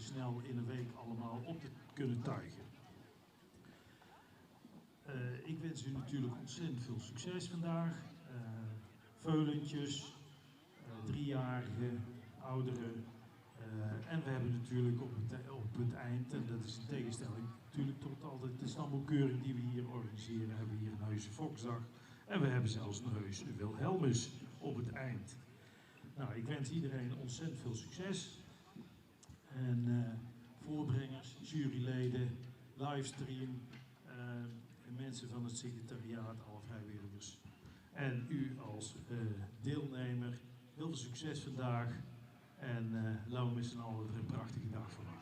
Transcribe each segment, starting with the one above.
snel in een week allemaal op te kunnen tuigen. Ik wens u natuurlijk ontzettend veel succes vandaag. Veulentjes, driejarigen, ouderen. En we hebben natuurlijk op het eind, en dat is in tegenstelling natuurlijk tot altijd de stamboekeuring die we hier organiseren, hebben we hier een heuse Volksdag. En we hebben zelfs een heuse Wilhelmus op het eind. Nou, ik wens iedereen ontzettend veel succes. En voorbrengers, juryleden, livestream, mensen van het secretariaat, alle vrijwilligers. En u als deelnemer, heel veel succes vandaag. En laten we met z'n allen er een prachtige dag van maken.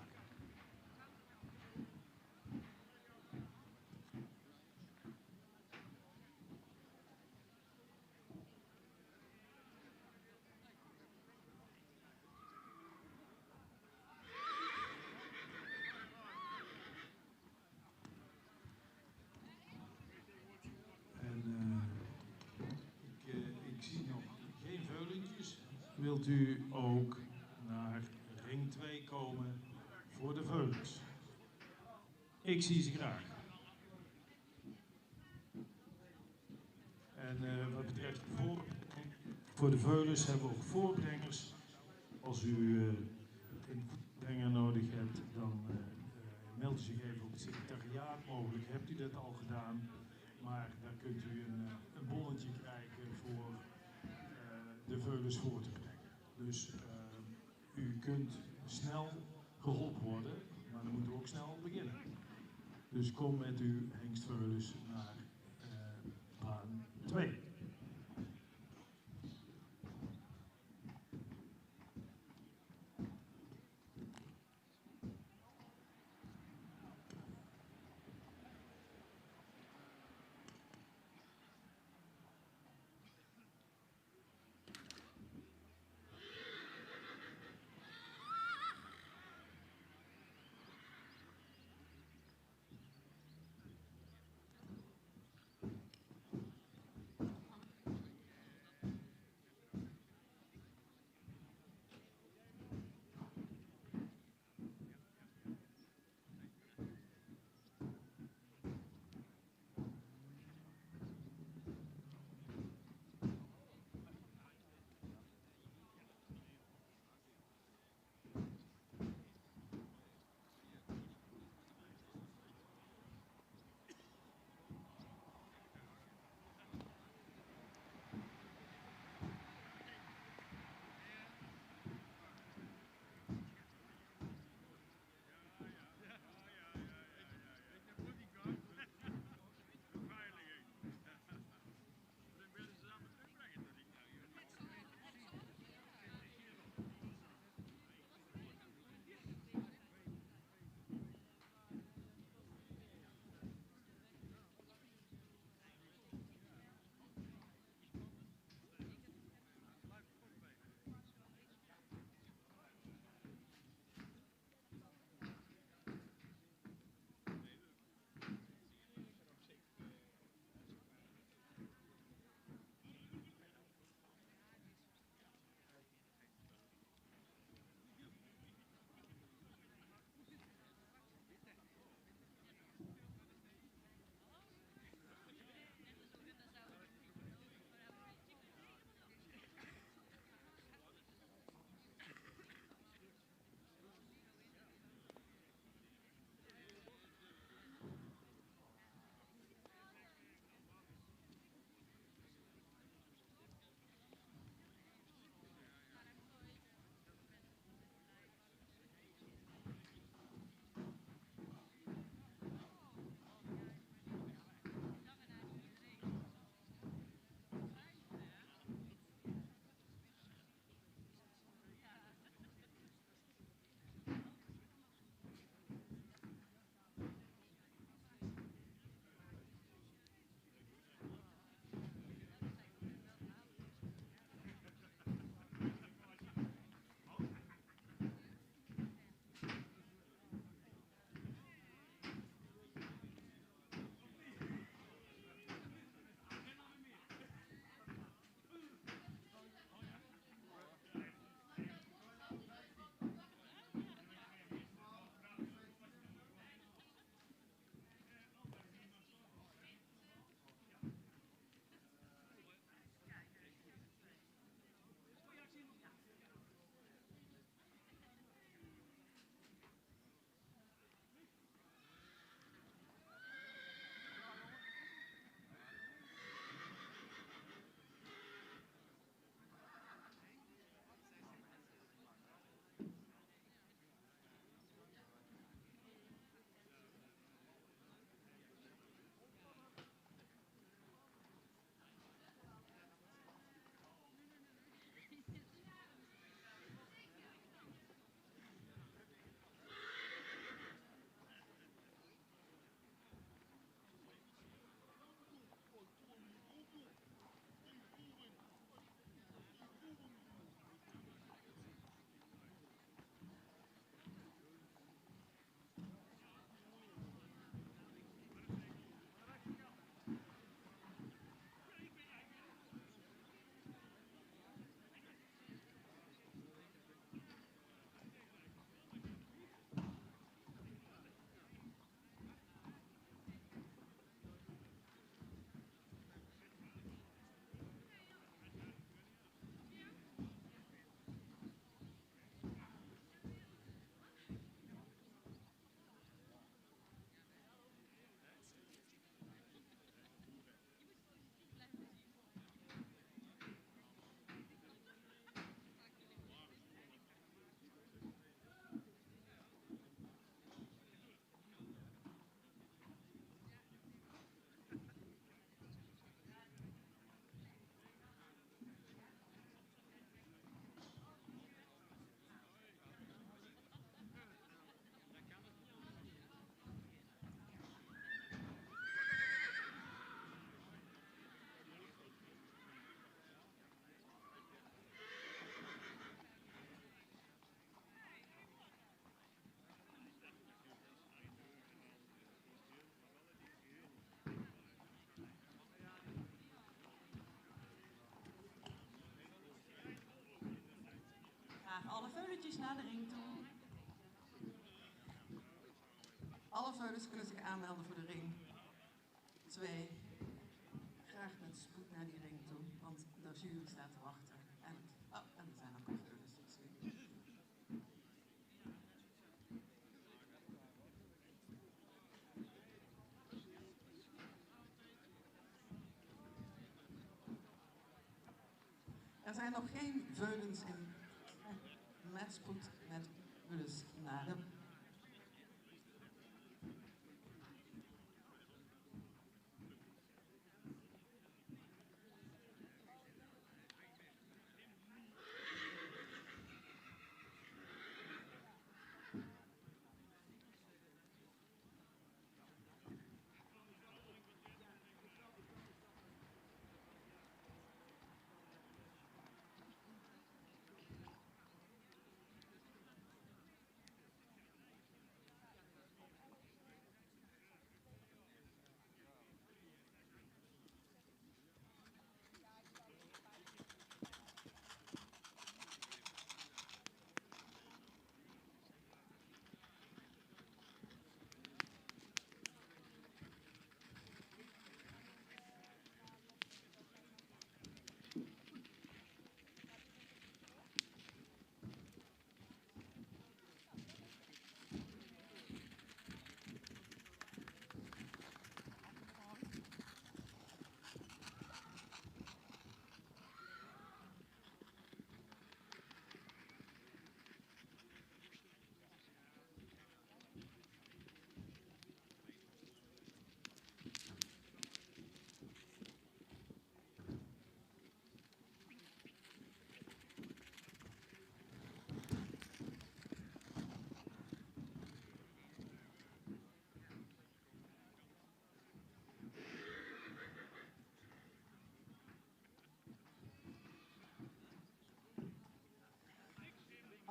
Ik zie nog geen veulentjes. Wilt u ook naar ring 2 komen voor de veulens? Ik zie ze graag. En wat betreft voor de veulens hebben we ook voorbrengers. Als u een voorbrenger nodig hebt, dan meld u zich even op het secretariaat. Mogelijk hebt u dat al gedaan. Maar daar kunt u een bonnetje krijgen voor de veulens voor te brengen. Dus u kunt snel geholpen worden, maar dan moeten we ook snel beginnen. Dus kom met uw hengstveulens naar baan 2. alle veuletjes naar de ring toe. Alle veulens kunnen zich aanmelden voor de ring 2. Graag met spoed naar die ring toe, want de jury staat te wachten. En er zijn ook al veulens te zien. Er zijn nog geen veulens in met spoed met veulens naar de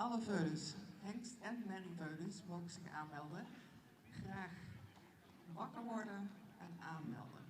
alle veulens, hengst en merrieveulens, mogen zich aanmelden. Graag wakker worden en aanmelden.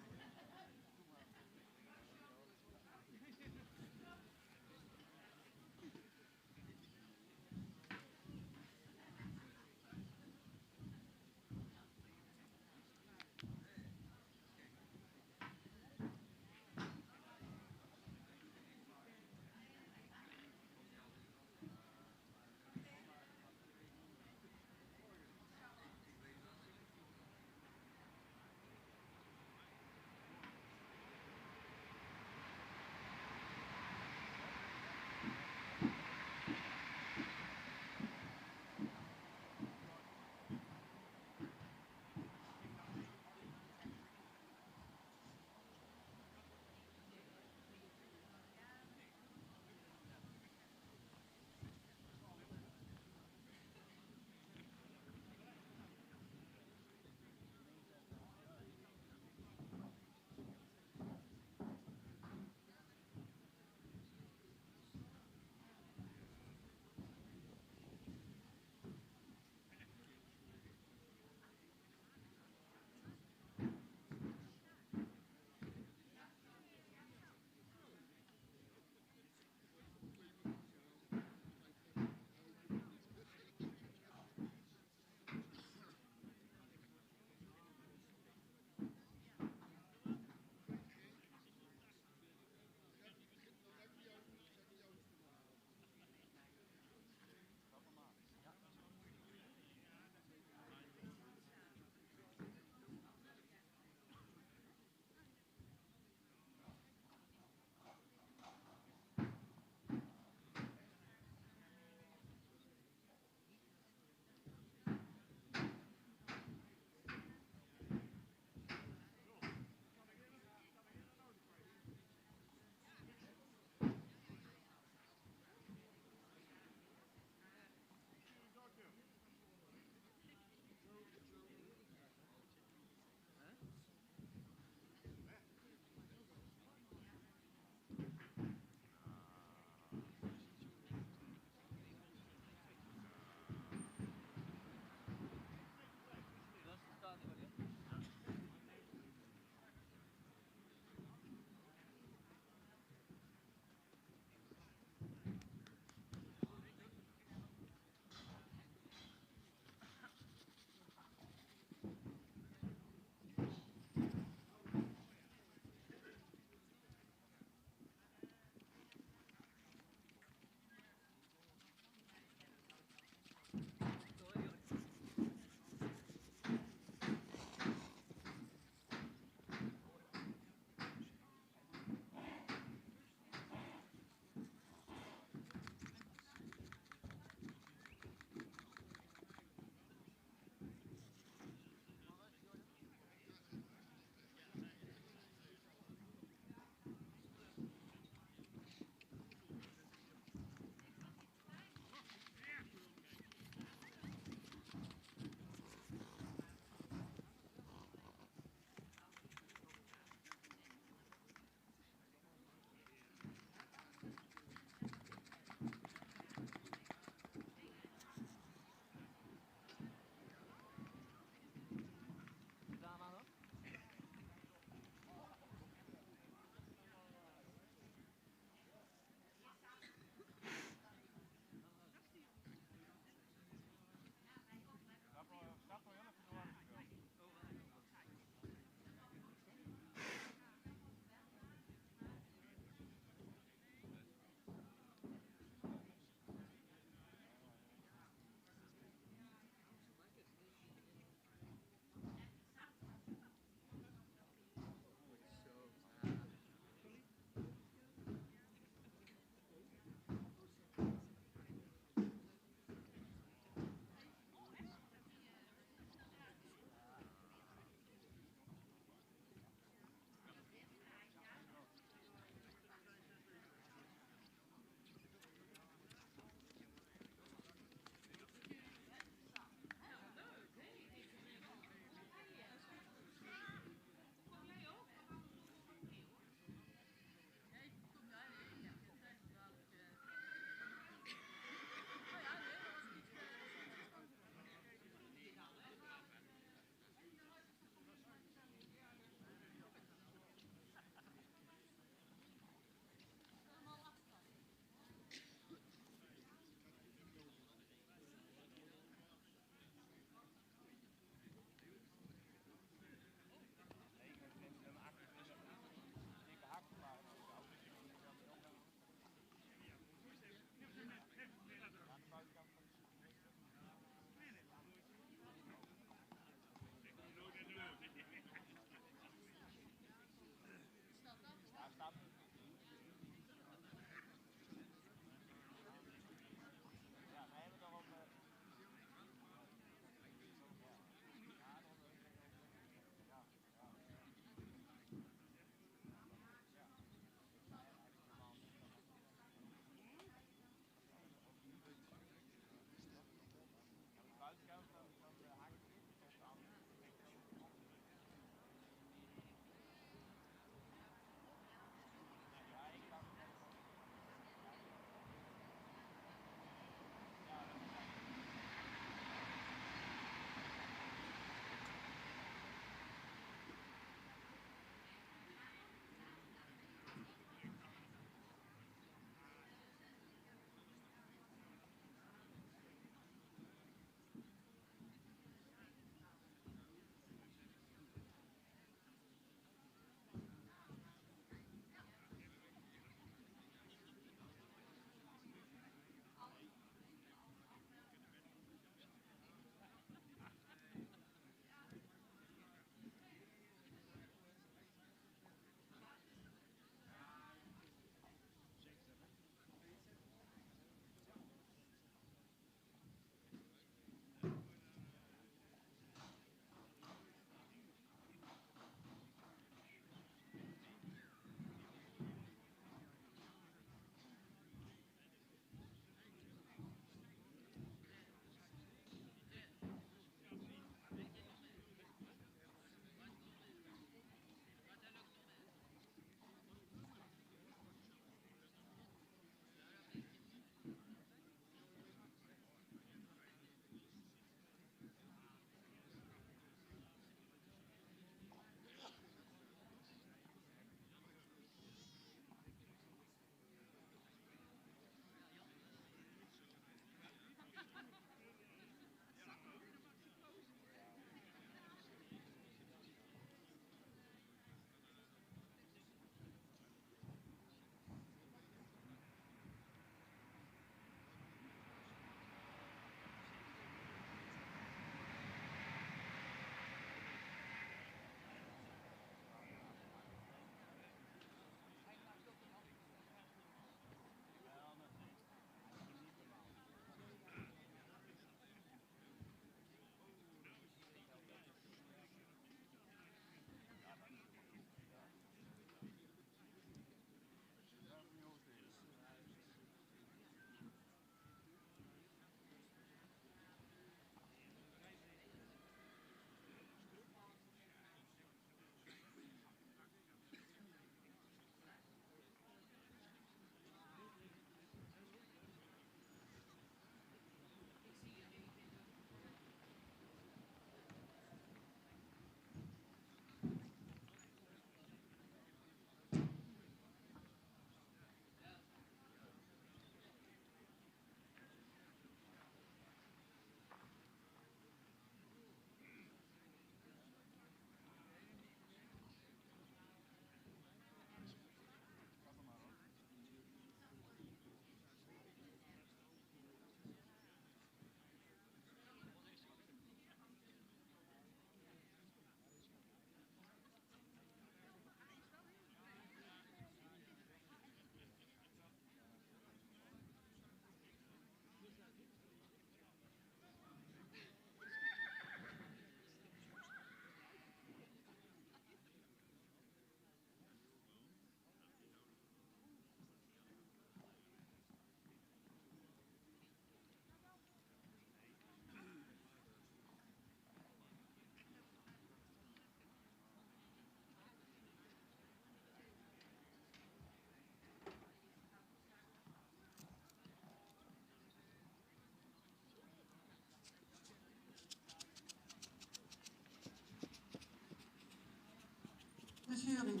jury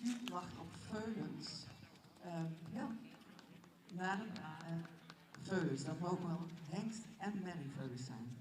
die wacht op veulens. Ja, naar veulens. Dat mogen wel hengst- en merrieveulens zijn.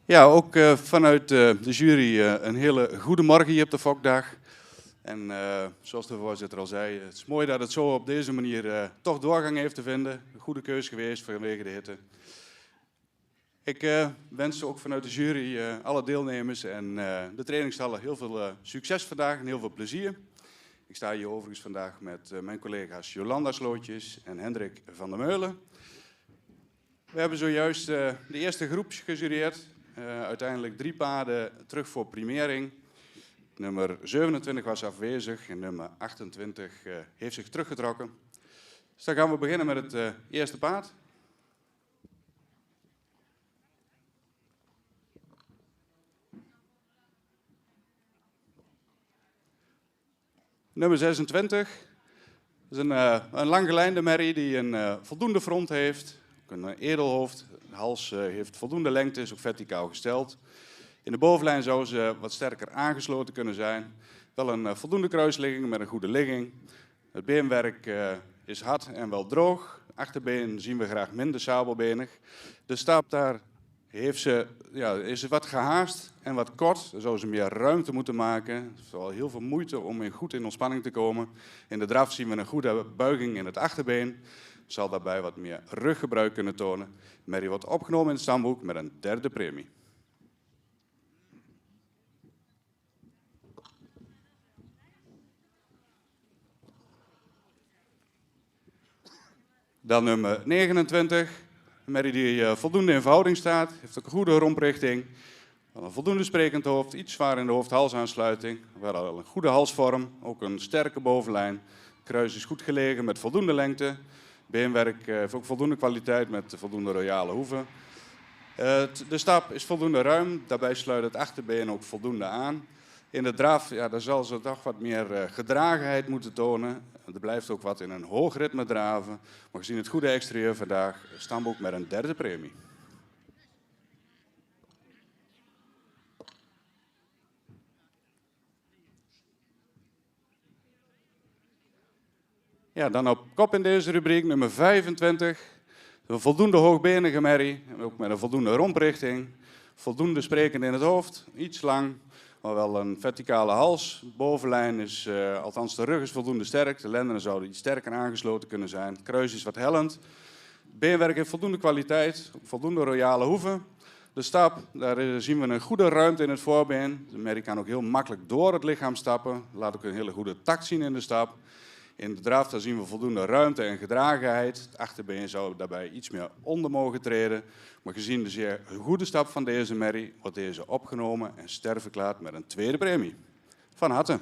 Ja, ook vanuit de jury een hele goede morgen hier op de Fokdag. En zoals de voorzitter al zei, het is mooi dat het zo op deze manier toch doorgang heeft te vinden. Een goede keus geweest vanwege de hitte. Ik wens ook vanuit de jury alle deelnemers en de trainingstallen heel veel succes vandaag en heel veel plezier. Ik sta hier overigens vandaag met mijn collega's Jolanda Slootjes en Hendrik van der Meulen. We hebben zojuist de eerste groep gejureerd. Uiteindelijk 3 paarden terug voor primering. Nummer 27 was afwezig en nummer 28 heeft zich teruggetrokken. Dus dan gaan we beginnen met het eerste paard. Nummer 26. Dat is een langgelijnde merrie die een voldoende front heeft. Ook een edelhoofd. De hals heeft voldoende lengte, is ook verticaal gesteld. In de bovenlijn zou ze wat sterker aangesloten kunnen zijn. Wel een voldoende kruisligging met een goede ligging. Het beenwerk is hard en wel droog. Achterbeen zien we graag minder sabelbenig. De stap daar is wat gehaast en wat kort. Daar zou ze meer ruimte moeten maken. Het is wel heel veel moeite om goed in ontspanning te komen. In de draf zien we een goede buiging in het achterbeen. Zal daarbij wat meer ruggebruik kunnen tonen. Merrie wordt opgenomen in het stamboek met een 3e premie. Dan nummer 29. Een merrie die voldoende in verhouding staat. Heeft ook een goede romprichting. Een voldoende sprekend hoofd. Iets zwaar in de hoofd-halsaansluiting. Wel een goede halsvorm. Ook een sterke bovenlijn. Kruis is goed gelegen met voldoende lengte. Beenwerk heeft ook voldoende kwaliteit met voldoende royale hoeven. De stap is voldoende ruim. Daarbij sluit het achterbeen ook voldoende aan. In de draf daar zal ze toch wat meer gedragenheid moeten tonen. Er blijft ook wat in een hoog ritme draven. Maar gezien het goede exterieur vandaag, stamboek met een 3e premie. Ja, dan op kop in deze rubriek, nummer 25. Een voldoende hoogbenige merrie, ook met een voldoende romprichting. Voldoende sprekend in het hoofd, iets lang, maar wel een verticale hals. De bovenlijn is, althans de rug is voldoende sterk. De lendenen zouden iets sterker aangesloten kunnen zijn. Het kruis is wat hellend. Beenwerk heeft voldoende kwaliteit, voldoende royale hoeven. De stap, daar zien we een goede ruimte in het voorbeen. De merrie kan ook heel makkelijk door het lichaam stappen. Laat ook een hele goede tact zien in de stap. In de draf daar zien we voldoende ruimte en gedragenheid. Het achterbeen zou daarbij iets meer onder mogen treden. Maar gezien de zeer goede stap van deze merrie wordt deze opgenomen en sterverklaard met een 2e premie. Van harte.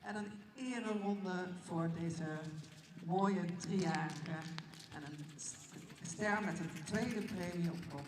En een ereronde voor deze mooie 3-jarige. En een ster met een 2e premie op kop.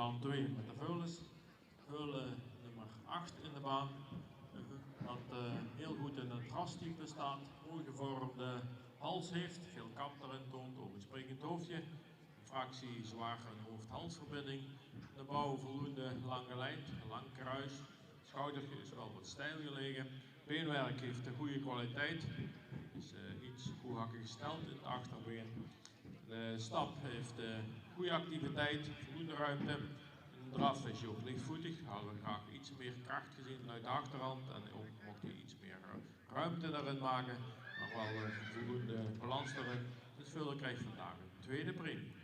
baan 2 met de veulens. Veulen nummer 8 in de baan. Dat heel goed in het rastype staat, mooi gevormde hals heeft, veel kant erin toont, ook een sprekend hoofdje. Een fractie zwaar een hoofd-halsverbinding. De bouw voldoende lang geleid, een lang kruis. Het schoudertje is wel wat stijl gelegen. Beenwerk heeft een goede kwaliteit. Is iets goedhakkig gesteld in het achterbeen. De stap heeft goede activiteit, voldoende ruimte. In de draf is hij ook lichtvoetig. Hadden we graag iets meer kracht gezien vanuit de achterhand. En ook mocht hij iets meer ruimte daarin maken. Maar wel voldoende balans erin. Dus Veulen krijgt vandaag een tweede premie.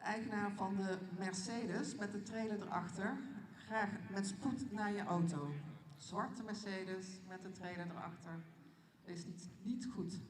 Eigenaar van de Mercedes met de trailer erachter, graag met spoed naar je auto. Zwarte Mercedes met de trailer erachter is niet goed.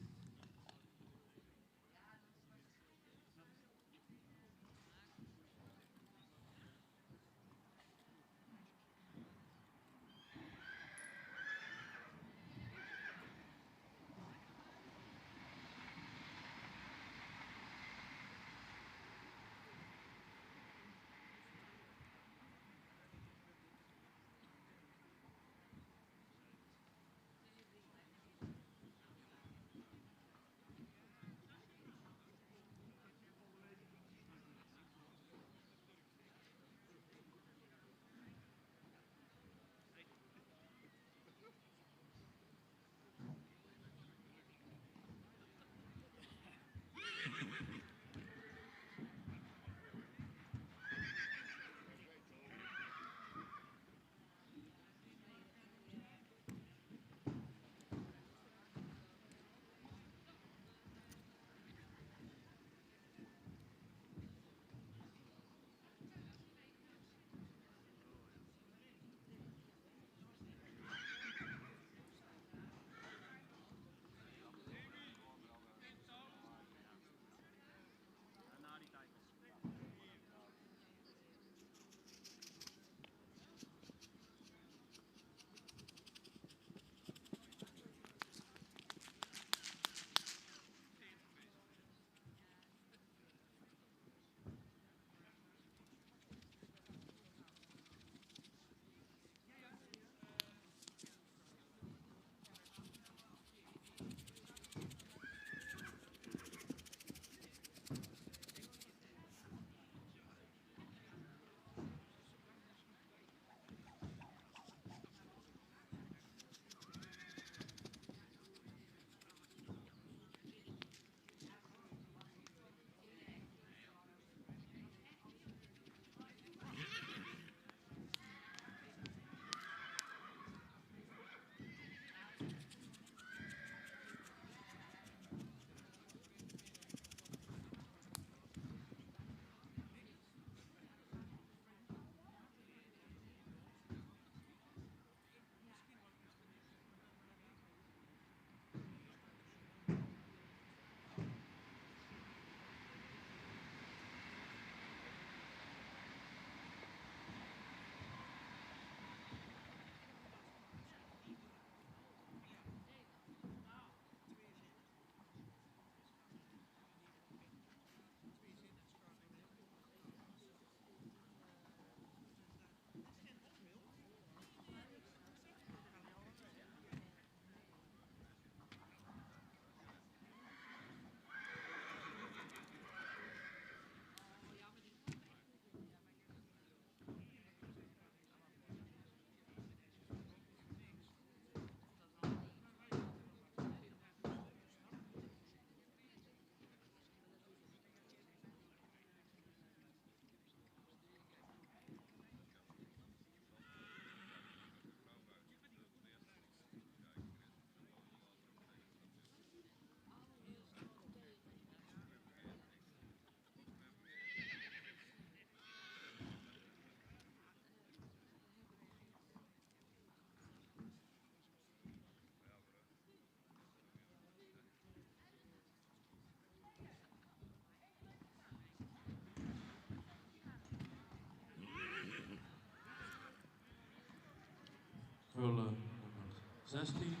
16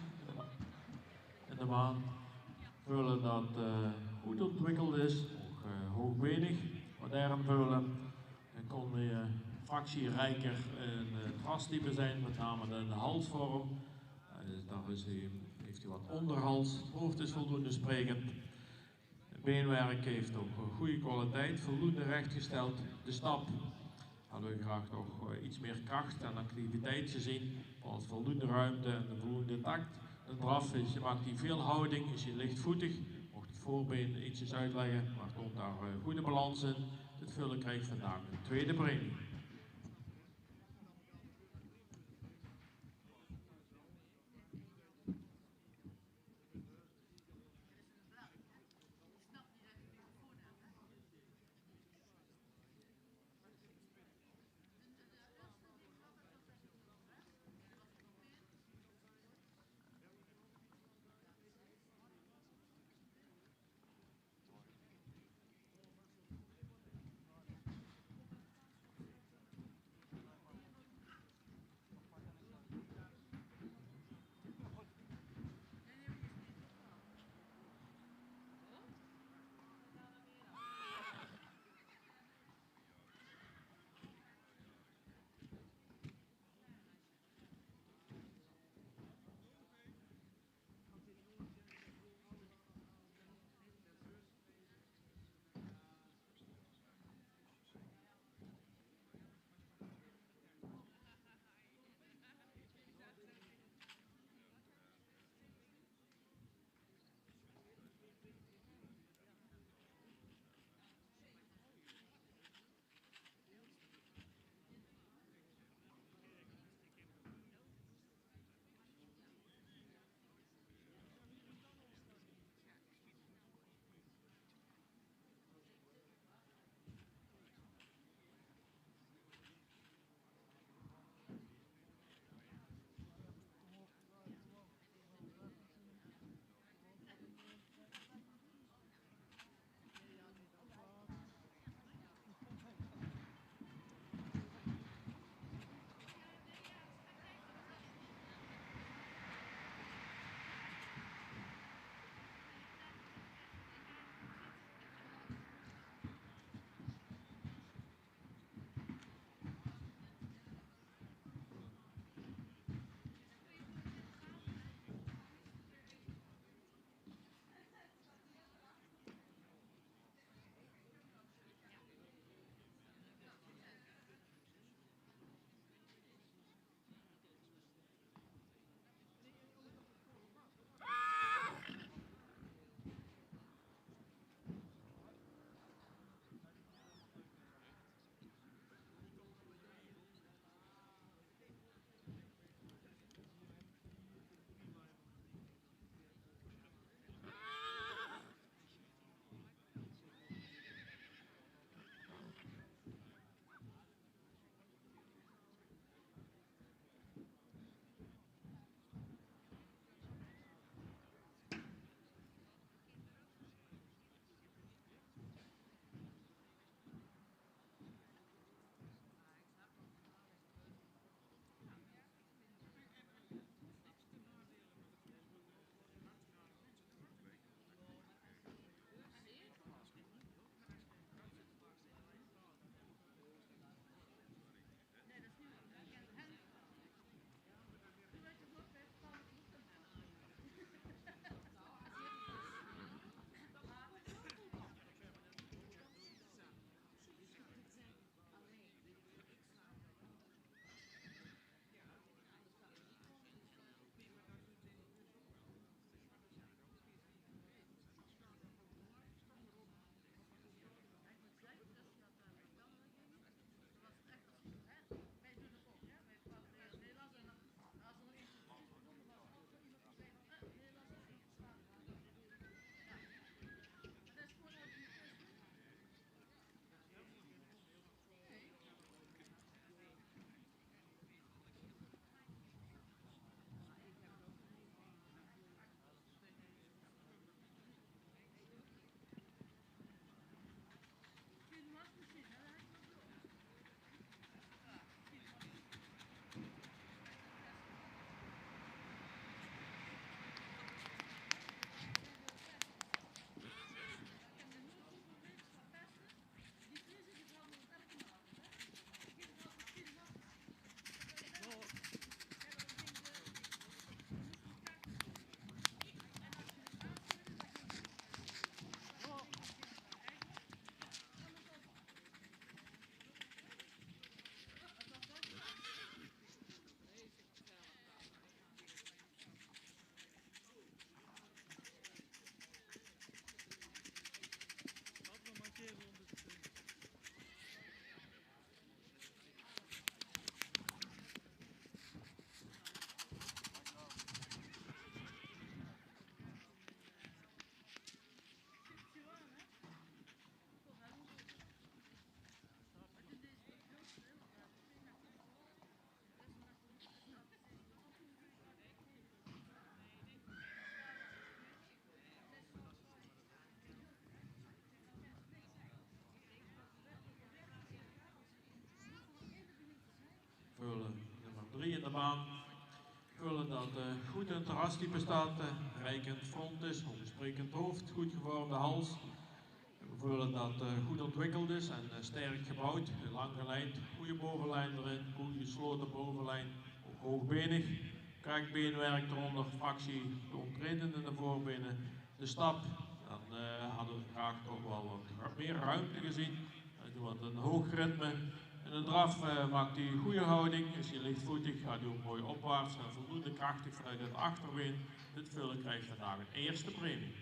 in de baan. Veulen dat goed ontwikkeld is, ook hoogbenig, modern veulen. Dan kon je fractierijker in het rastype zijn, met name in de halsvorm. Daar heeft hij wat onderhals, het hoofd is voldoende sprekend. Het beenwerk heeft ook goede kwaliteit, voldoende rechtgesteld. De stap hadden we graag nog iets meer kracht en activiteit gezien, als voldoende ruimte en een voldoende tact. De draf maakt hij veel houding, is hij lichtvoetig. Mocht het voorbeen ietsjes uitleggen, maar komt daar goede balans in. Het vullen krijgt vandaag een tweede premie. baan. We willen dat goed een terrastype staat, rijkend front is, oversprekend hoofd, goed gevormde hals. We willen dat het goed ontwikkeld is en sterk gebouwd, lang gelijnd, goede bovenlijn erin, goed gesloten bovenlijn, ook hoogbenig. Kraakbeenwerk eronder, fractie de ontredende in de voorbenen. De stap, dan hadden we graag toch wel wat meer ruimte gezien. Wat een hoog ritme. In de draf maakt hij een goede houding, is hij lichtvoetig, gaat hij ook mooi opwaarts en voldoende krachtig vanuit het achterbeen. Dit vullen krijgt vandaag een eerste premie.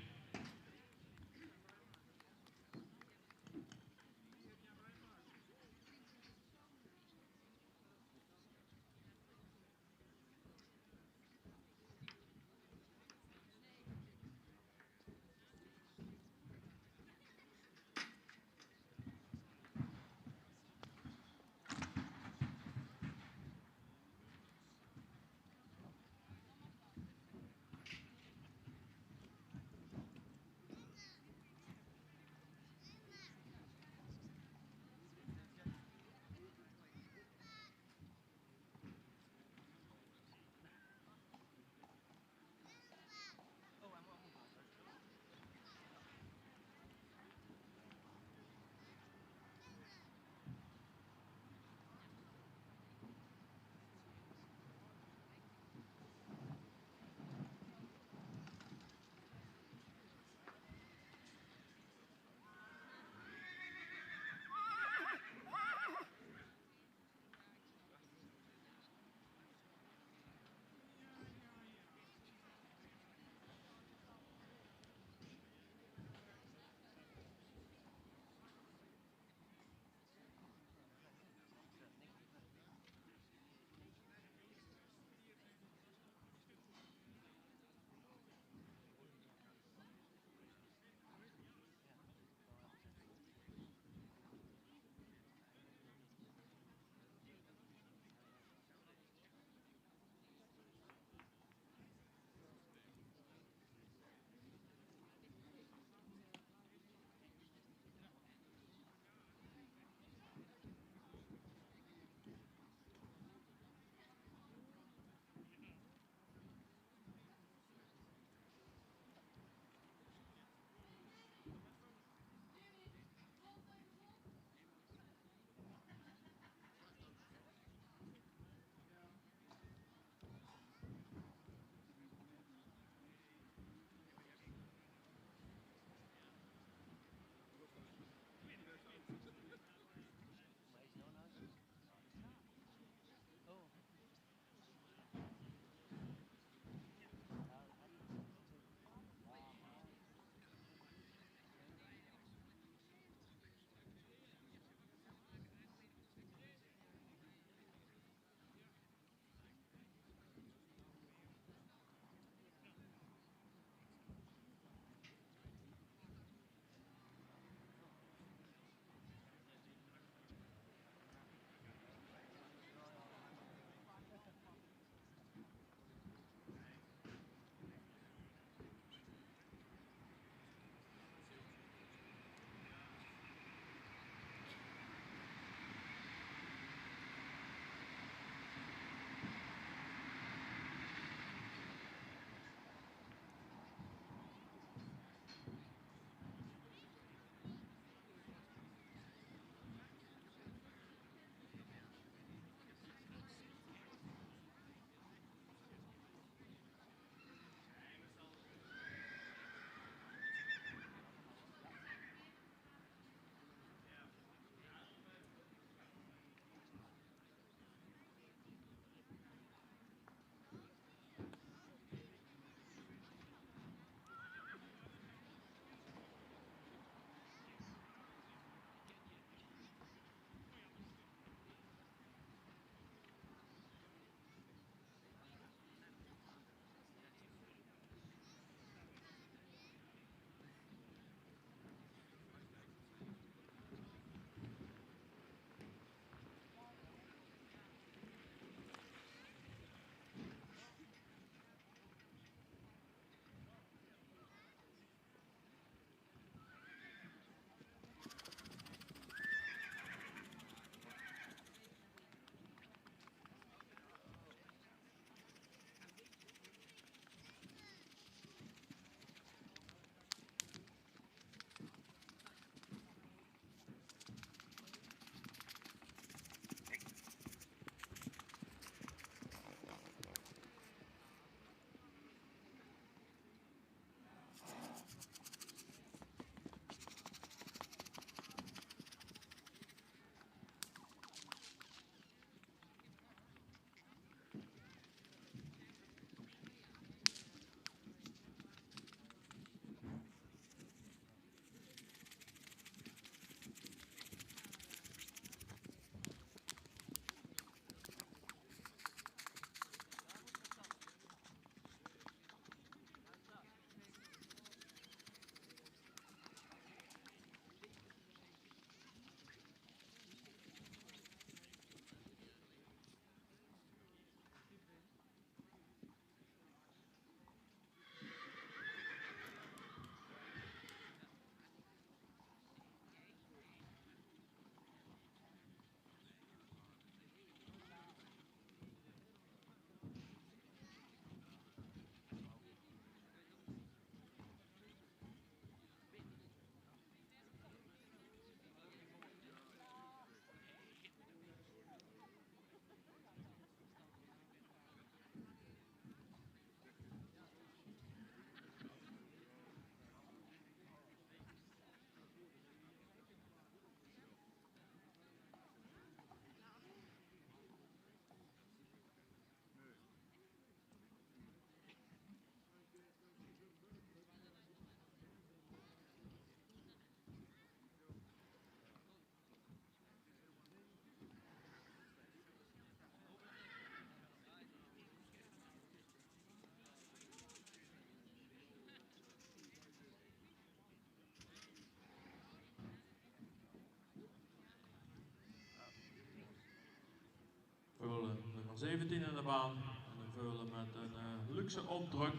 17 in de baan. En een veulen met een luxe opdruk.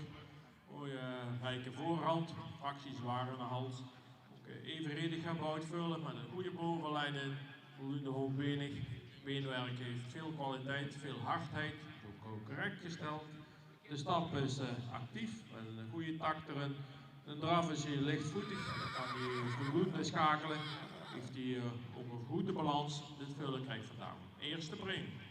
Mooie rijke voorhand, fracties zwaar in de hals. Ook evenredig gebouwd veulen met een goede bovenlijn in. Voldoende hoogbenig. Beenwerk heeft veel kwaliteit, veel hardheid. Ook correct gesteld. De stap is actief met een goede takt erin. De draf is hier lichtvoetig, kan hij voldoende schakelen. Heeft hij ook een goede balans. Dit veulen krijgt vandaag eerste premie.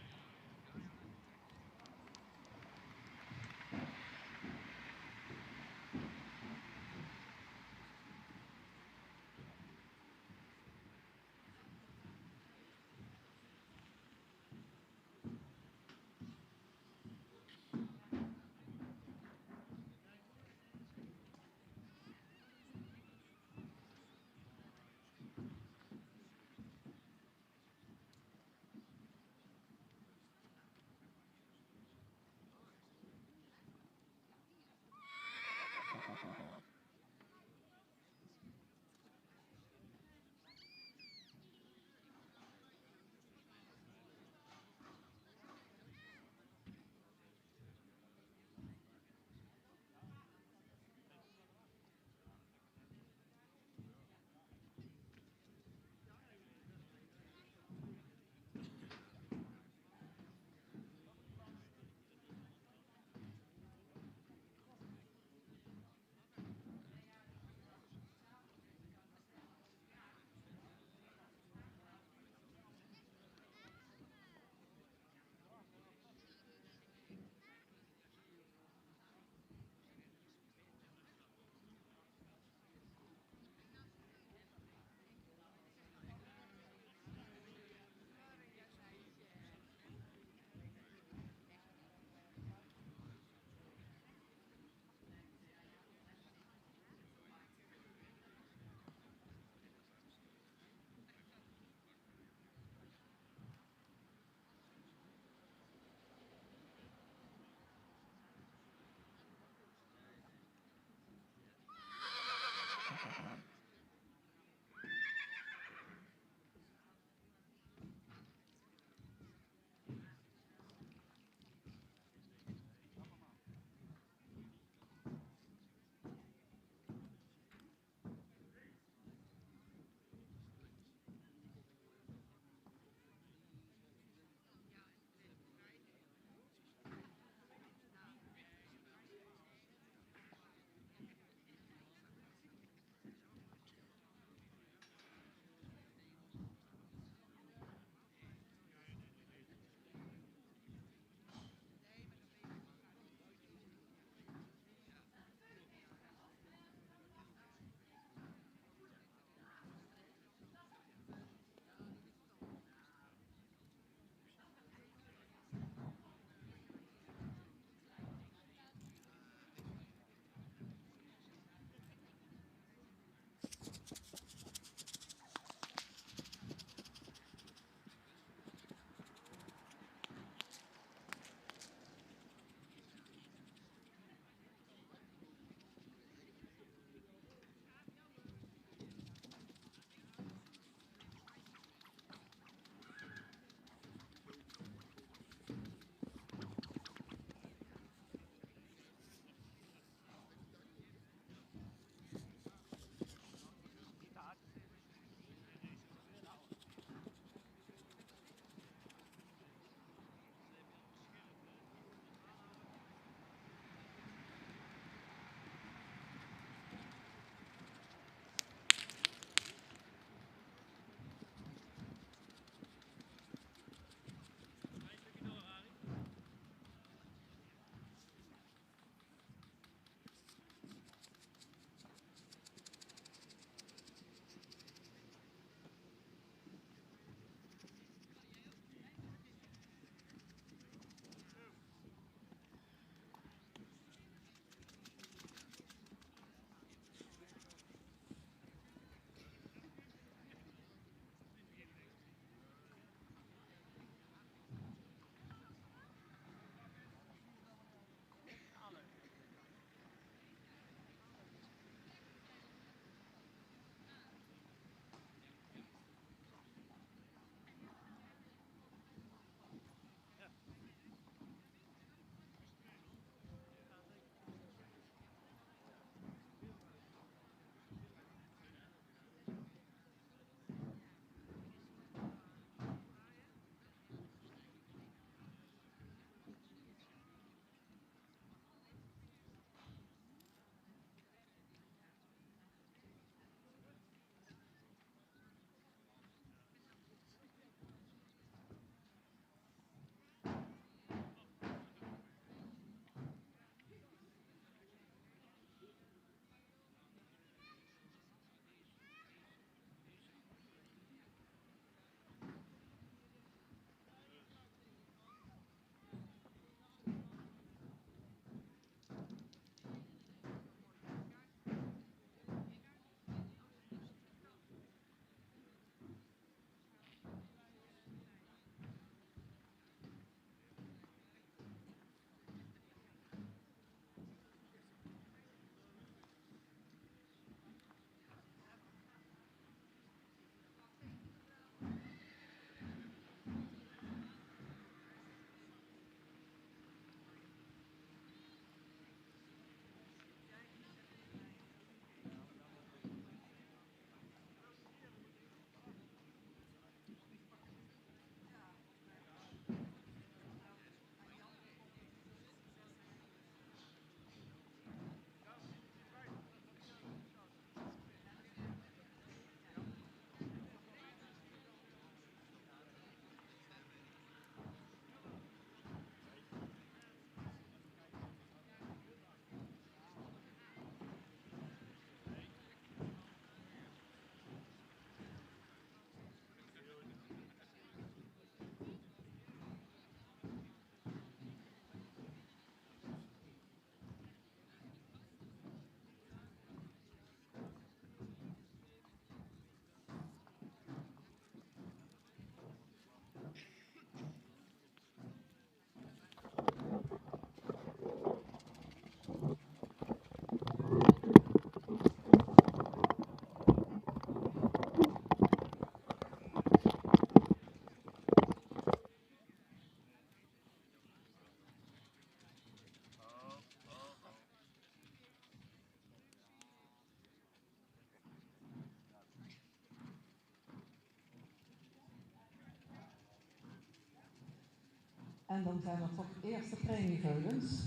En dan zijn er toch eerst de premieveulens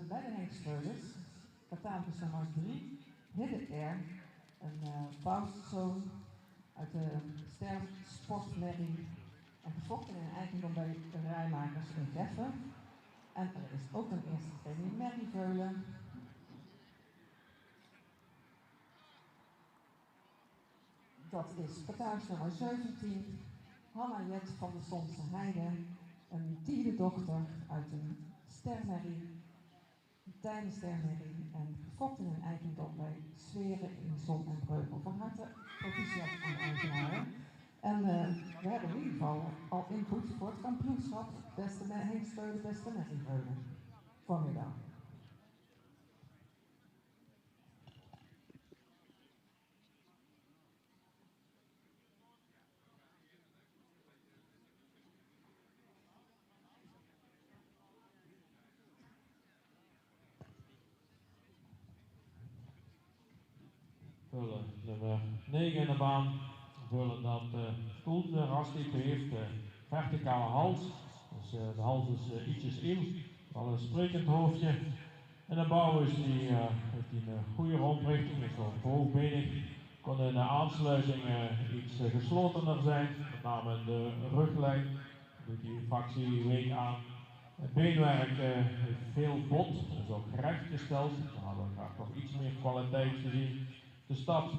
bij de hengstveulens. Catalogus nummer 3, Hidden Air, een Faustzoon uit de Ster Sportmerrie en gevochten in eigendom bij de rijmakers in Geffen. En er is ook een eerste premie merrieveulen. Dat is catalogus nummer 17, Hanna Jet van de Sonse Heide, een tiende dochter uit een stermerrie, een kleine stermerrie en gefokt in een eigendom bij Sferen in Zon en Breugel. Van harte proficiat aan de eigenaren. En we hebben in ieder geval al input voor het kampioenschap beste hengstveulens, beste merrieveulen. Vanmiddag. Vullen nummer 9 in de baan. Vullen dat stoeltje rastype heeft, verticale hals. Dus de hals is ietsjes in, wel een sprekend hoofdje. En de bouw is heeft een goede rondrichting, is wel boogbenig. Kon in de aansluiting iets geslotener zijn, met name de ruglijn. Doet die fractie week aan. Het beenwerk heeft veel bot, is ook recht gesteld. Dan hadden we graag nog iets meer kwaliteit gezien. De stap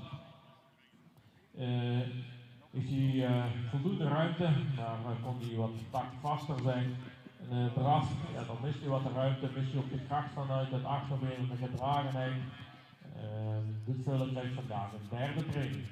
heeft hij voldoende ruimte, maar kon hij wat taktvaster zijn. En draf, ja, dan mist hij wat de ruimte, mist hij ook de kracht vanuit het achterbeen en de gedragenheid. Dit vullen krijgt vandaag een derde premie.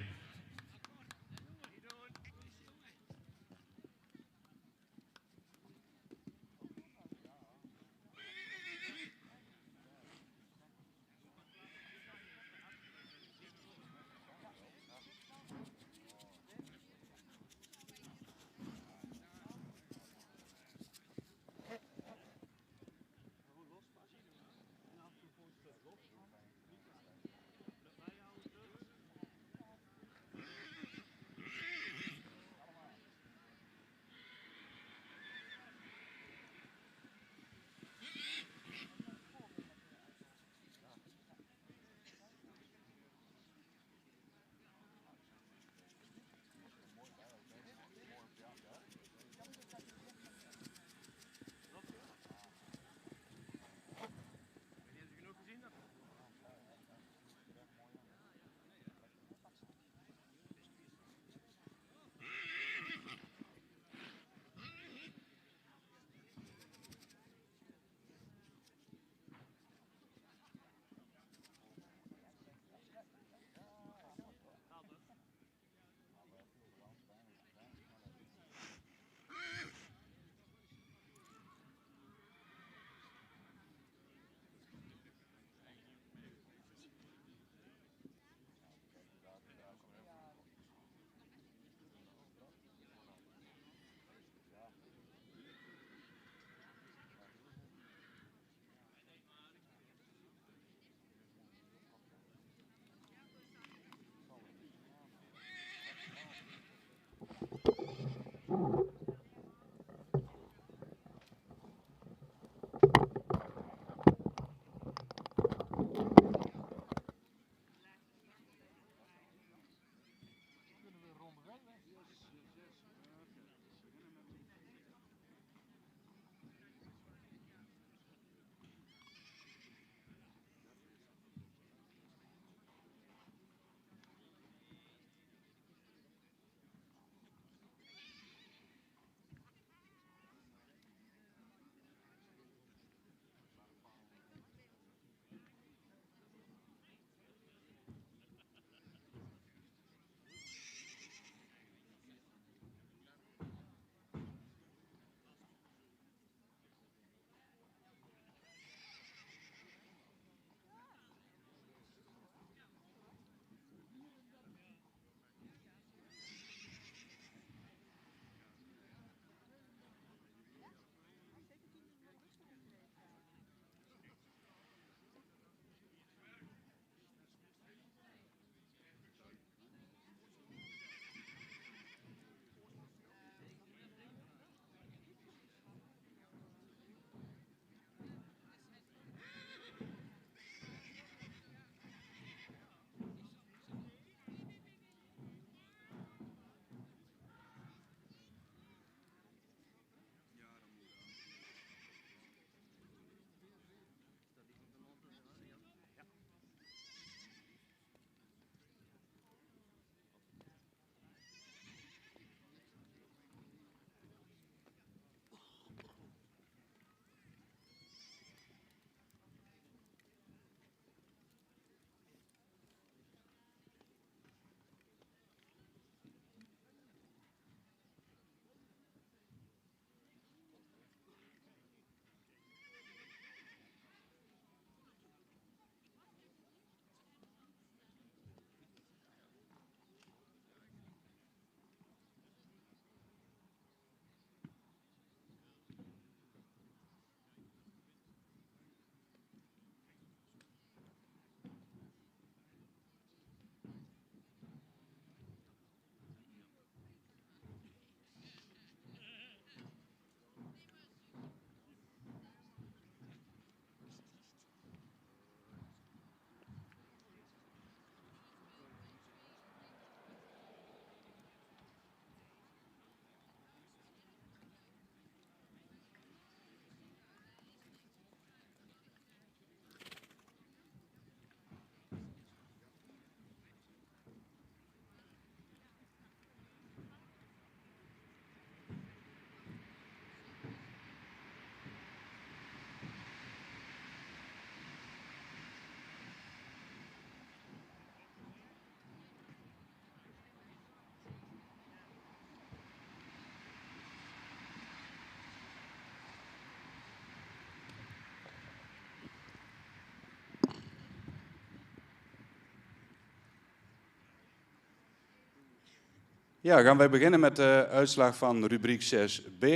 Ja, gaan wij beginnen met de uitslag van rubriek 6b.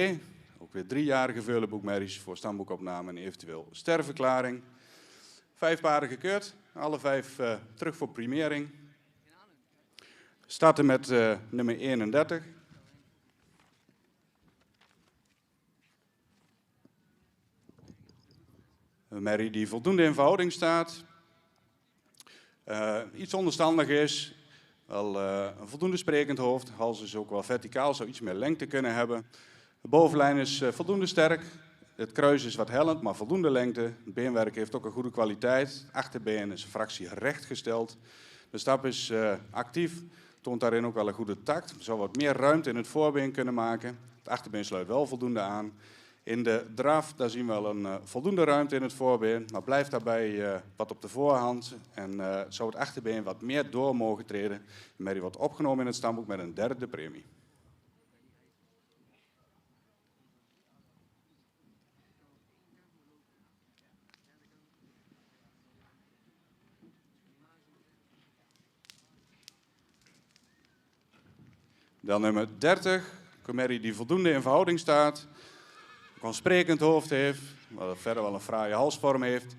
Ook weer 3-jarige veulenboekmerries voor stamboekopname en eventueel sterverklaring. 5 paarden gekeurd, alle 5 terug voor primering. Starten met nummer 31. Een merrie die voldoende in verhouding staat. Iets onderstandig is. Wel een voldoende sprekend hoofd. De hals is ook wel verticaal, zou iets meer lengte kunnen hebben. De bovenlijn is voldoende sterk. Het kruis is wat hellend, maar voldoende lengte. Het beenwerk heeft ook een goede kwaliteit. Het achterbeen is een fractie rechtgesteld. De stap is actief, toont daarin ook wel een goede tact. Zou wat meer ruimte in het voorbeen kunnen maken. Het achterbeen sluit wel voldoende aan. In de draf daar zien we wel een voldoende ruimte in het voorbeen, maar blijft daarbij wat op de voorhand. En zou het achterbeen wat meer door mogen treden. De merrie wordt opgenomen in het stamboek met een 3e premie. Dan nummer 30, een merrie die voldoende in verhouding staat. Ook een sprekend hoofd heeft, wat verder wel een fraaie halsvorm heeft.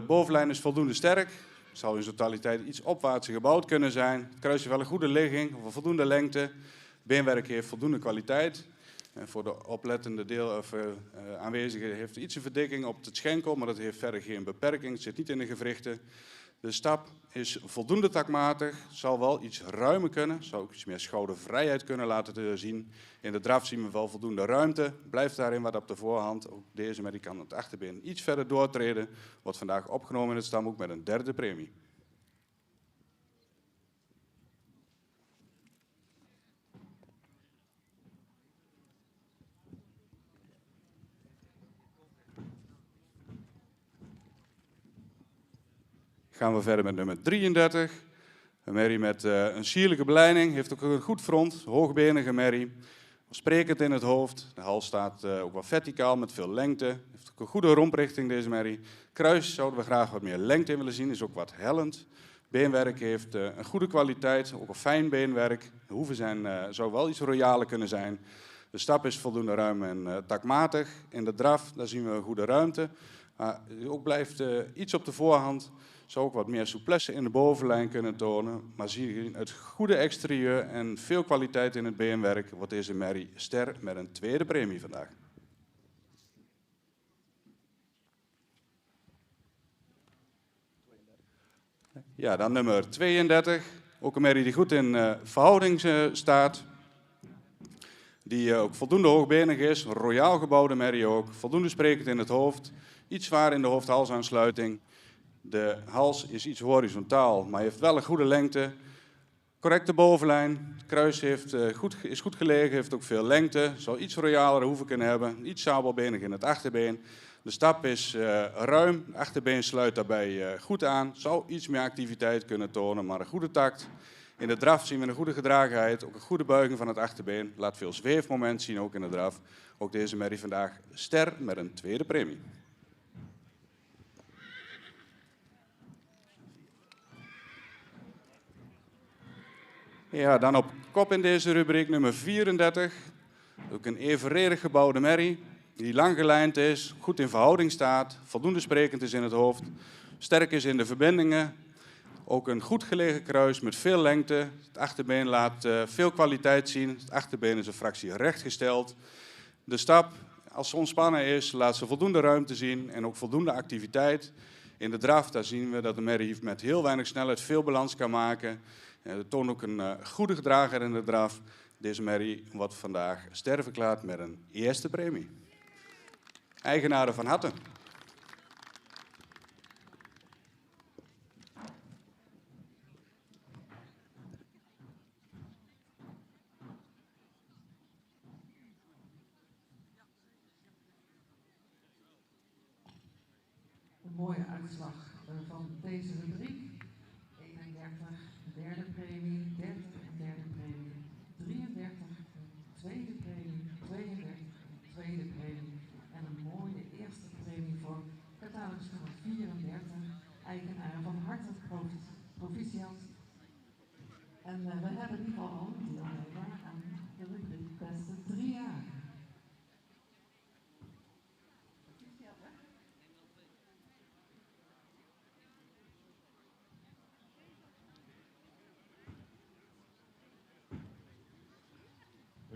Bovenlijn is voldoende sterk, zal in zijn totaliteit iets opwaarts gebouwd kunnen zijn. Het kruis heeft wel een goede ligging, of een voldoende lengte. Beenwerk heeft voldoende kwaliteit. En voor de oplettende aanwezigen heeft iets een verdikking op het schenkel, maar dat heeft verder geen beperking, het zit niet in de gewrichten. De stap is voldoende takmatig, zal wel iets ruimer kunnen, zou ook iets meer schoudervrijheid kunnen laten zien. In de draf zien we wel voldoende ruimte, blijft daarin wat op de voorhand. Ook deze merrie kan het achterbeen iets verder doortreden, wordt vandaag opgenomen in het stamboek met een 3e premie. Gaan we verder met nummer 33. Een merrie met een sierlijke beleiding, heeft ook een goed front, hoogbenige merrie. Sprekend in het hoofd, de hals staat ook wel verticaal met veel lengte. Heeft ook een goede romprichting deze merrie. Kruis zouden we graag wat meer lengte in willen zien, is ook wat hellend. Beenwerk heeft een goede kwaliteit, ook een fijn beenwerk. De hoeven zou wel iets royaler kunnen zijn. De stap is voldoende ruim en takmatig. In de draf daar zien we een goede ruimte. Ook blijft iets op de voorhand. Zou ook wat meer souplesse in de bovenlijn kunnen tonen. Maar zie je het goede exterieur en veel kwaliteit in het beenwerk wordt deze merrie ster met een 2e premie vandaag. Ja, dan nummer 32. Ook een merrie die goed in verhouding staat. Die ook voldoende hoogbenig is, royaal gebouwde merrie ook. Voldoende sprekend in het hoofd. Iets zwaar in de hoofd-halsaansluiting. De hals is iets horizontaal, maar heeft wel een goede lengte. Correcte bovenlijn. Het kruis is goed gelegen, heeft ook veel lengte. Zou iets royaler hoeven kunnen hebben. Iets sabelbenig in het achterbeen. De stap is ruim. Het achterbeen sluit daarbij goed aan. Zou iets meer activiteit kunnen tonen, maar een goede tact. In de draf zien we een goede gedragenheid. Ook een goede buiging van het achterbeen. Laat veel zweefmoment zien ook in de draf. Ook deze merrie vandaag ster met een 2e premie. Ja, dan op kop in deze rubriek nummer 34. Ook een evenredig gebouwde merrie die lang gelijnd is, goed in verhouding staat, voldoende sprekend is in het hoofd, sterk is in de verbindingen. Ook een goed gelegen kruis met veel lengte. Het achterbeen laat veel kwaliteit zien. Het achterbeen is een fractie rechtgesteld. De stap, als ze ontspannen is, laat ze voldoende ruimte zien en ook voldoende activiteit. In de draf daar zien we dat de merrie met heel weinig snelheid veel balans kan maken. Het toont ook een goede gedrager in de draf. Deze merrie wordt vandaag ster verklaard met een 1e premie. Eigenaren van harte. Een mooie uitslag van deze rubriek. 31, 3e premie, 30, 3e premie, 33, 2e premie, 32, 2e premie en een mooie 1e premie voor catalogus 34, eigenaar van harte proficiat. En we hebben in ieder geval al een deelnemer.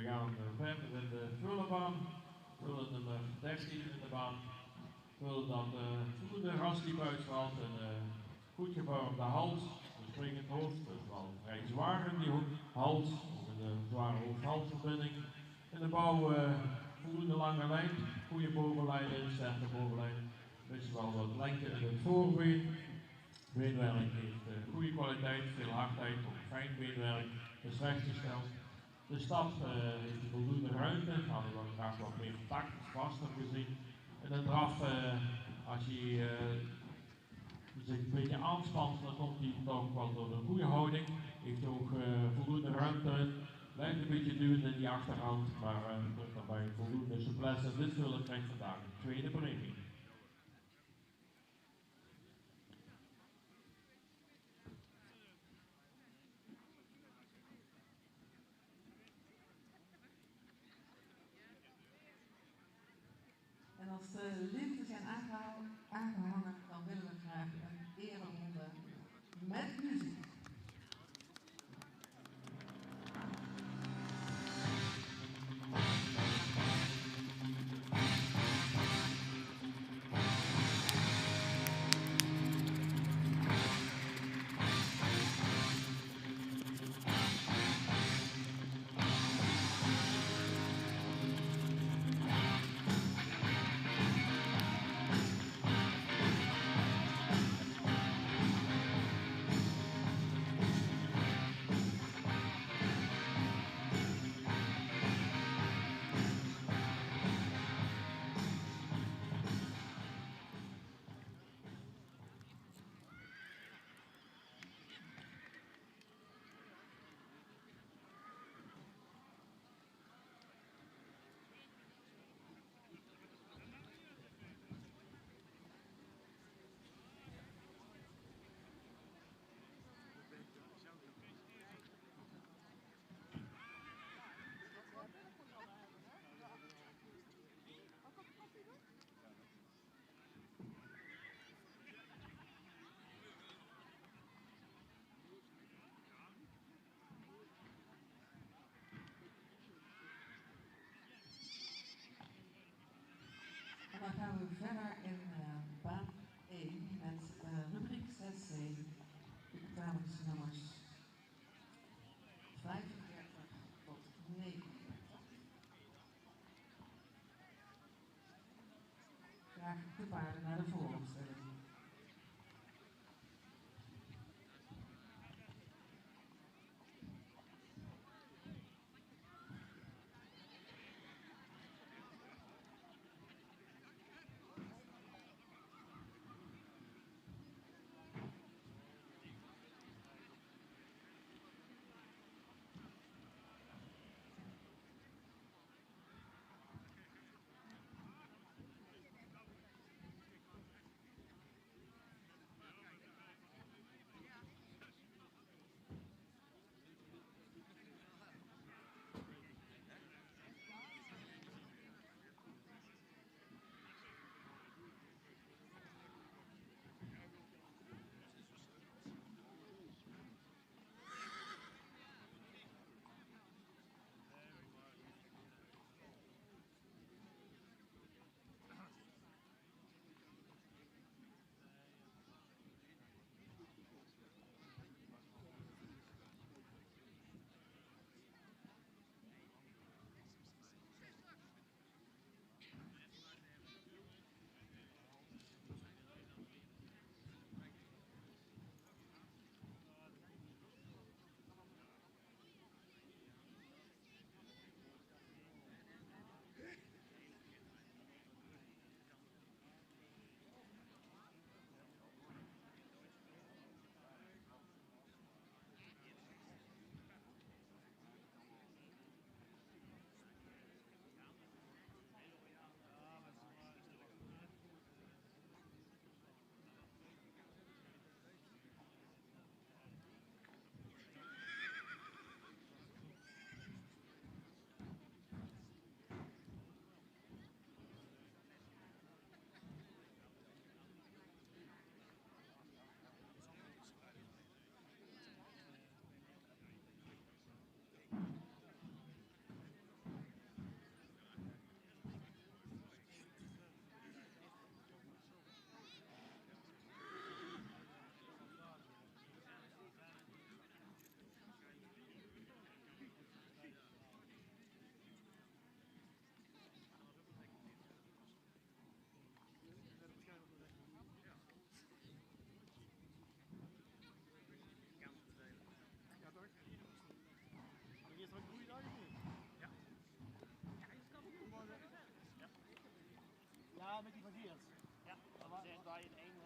gaan verder in de vullenbaan. Vullen nummer 13 in de baan. Vullen dan de rasdiep uitvalt en goed gevormde hals. Een springend hoofd, dat is wel vrij zwaar in die hals. Met een zware hoofd-halsverbinding. In de bouw voldoende lange lijn, goede bovenlijn en sterke bovenlijn. Wist wel wat lengte in het voorbeen. Beenwerk heeft goede kwaliteit, veel hardheid, ook fijn beenwerk, is rechtgesteld. De stap heeft voldoende ruimte, hadden we graag wat meer takt, vaster gezien. En de draf, als je zich een beetje aanspant, dan komt hij toch wel door een goede houding. Heeft ook voldoende ruimte in. Blijft een beetje duwen in die achterhand, maar terug daarbij voldoende souplesse. Dit vullen krijgt vandaag een tweede premie. En als de liften zijn aangehangen, dan willen we graag een ereronde met muziek. En dan gaan we verder in baan 1 met rubriek 6C, betalingsnummers 45 tot 49. Graag de paarden naar de vooropstelling. met die van Geert. Ja, dat was echt waar je in één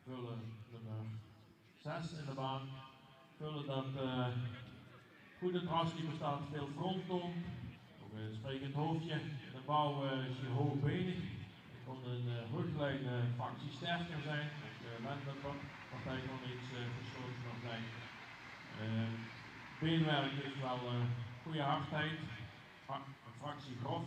vullen nummer 6 in de baan. Vullen dat goede trasje bestaat, veel fronttoon, ook een sprekend hoofdje. De bouw is hier hoogbenig. Er kon een ruglijn fractie sterker zijn, de lendpartij kon iets gesloten nog zijn. Beenwerk is wel goede hardheid, fractie grof.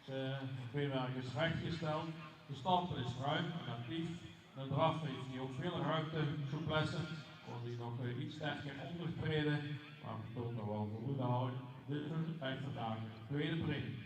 Het beenwerk is rechtgesteld, de stap is ruim en actief. De draf heeft hier ook veel ruimte, souplesse, kon die nog iets sterker ondertreden, maar het toont nog wel voldoende houden. Dit is echt vandaag de tweede premie.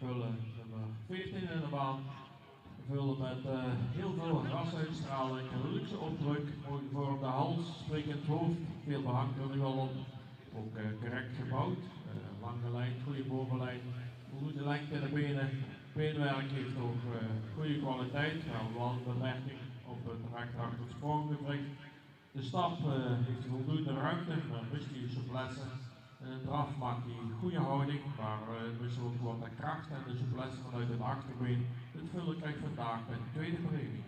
vullen nummer 14 in de baan. Vullen met heel veel rasuitstraling, een luxe opdruk, mooi gevormde hals, sprekend hoofd, veel behang er nu al op. Ook correct gebouwd, lange lijn, goede bovenlijn, voldoende lengte in de benen. Beenwerk heeft ook goede kwaliteit, gaan we wel een bemerking op het rechter op spronggewricht. De stap heeft voldoende ruimte, maar rustige souplesse. En een draf maakt die goede houding, maar dus ook wat de kracht en de souplesse vanuit het achterbeen. Het vullen krijgt vandaag een tweede premie.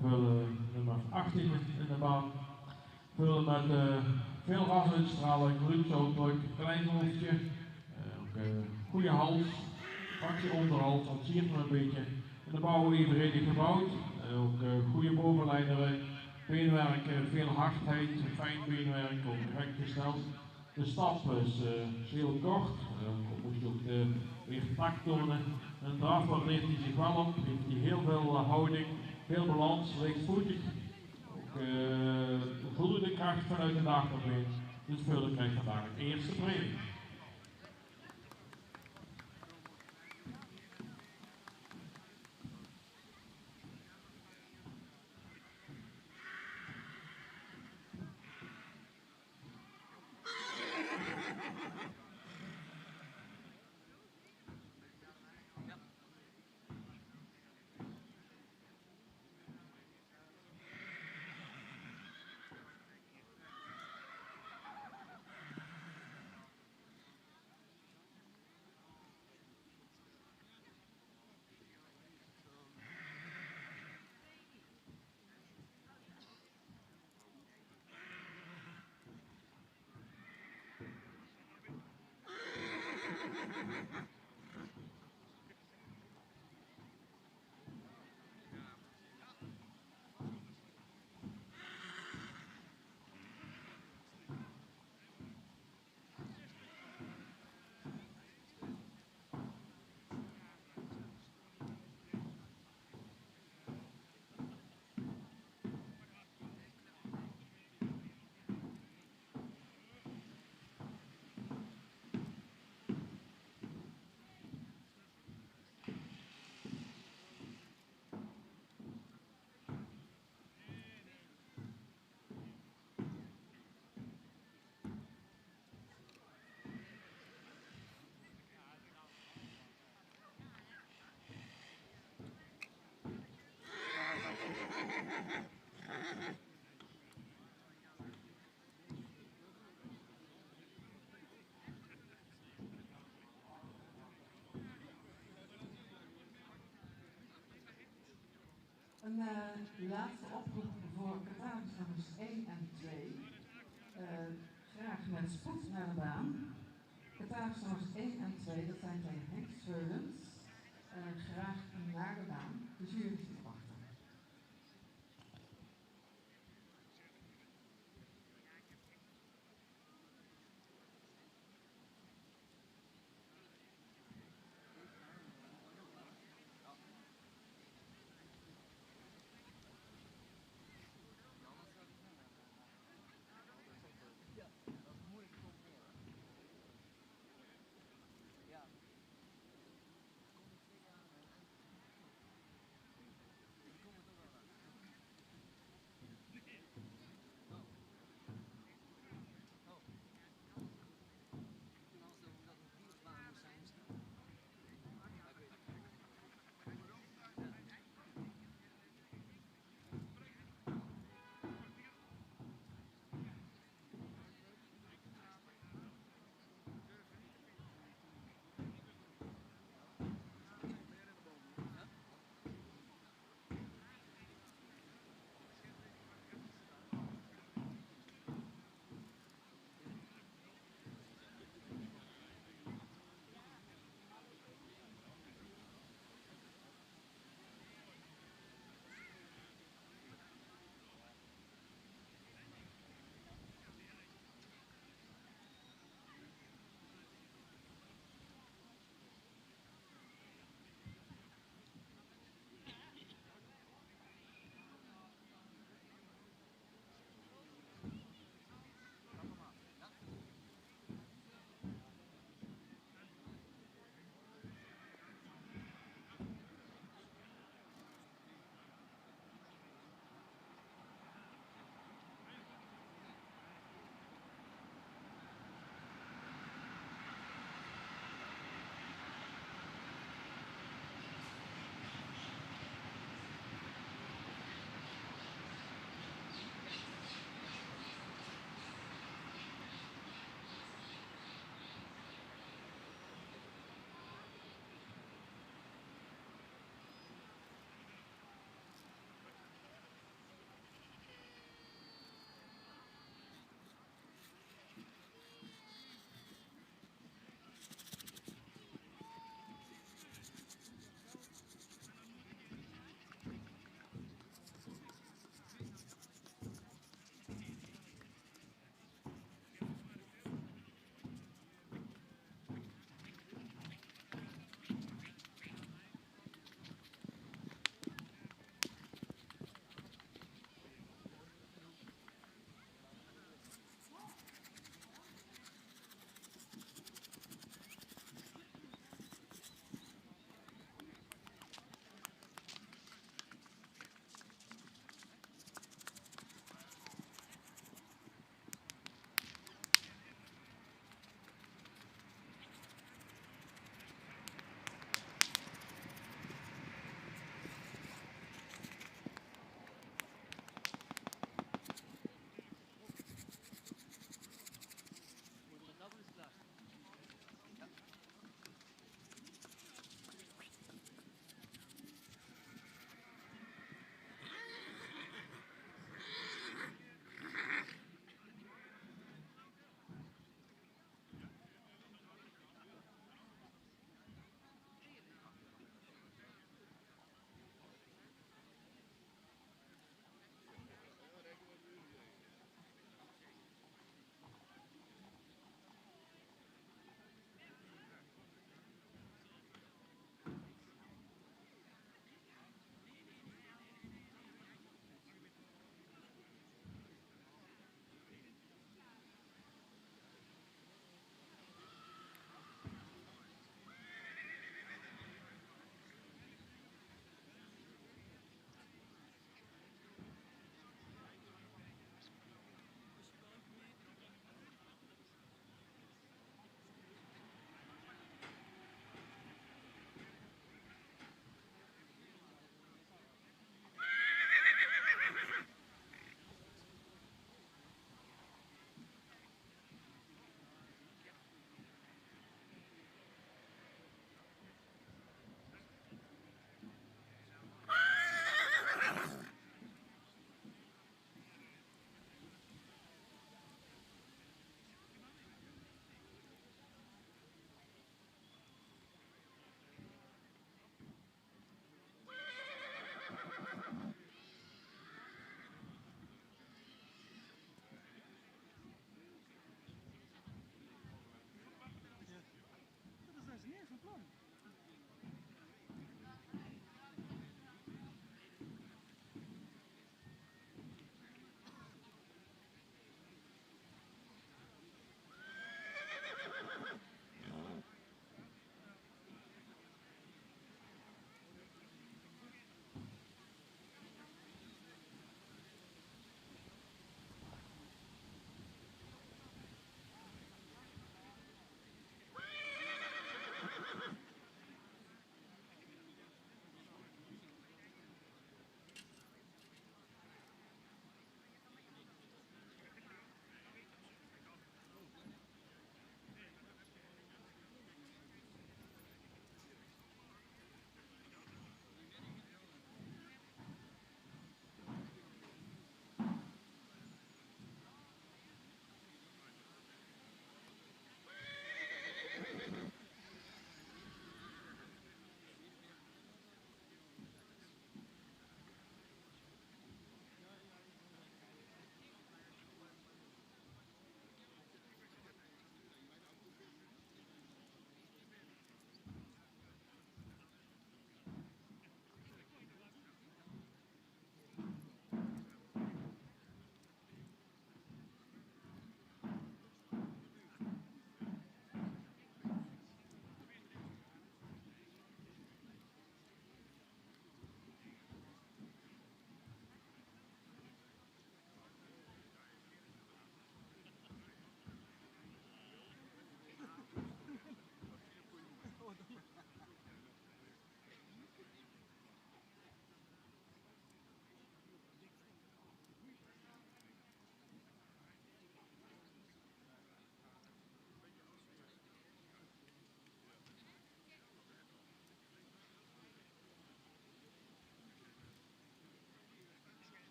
Vullen nummer 18 in de baan. Vullen met veel rasuitstraling, luchtzoutdruk, klein hoofdje, goede hals, fractie onderhals, dat zie je het een beetje. In de bouw evenredig gebouwd, ook goede bovenlijnen, beenwerk, veel hardheid, fijn beenwerk, ook correct gesteld. De stap is heel kort, dan moet je ook weer takt tonen. Een drafbaar leert hij zich wel op, heeft hij heel veel houding, veel balans, rechtsvoetig. Ook voldoende kracht vanuit de achterbeen. Dus Vullen krijgt vandaag het eerste premie. Een laatste oproep voor catalogus 1 en 2. Graag met spoed naar de baan. Catalogus 1 en 2, dat zijn twee hengstveulens. Graag naar de baan. De jury zit te wachten.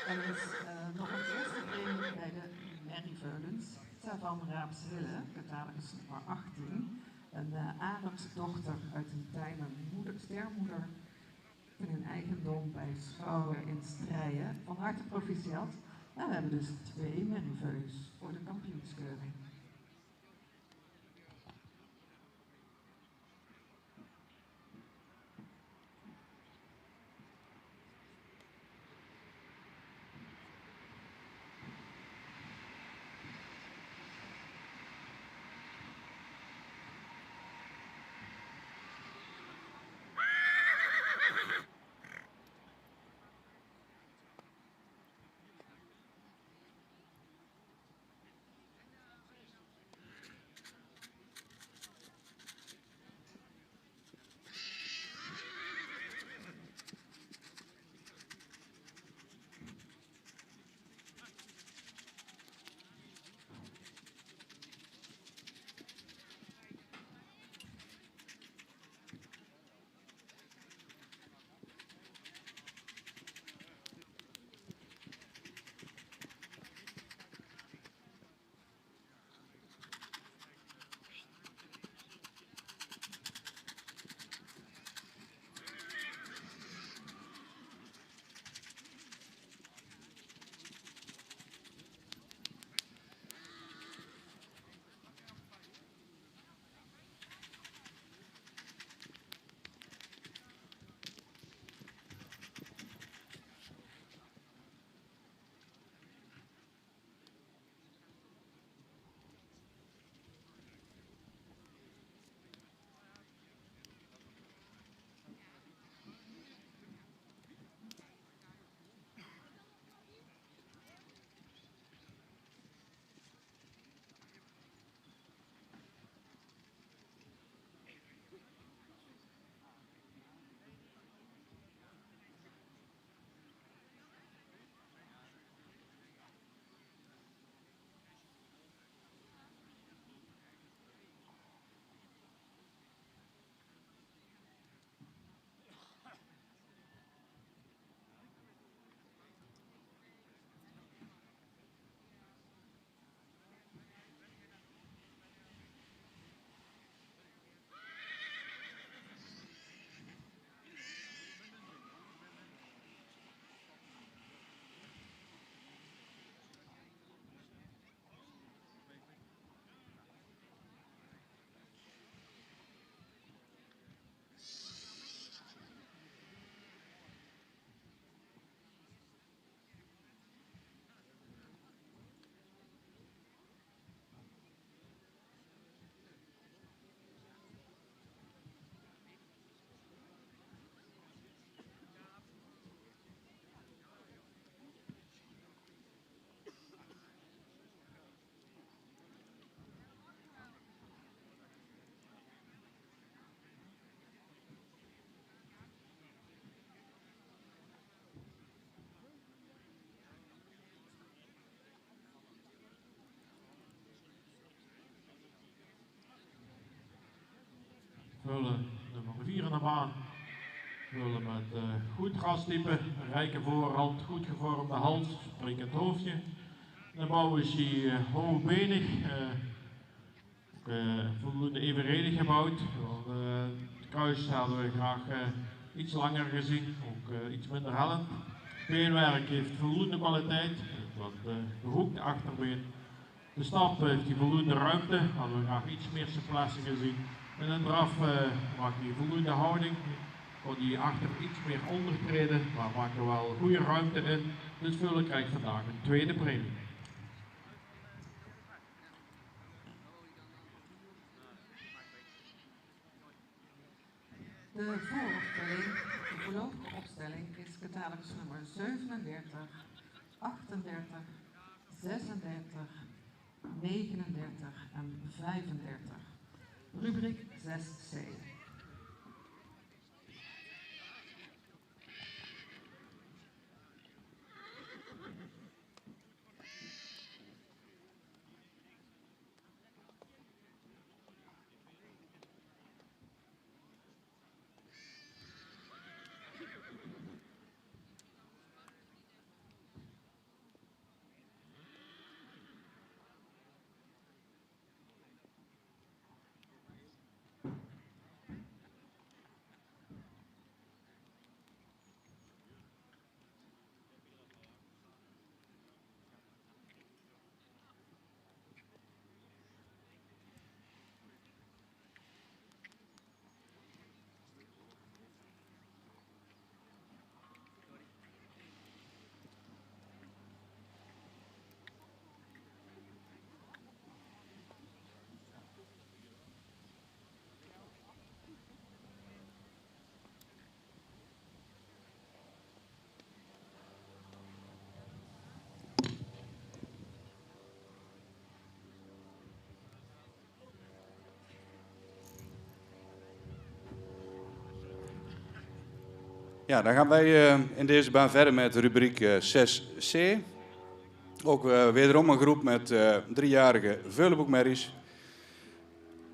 En er is nog een eerste premie bij de Merrieveulens. Van Raapshille, catalogus nummer 18. Een arendsdochter uit een tijden stermoeder in hun eigendom bij Schouwen in Strijen. Van harte proficiat. En we hebben dus 2 Merrieveulens voor de kampioenskeuring. Vullen nummer 4 in de baan. Vullen met goed grastype, een rijke voorhand, goed gevormde hals, springend hoofdje. De bouw is hij hoogbenig, voldoende evenredig gebouwd. Het kruis hadden we graag iets langer gezien, ook iets minder hellend. Beenwerk heeft voldoende kwaliteit, wat behoekt achterbeen. De stap heeft hij voldoende ruimte, hadden we graag iets meer souplesse gezien. En een draf maakt hij voldoende houding, kon hij achter iets meer ondertreden, maar maakt er wel goede ruimte in. Dus Vullen krijgt vandaag een tweede premie. De vooropstelling, de voorlopige opstelling is catalogus nummer 37, 38, 36, 39 en 35. Rubriek 6c. Ja, dan gaan wij in deze baan verder met rubriek 6C. Ook wederom een groep met 3-jarige veulenboekmerries.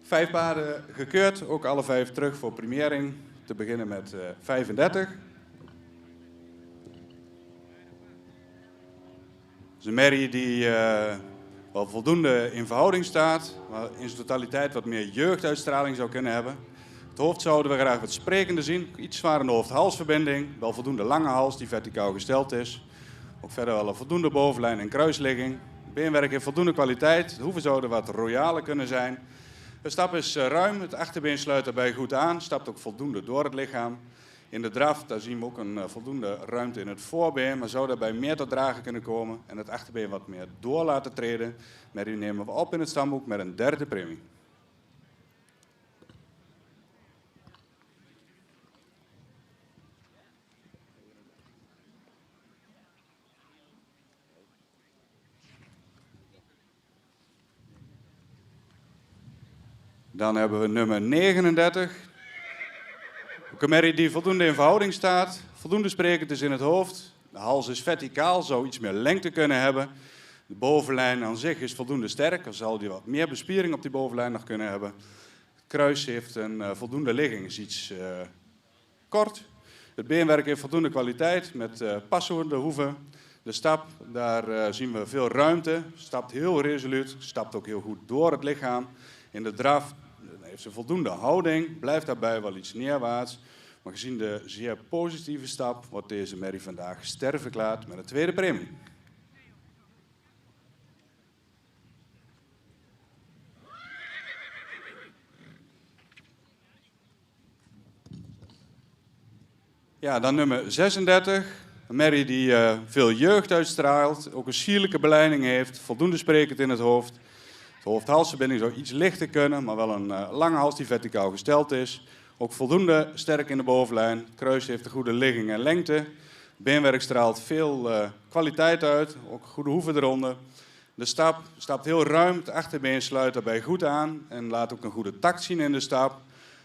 5 paarden gekeurd, ook alle 5 terug voor premiering. Te beginnen met 35. Dat is een merrie die wel voldoende in verhouding staat, maar in zijn totaliteit wat meer jeugduitstraling zou kunnen hebben. Het hoofd zouden we graag wat sprekender zien, iets zwaar hoofd-halsverbinding, wel voldoende lange hals die verticaal gesteld is. Ook verder wel een voldoende bovenlijn en kruisligging. Het beenwerk heeft voldoende kwaliteit, de hoeven zouden wat royaler kunnen zijn. De stap is ruim, het achterbeen sluit daarbij goed aan, stapt ook voldoende door het lichaam. In de draf daar zien we ook een voldoende ruimte in het voorbeen, maar zou daarbij meer tot dragen kunnen komen en het achterbeen wat meer door laten treden. Merrie nemen we op in het stamboek met een 3e premie. Dan hebben we nummer 39. Ook een merrie die voldoende in verhouding staat, voldoende sprekend is in het hoofd. De hals is verticaal, zou iets meer lengte kunnen hebben. De bovenlijn aan zich is voldoende sterk, dan zal die wat meer bespiering op die bovenlijn nog kunnen hebben. Het kruis heeft een voldoende ligging, is iets kort. Het beenwerk heeft voldoende kwaliteit met passende hoeven. De stap, daar zien we veel ruimte, stapt heel resoluut, stapt ook heel goed door het lichaam. In de draf heeft ze voldoende houding, blijft daarbij wel iets neerwaarts. Maar gezien de zeer positieve stap wordt deze merrie vandaag ster verklaard met een 2e premie. Ja, dan nummer 36. Een merrie die veel jeugd uitstraalt, ook een sierlijke beleiding heeft, voldoende sprekend in het hoofd. De hoofd-halsverbinding zou iets lichter kunnen, maar wel een lange hals die verticaal gesteld is. Ook voldoende sterk in de bovenlijn. Het kruis heeft een goede ligging en lengte. Beenwerk straalt veel kwaliteit uit, ook goede hoeven eronder. De stap stapt heel ruim, het achterbeen sluit daarbij goed aan en laat ook een goede tact zien in de stap.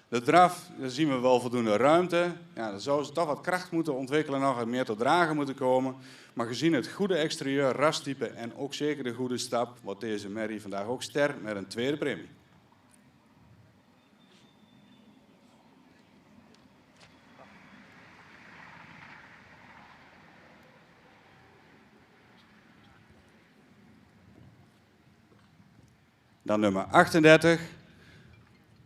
De draf, daar zien we wel voldoende ruimte. Ja, dan zou ze toch wat kracht moeten ontwikkelen nog en meer tot dragen moeten komen. Maar gezien het goede exterieur, rastype en ook zeker de goede stap, wordt deze merrie vandaag ook ster met een 2e premie. Dan nummer 38.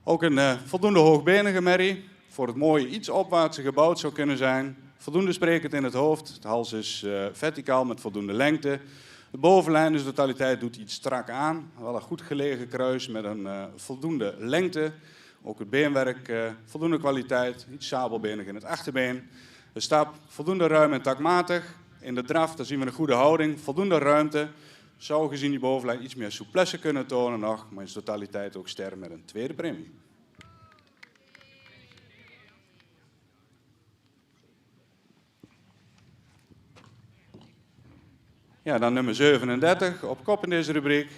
Ook een voldoende hoogbenige merrie. Voor het mooie iets opwaartse gebouwd zou kunnen zijn. Voldoende sprekend in het hoofd. De hals is verticaal met voldoende lengte. De bovenlijn, dus de totaliteit, doet iets strak aan. Wel een goed gelegen kruis met een voldoende lengte. Ook het beenwerk, voldoende kwaliteit. Iets sabelbenig in het achterbeen. De stap, voldoende ruim en takmatig. In de draf, daar zien we een goede houding. Voldoende ruimte. Zou gezien die bovenlijn iets meer souplesse kunnen tonen nog. Maar in zijn totaliteit ook ster met een 2e premie. Ja, dan nummer 37, op kop in deze rubriek.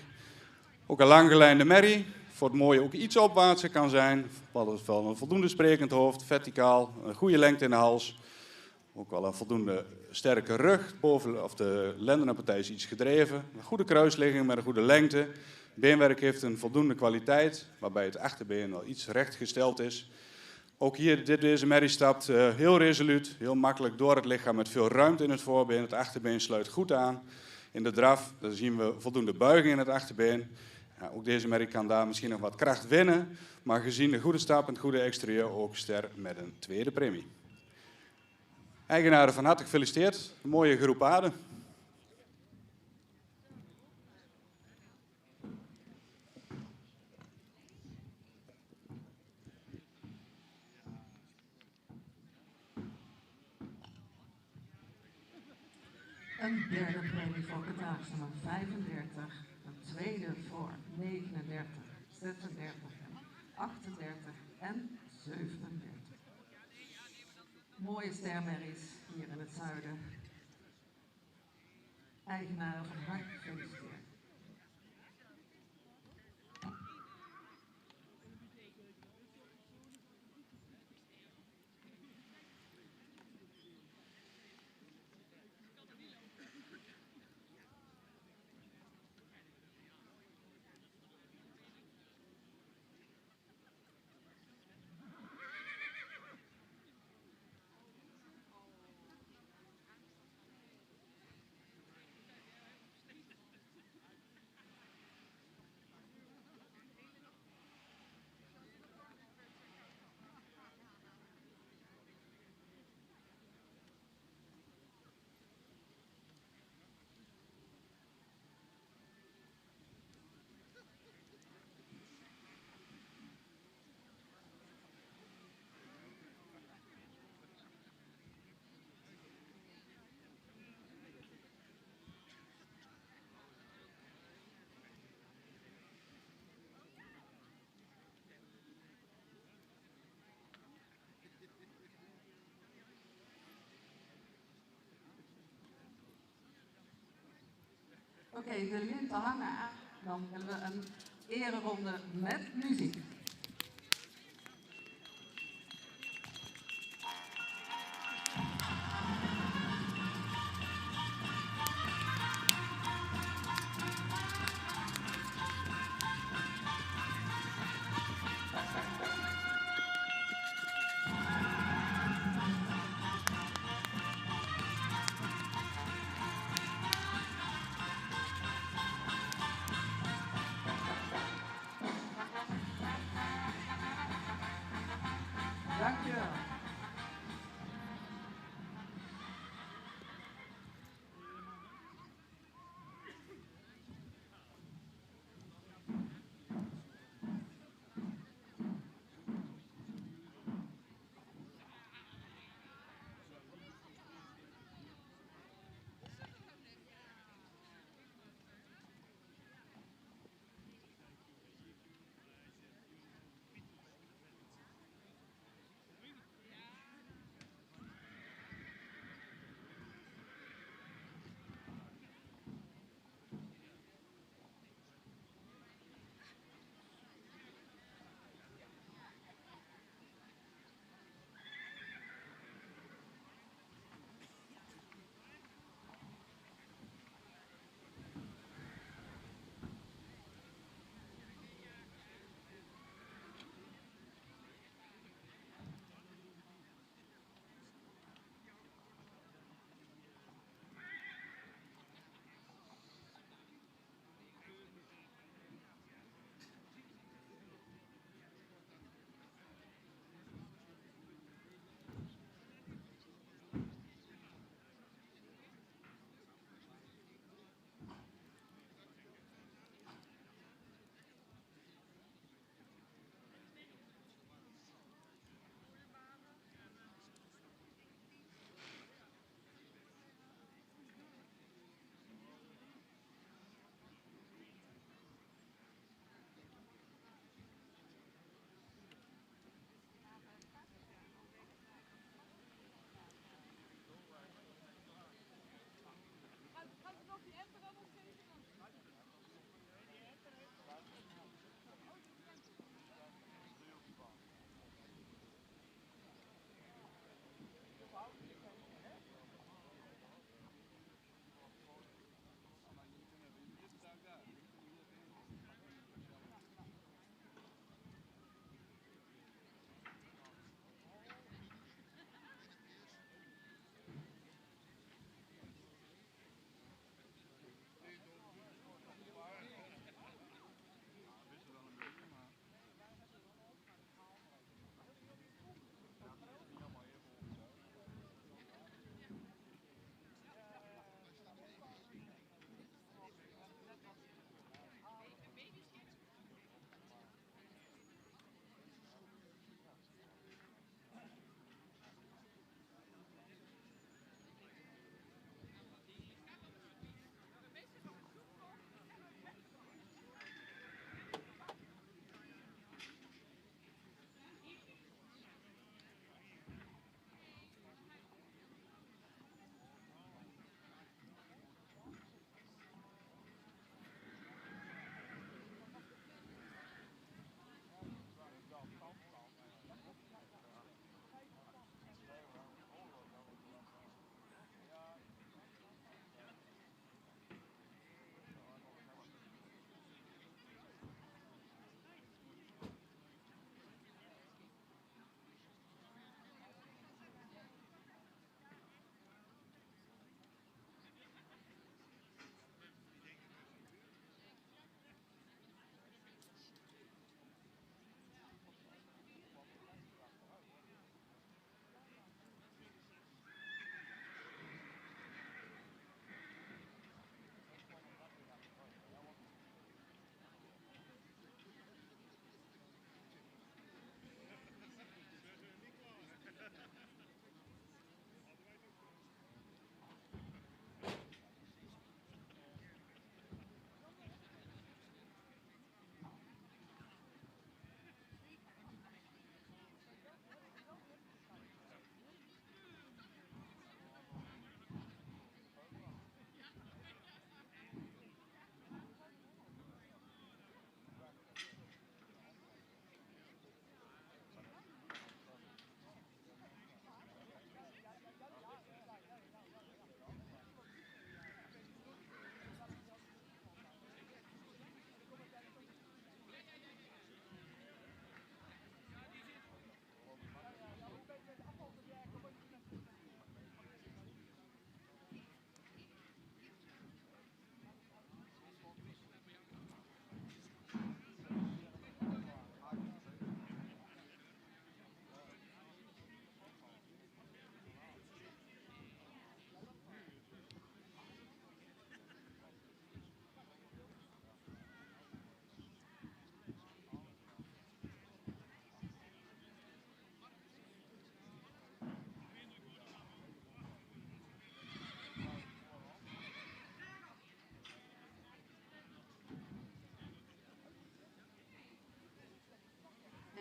Ook een langgelijnde merrie, voor het mooie ook iets opwaartser kan zijn. Wel een voldoende sprekend hoofd, verticaal, een goede lengte in de hals. Ook wel een voldoende sterke rug, de lendenpartij is iets gedreven. Een goede kruisligging met een goede lengte. Beenwerk heeft een voldoende kwaliteit, waarbij het achterbeen wel iets rechtgesteld is. Ook hier, deze merrie stapt heel resoluut, heel makkelijk door het lichaam met veel ruimte in het voorbeen. Het achterbeen sluit goed aan. In de draf daar zien we voldoende buiging in het achterbeen. Ja, ook deze merrie kan daar misschien nog wat kracht winnen. Maar gezien de goede stap en het goede exterieur ook ster met een 2e premie. Eigenaren van harte gefeliciteerd. Een mooie groep paarden. Een 3e premie voor Cataags nummer 35, een 2e voor 39, 36, 38 en 37. Mooie stermerries hier in het zuiden. Eigenaren van harte gefeliciteerd. Oké, willen jullie te hangen aan? Dan willen we een ereronde met muziek. Dankjewel.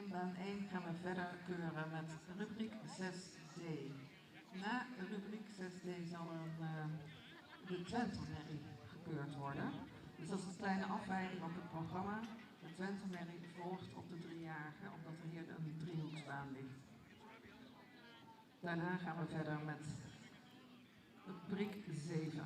in baan 1 gaan we verder keuren met rubriek 6D. Na rubriek 6D zal er de Twentelmerrie gekeurd worden. Dus dat is een kleine afwijking op het programma. De Twentelmerrie volgt op de 3-jarige, omdat er hier een driehoeksbaan ligt. Daarna gaan we verder met rubriek 7.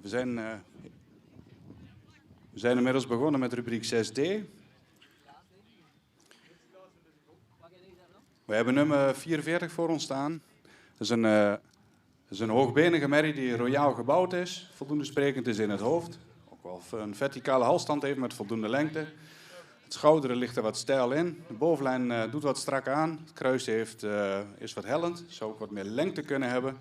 We zijn inmiddels begonnen met rubriek 6D. We hebben nummer 44 voor ons staan. Dat is een hoogbenige merrie die royaal gebouwd is, voldoende sprekend is in het hoofd. Ook wel een verticale halsstand heeft met voldoende lengte. Het schouderen ligt er wat steil in. De bovenlijn doet wat strak aan. Het kruis is wat hellend. Zou ook wat meer lengte kunnen hebben.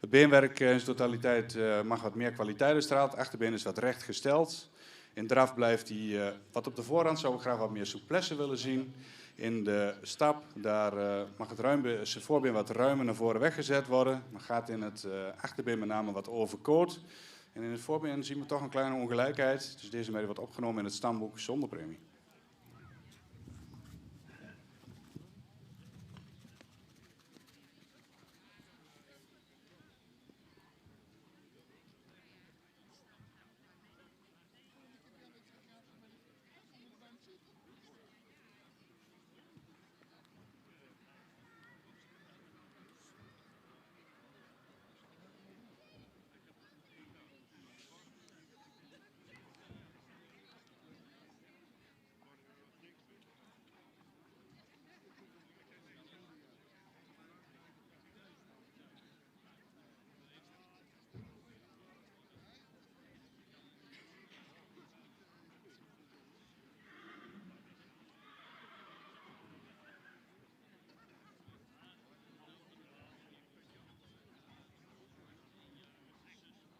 Het beenwerk in zijn totaliteit mag wat meer kwaliteit uitstralen. Het achterbeen is wat recht gesteld. In draf blijft hij wat op de voorhand. Zou ik graag wat meer souplesse willen zien. In de stap daar mag zijn voorbeen wat ruimer naar voren weggezet worden. Maar gaat in het achterbeen met name wat overkoot. En in het voorbeen zien we toch een kleine ongelijkheid. Dus deze merrie wordt opgenomen in het stamboek zonder premie.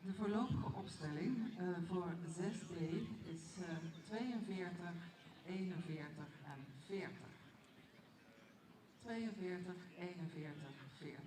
De voorlopige opstelling voor 6D is 42, 41 en 40. 42, 41, 40.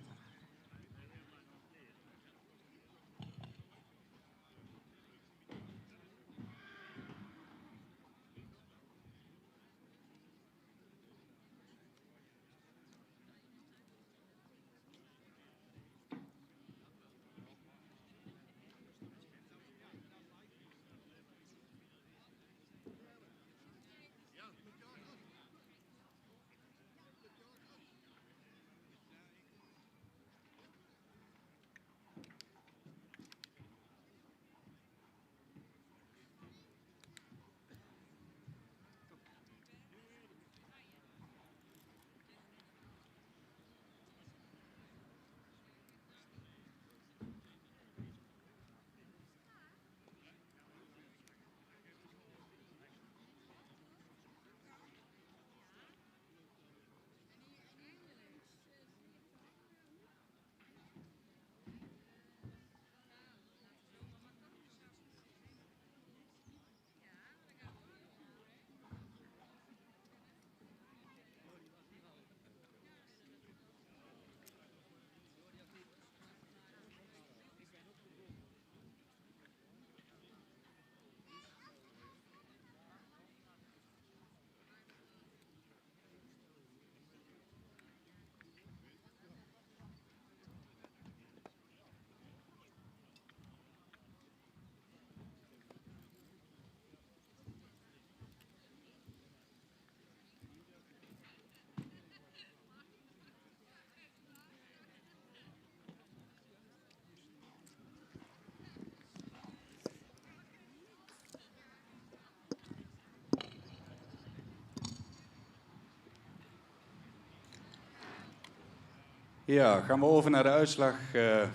Ja, gaan we over naar de uitslag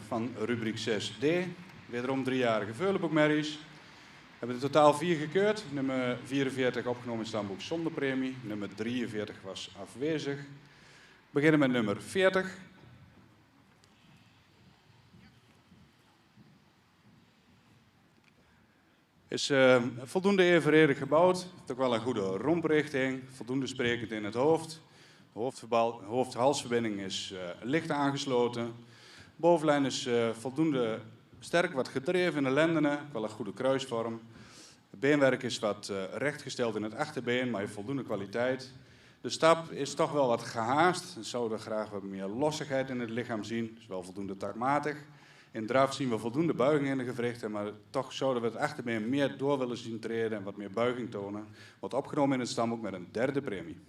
van rubriek 6D. Wederom 3-jarige veulenboekmerries. We hebben er totaal 4 gekeurd. Nummer 44 opgenomen in het stamboek zonder premie. Nummer 43 was afwezig. We beginnen met nummer 40. Is voldoende evenredig gebouwd. Heeft ook wel een goede romprichting. Voldoende sprekend in het hoofd. De hoofd-halsverbinding is licht aangesloten. Bovenlijn is voldoende sterk, wat gedreven in de lendenen. Wel een goede kruisvorm. Het beenwerk is wat rechtgesteld in het achterbeen, maar heeft voldoende kwaliteit. De stap is toch wel wat gehaast. We zouden graag wat meer lossigheid in het lichaam zien. Is wel voldoende takmatig. In draf zien we voldoende buiging in de gewrichten, maar toch zouden we het achterbeen meer door willen zien treden en wat meer buiging tonen. Wordt opgenomen in het stamboek met een 3e premie.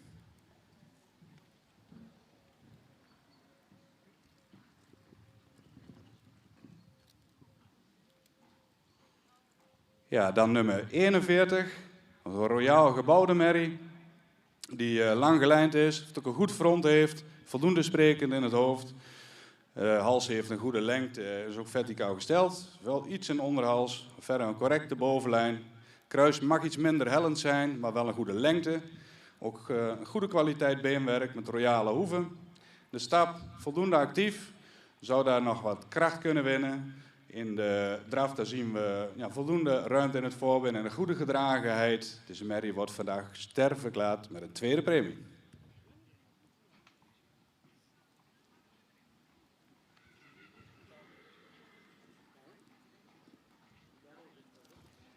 Ja, dan nummer 41, een royaal gebouwde merrie, die lang gelijnd is, ook een goed front heeft, voldoende sprekend in het hoofd. Hals heeft een goede lengte, is ook verticaal gesteld. Wel iets in onderhals, verder een correcte bovenlijn. Kruis mag iets minder hellend zijn, maar wel een goede lengte. Ook een goede kwaliteit beenwerk met royale hoeven. De stap voldoende actief, zou daar nog wat kracht kunnen winnen. In de draf daar zien we voldoende ruimte in het voorbeen en een goede gedragenheid. Deze merrie wordt vandaag ster verklaard met een tweede premie.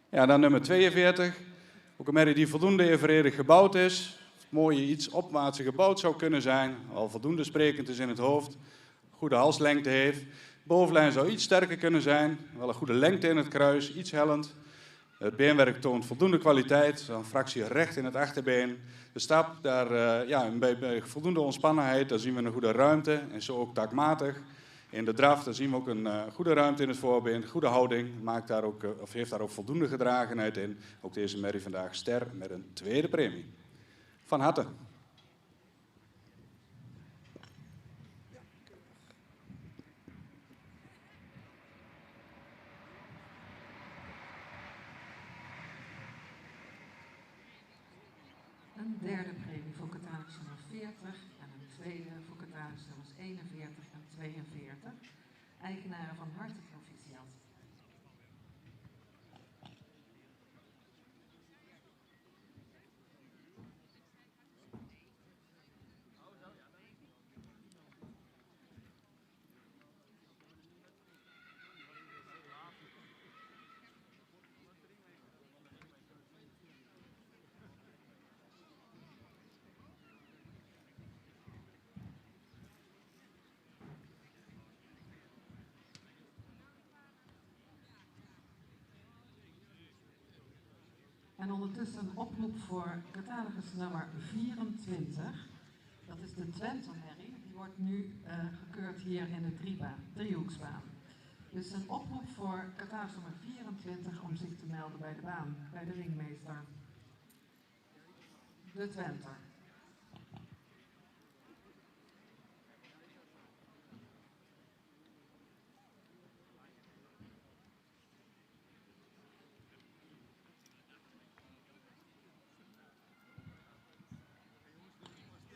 Ja, dan nummer 42. Ook een merrie die voldoende evenredig gebouwd is. Mooie iets opwaartse gebouwd zou kunnen zijn. Al voldoende sprekend is in het hoofd. Goede halslengte heeft. Bovenlijn zou iets sterker kunnen zijn. Wel een goede lengte in het kruis. Iets hellend. Het beenwerk toont voldoende kwaliteit. Een fractie recht in het achterbeen. De stap, daar, bij voldoende ontspannenheid, daar zien we een goede ruimte. En zo ook takmatig. In de draf daar zien we ook een goede ruimte in het voorbeen, goede houding, heeft daar ook voldoende gedragenheid in. Ook deze merrie vandaag ster met een tweede premie. Van harte. Een derde premie voor catalogus nummer 40 en een tweede voor catalogus nummers 41 en 42. Eigenaren van harte proficiat. En ondertussen een oproep voor catalogus nummer 24. Dat is de Twente-merrie. Die wordt nu gekeurd hier in de driehoeksbaan. Dus een oproep voor catalogus nummer 24 om zich te melden bij de baan, bij de ringmeester. De Twenter.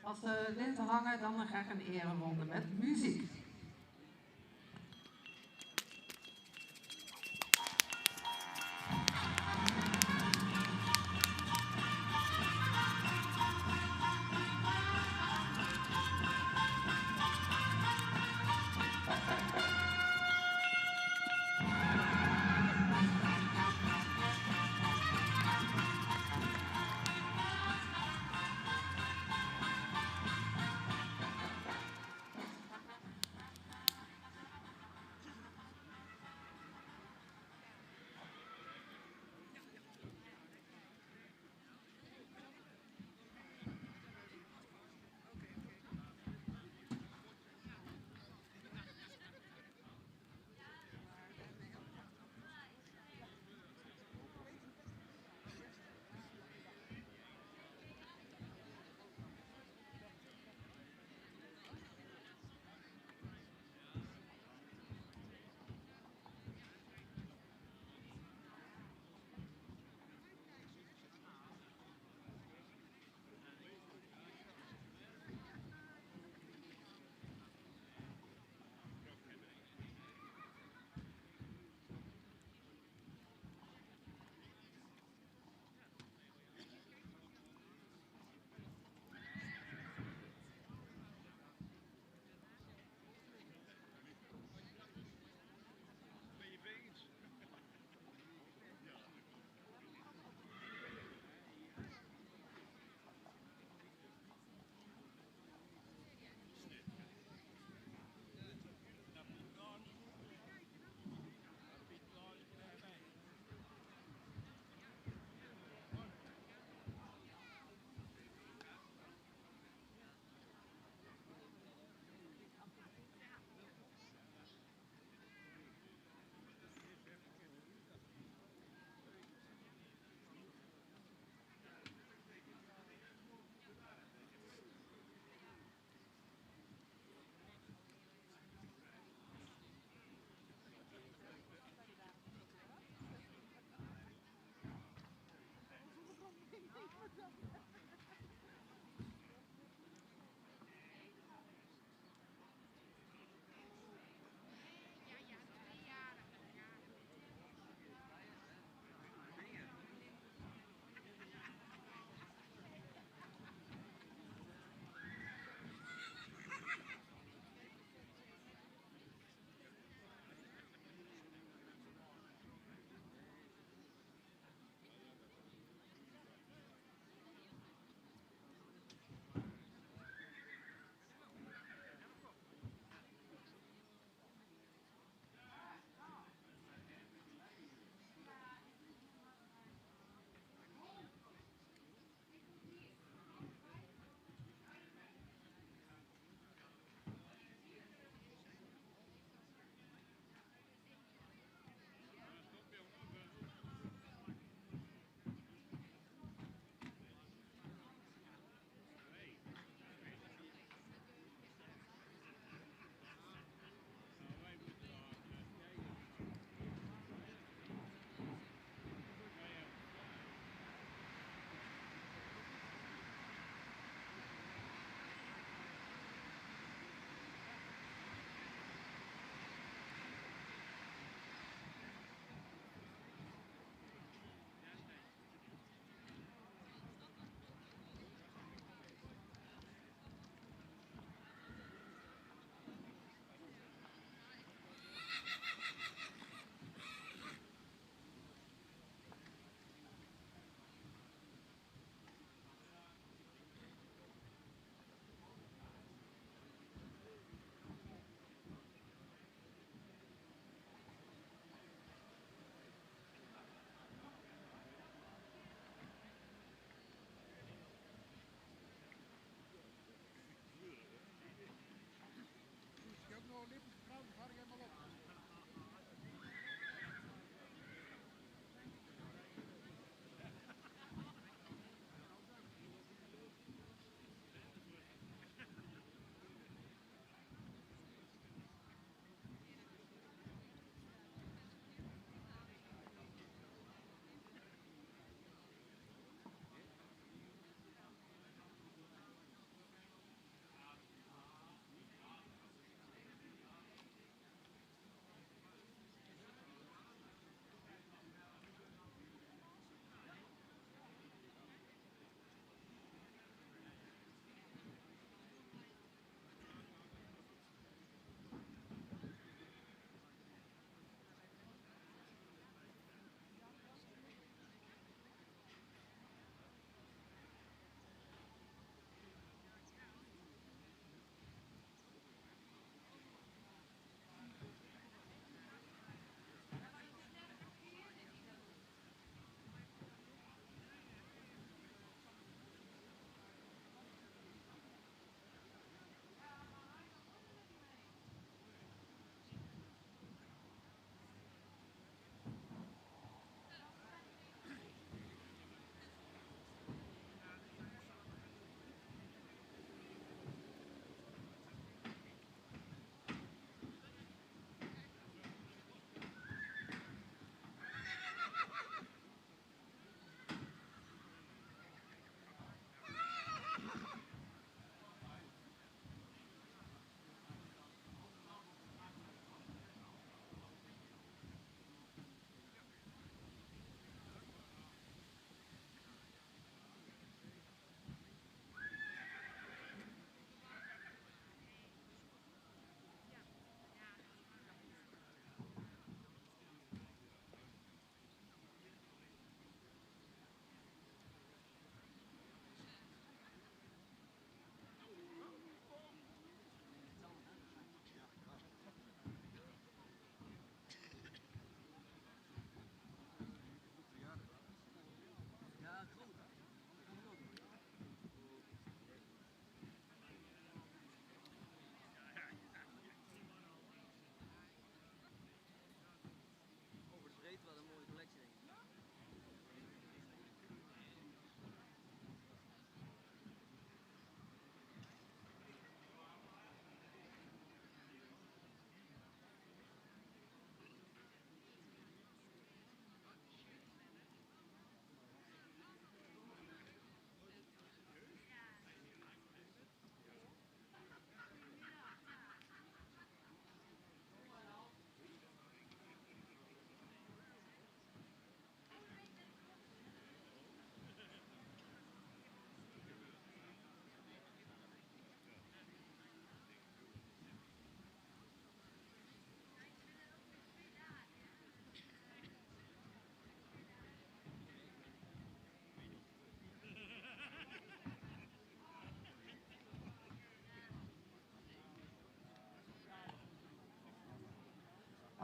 Als de linten hangen, dan ga ik een ereronde met muziek.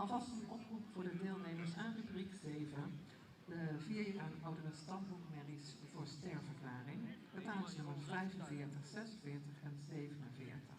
Alvast een oproep voor de deelnemers aan rubriek 7. De 4 jaar oudere stamboekmerries voor sterverklaring. Betalingsnummer 45, 46 en 47.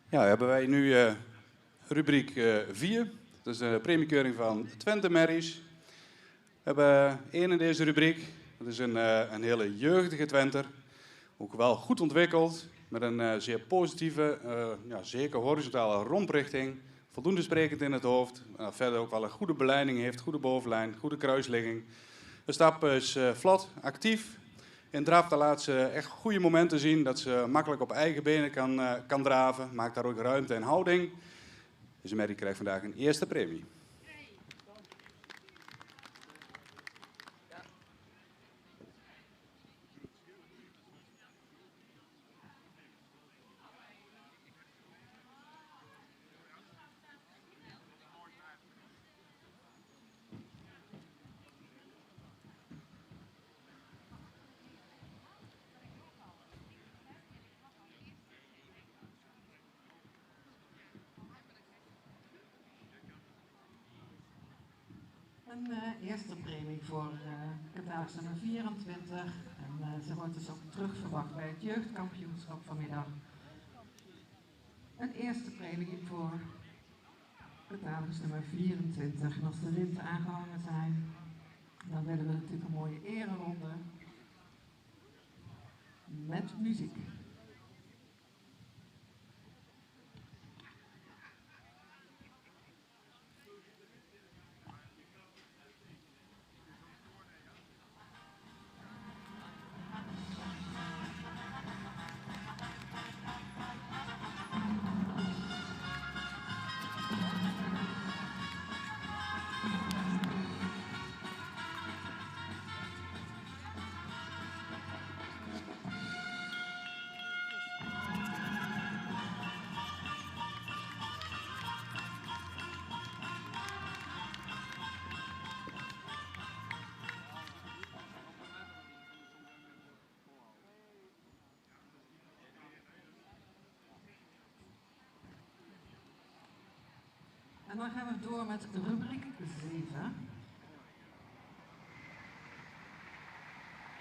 Ja, hebben wij nu rubriek 4. Dat is de premiekeuring van Twente Merries. We hebben één in deze rubriek. Dat is een hele jeugdige Twenter. Ook wel goed ontwikkeld. Met een zeer positieve, zeker horizontale romprichting. Voldoende sprekend in het hoofd. Verder ook wel een goede beleiding heeft. Goede bovenlijn, goede kruisligging. De stap is vlot, actief. In draf laat ze echt goede momenten zien. Dat ze makkelijk op eigen benen kan draven. Maakt daar ook ruimte en houding. Deze merrie krijgt vandaag een eerste premie. Een eerste premie voor catalogus nummer 24. En ze wordt dus ook terugverwacht bij het jeugdkampioenschap vanmiddag. Een eerste premie voor catalogus nummer 24. En als de linten aangehangen zijn, dan willen we natuurlijk een mooie ereronde met muziek. En dan gaan we door met rubriek 7.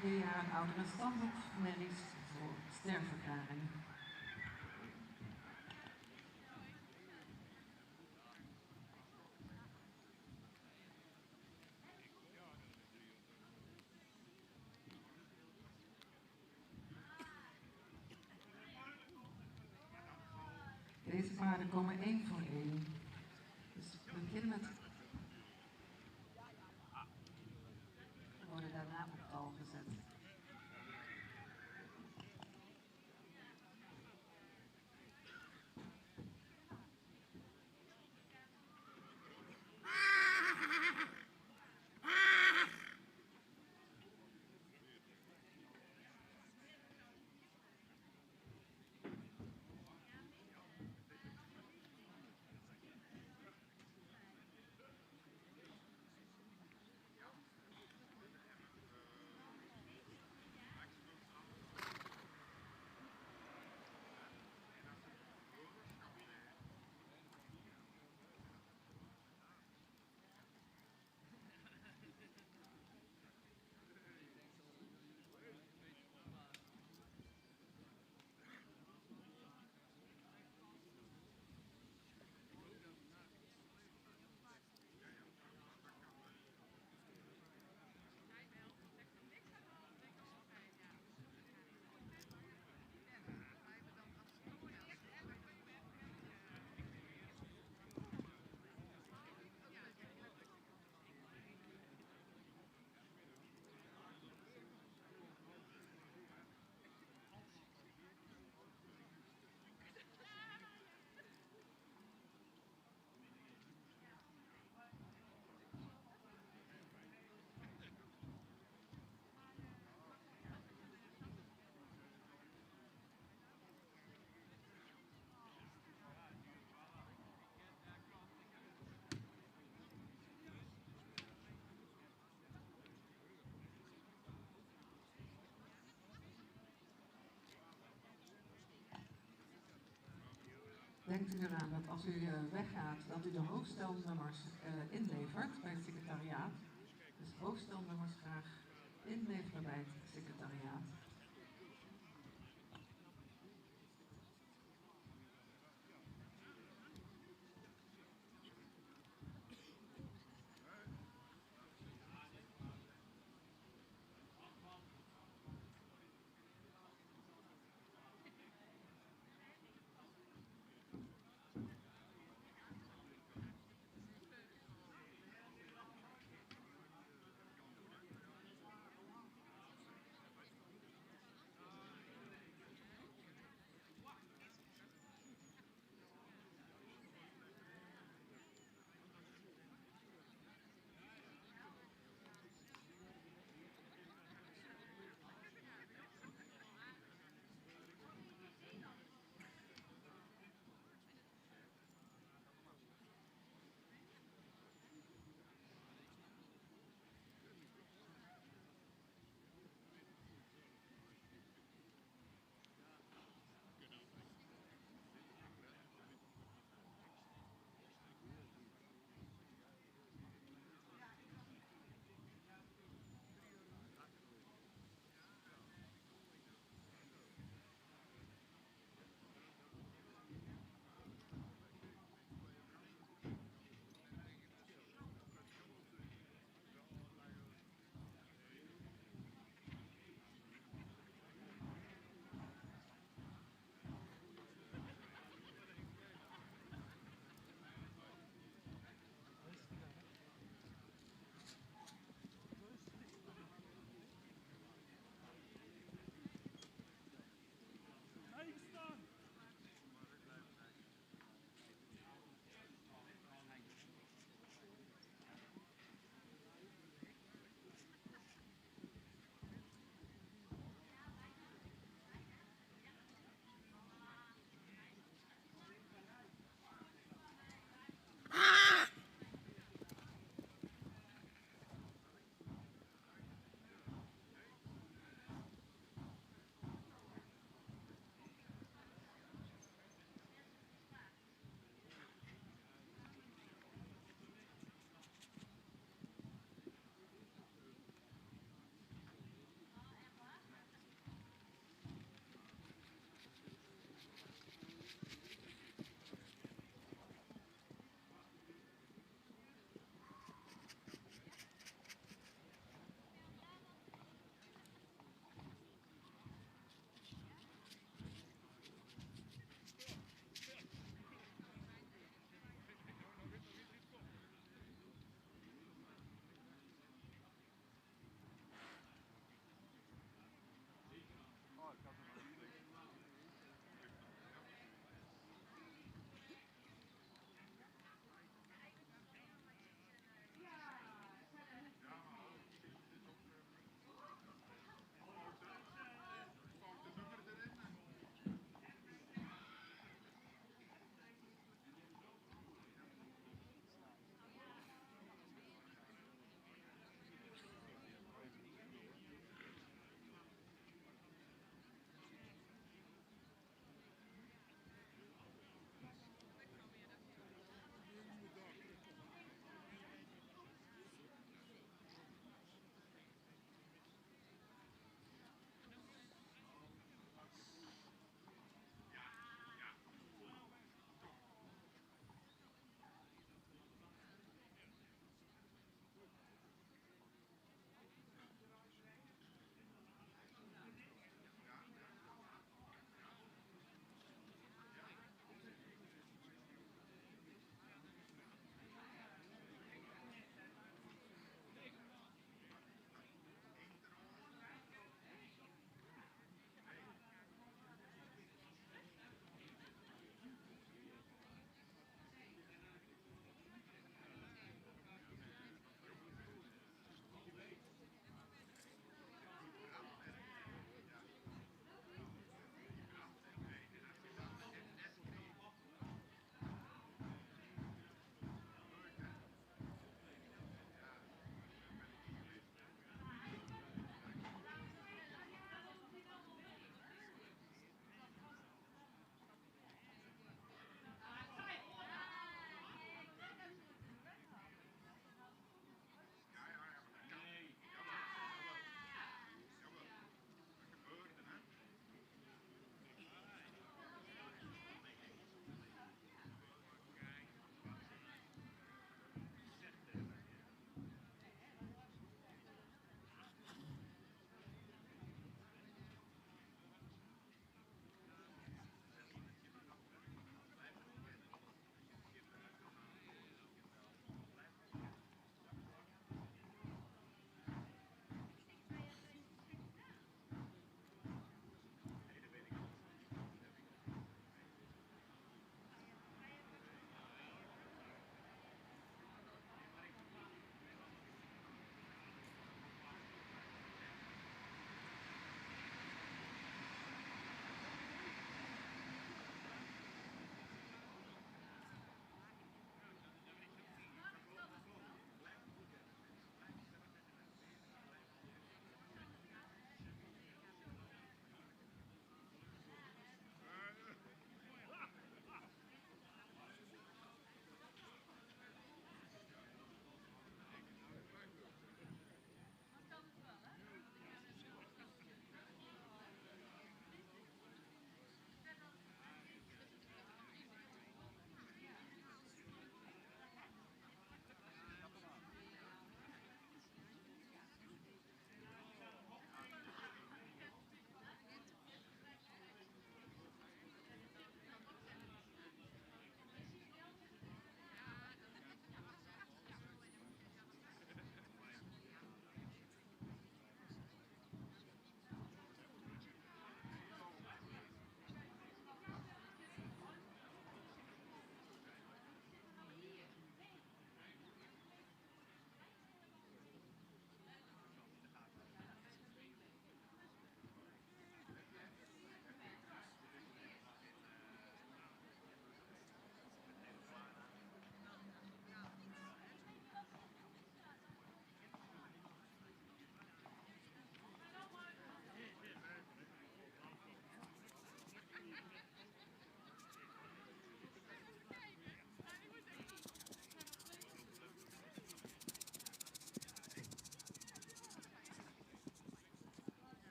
4 jaar en oudere standaardmerries voor sterverklaring. Deze paarden komen 1 voor 1. Dus we beginnen met... worden daarna op tal gezet. denkt u eraan dat als u weggaat, dat u de hoofdstelnummers inlevert bij het secretariaat. Dus hoofdstelnummers graag inleveren bij het secretariaat.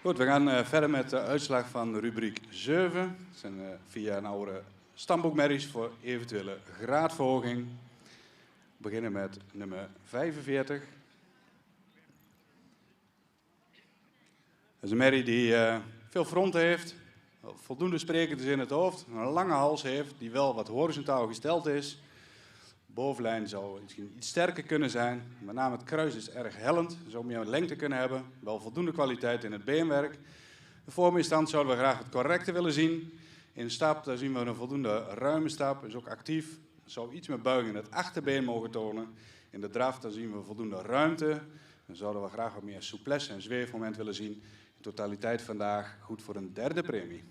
Goed, we gaan verder met de uitslag van rubriek 7. Dat zijn via een oude stamboekmerries voor eventuele graadverhoging. We beginnen met nummer 45. Dat is een merrie die veel fronten heeft, voldoende sprekend is in het hoofd, een lange hals heeft die wel wat horizontaal gesteld is. De bovenlijn zou misschien iets sterker kunnen zijn, met name het kruis is erg hellend, zou meer lengte kunnen hebben, wel voldoende kwaliteit in het beenwerk. De vorminstand zouden we graag het correcte willen zien. In de stap daar zien we een voldoende ruime stap, is ook actief, zou iets meer buiging in het achterbeen mogen tonen. In de draf daar zien we voldoende ruimte, dan zouden we graag wat meer souplesse en zweefmoment willen zien. In totaliteit vandaag goed voor een derde premie.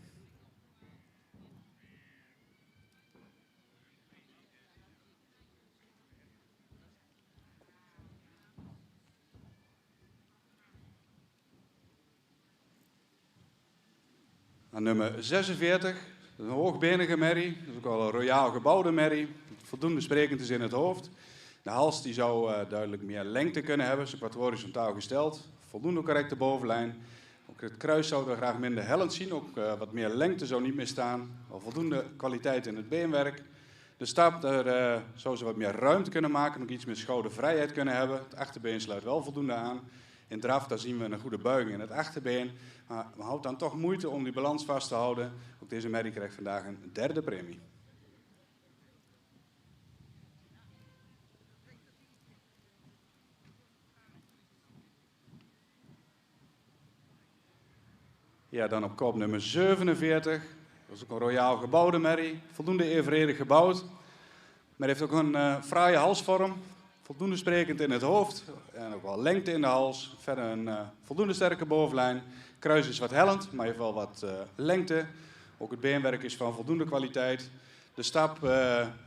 Aan nummer 46, dat is een hoogbenige merrie, dat is ook wel een royaal gebouwde merrie, voldoende sprekend is in het hoofd. De hals die zou duidelijk meer lengte kunnen hebben, is ook wat horizontaal gesteld, voldoende correcte bovenlijn. Ook het kruis zouden we graag minder hellend zien, ook wat meer lengte zou niet meer staan, wel voldoende kwaliteit in het beenwerk. De stap, daar zou ze wat meer ruimte kunnen maken, ook iets meer schoudervrijheid kunnen hebben. Het achterbeen sluit wel voldoende aan. In draf daar zien we een goede buiging in het achterbeen. Maar we houden dan toch moeite om die balans vast te houden. Ook deze merrie krijgt vandaag een derde premie. Ja, dan op kop nummer 47. Dat is ook een royaal gebouwde merrie. Voldoende evenredig gebouwd. Maar heeft ook een fraaie halsvorm. Voldoende sprekend in het hoofd. En ook wel lengte in de hals. Verder een voldoende sterke bovenlijn. Kruis is wat hellend, maar heeft wel wat lengte. Ook het beenwerk is van voldoende kwaliteit. De stap,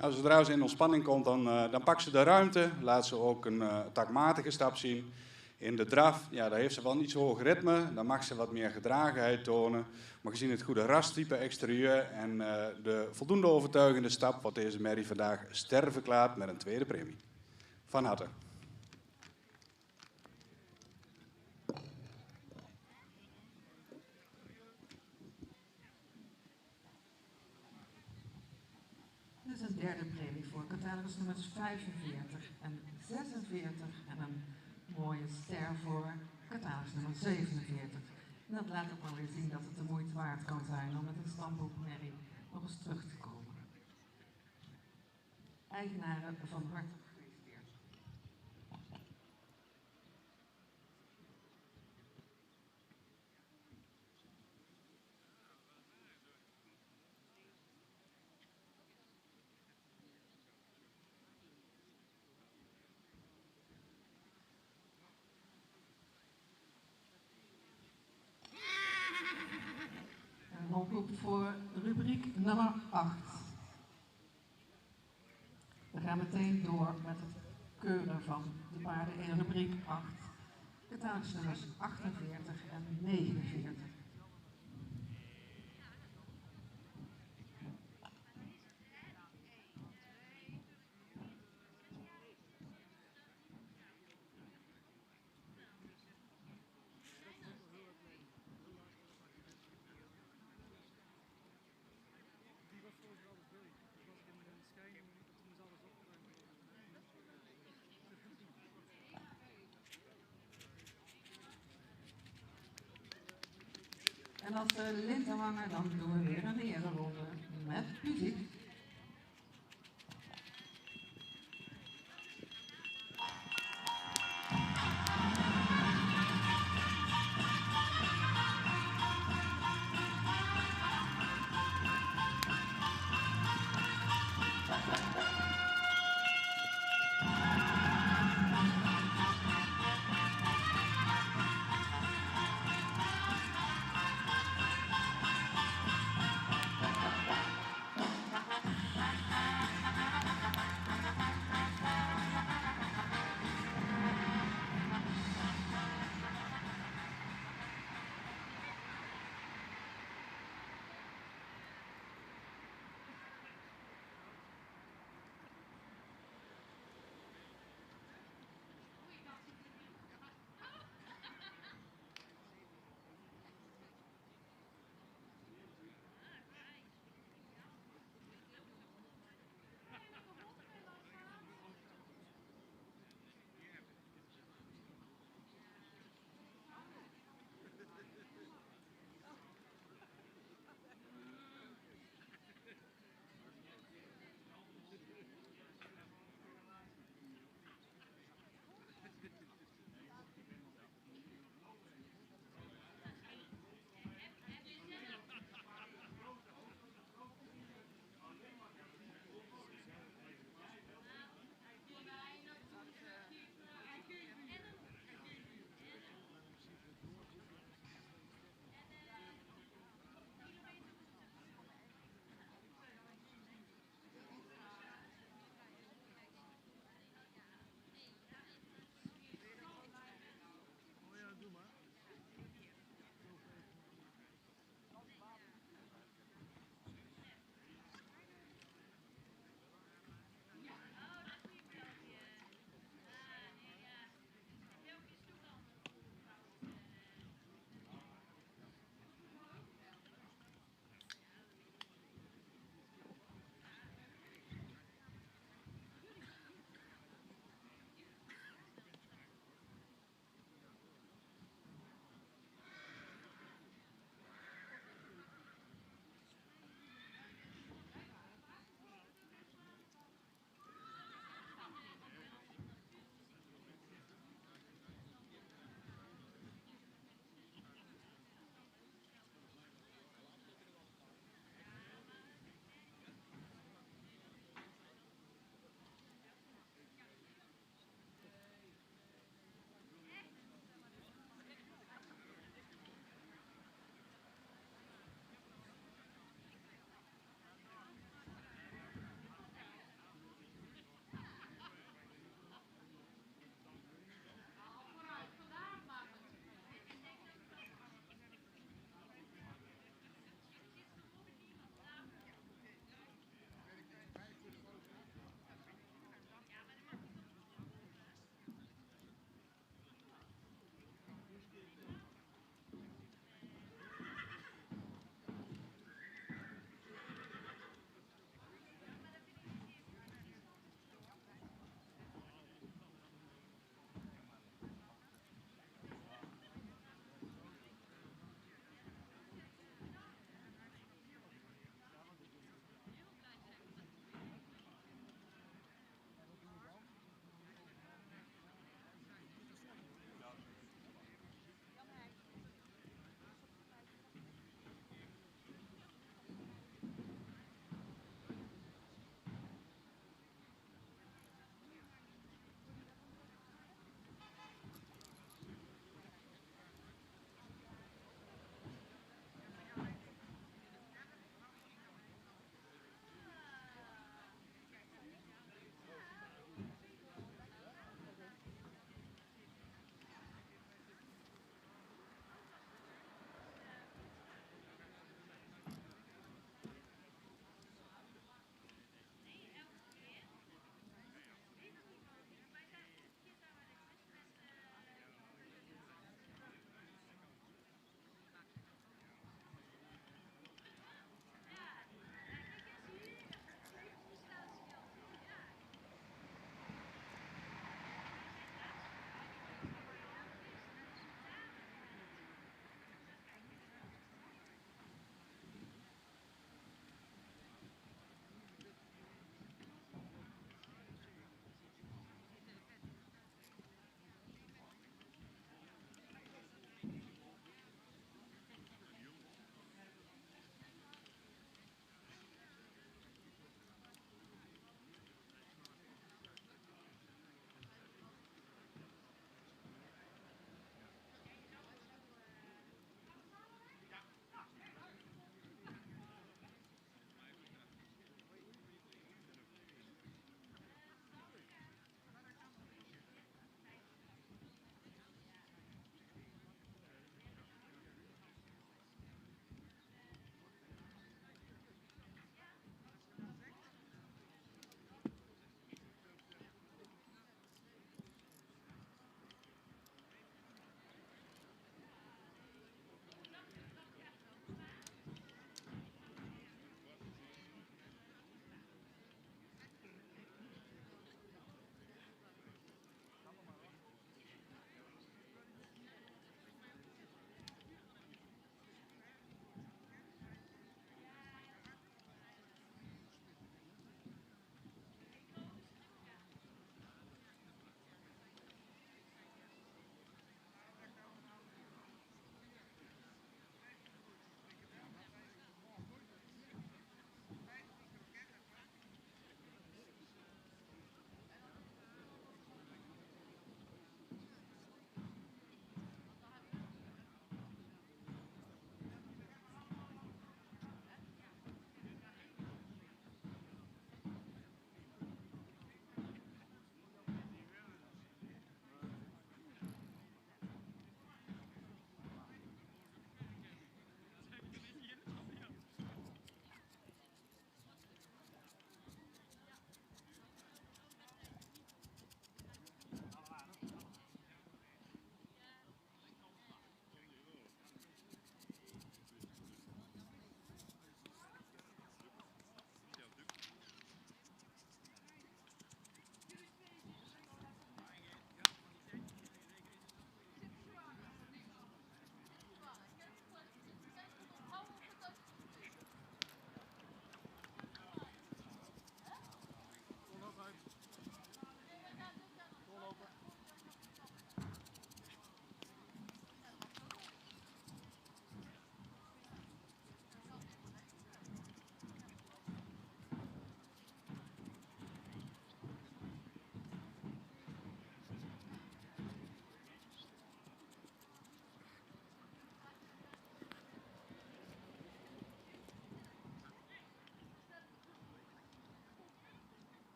zodra ze in ontspanning komt, dan pakt ze de ruimte. Laat ze ook een takmatige stap zien. In de draf, ja, daar heeft ze wel een iets hoger ritme. Dan mag ze wat meer gedragenheid tonen. Maar gezien het goede rastype exterieur en de voldoende overtuigende stap, wordt deze merrie vandaag ster verklaard met een tweede premie. Van harte. Dit is een derde premie voor catalogus nummers 45 en 46 en een mooie ster voor catalogus nummer 47. En dat laat ook wel weer zien dat het de moeite waard kan zijn om met een stamboekmerrie nog eens terug te komen. Eigenaren van harte gefeliciteerd. Een oproep voor rubriek nummer 8. We gaan meteen door met het keuren van de paarden in rubriek 8. Catalogus nummers 48 en 49. En als de linten hangen, dan doen we weer een ereronde met muziek.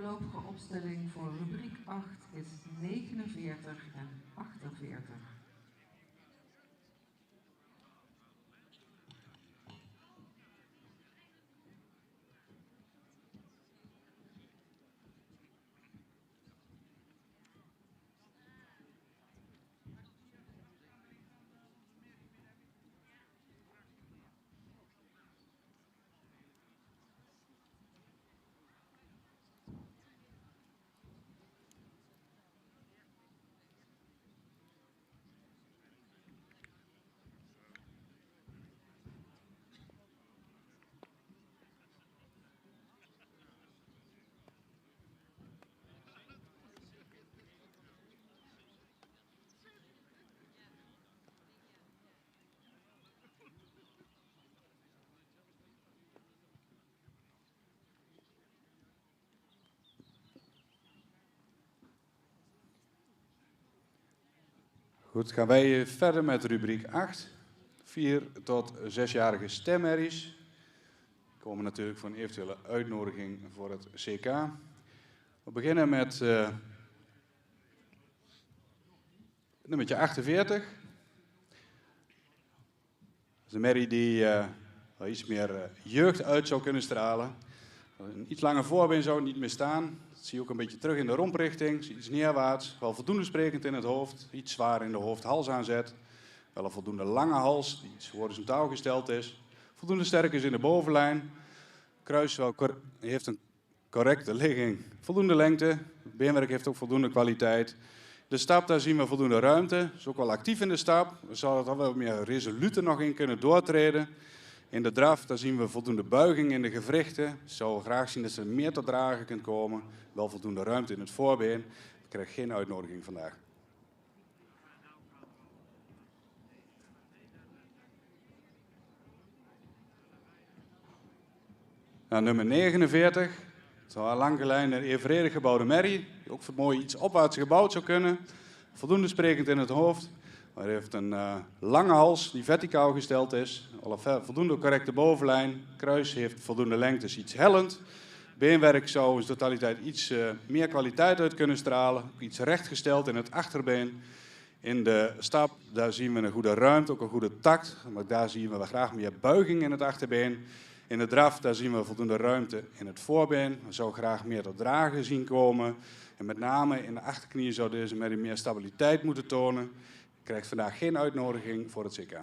voorlopige opstelling voor rubriek 8 is 49 en 48. Goed, gaan wij verder met rubriek 8. 4 tot 6-jarige stemmerries. Die komen natuurlijk voor een eventuele uitnodiging voor het CK. We beginnen met nummertje 48. Dat is een merrie die wel iets meer jeugd uit zou kunnen stralen. Een iets langer voorbeen zou het niet meer staan. Dat zie je ook een beetje terug in de romprichting. Iets neerwaarts, wel voldoende sprekend in het hoofd. Iets zwaar in de hoofd-hals aanzet. Wel een voldoende lange hals, die iets horizontaal gesteld is. Voldoende sterk is in de bovenlijn. Kruis heeft een correcte ligging. Voldoende lengte. Het beenwerk heeft ook voldoende kwaliteit. De stap, daar zien we voldoende ruimte. Is ook wel actief in de stap. We zouden er wel meer resoluut nog in kunnen doortreden. In de draf, daar zien we voldoende buiging in de gewrichten. Ik zou graag zien dat ze meer tot dragen kunt komen. Wel voldoende ruimte in het voorbeen. Ik krijg geen uitnodiging vandaag. Nou, nummer 49. Het is een langgelijnde, evenredig gebouwde merrie. Die ook mooi iets opwaarts gebouwd zou kunnen. Voldoende sprekend in het hoofd. Maar hij heeft een lange hals die verticaal gesteld is. Voldoende correcte bovenlijn. Kruis heeft voldoende lengte, is iets hellend. Beenwerk zou in totaliteit iets meer kwaliteit uit kunnen stralen. Ook iets rechtgesteld in het achterbeen. In de stap, daar zien we een goede ruimte, ook een goede tact. Maar daar zien we graag meer buiging in het achterbeen. In de draf, daar zien we voldoende ruimte in het voorbeen. We zouden graag meer tot dragen zien komen. En met name in de achterknie zou deze merrie meer stabiliteit moeten tonen. Je krijgt vandaag geen uitnodiging voor het CK.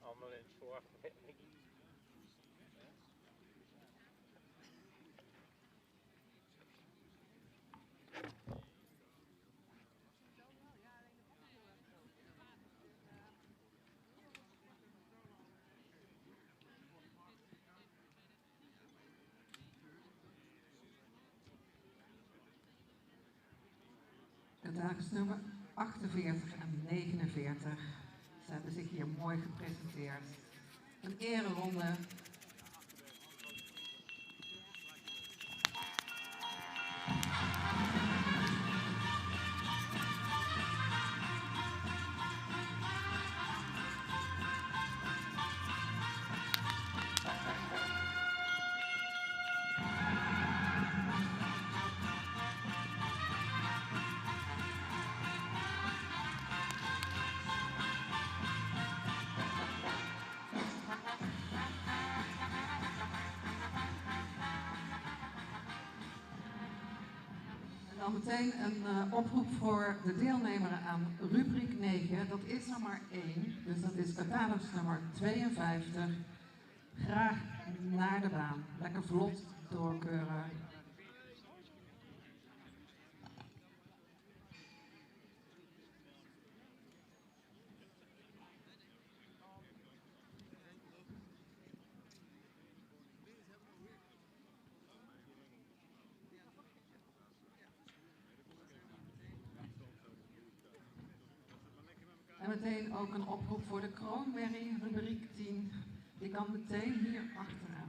Allemaal in het voor. De dames nummer 48 en 49. Ze hebben zich hier mooi gepresenteerd. Een ereronde. Dan meteen een oproep voor de deelnemer aan rubriek 9. Dat is er maar 1, dus dat is catalogus nummer 52. Graag naar de baan. Lekker vlot doorkeuren. meteen ook een oproep voor de kroonmerrie, rubriek 10. Die kan meteen hier achteraan.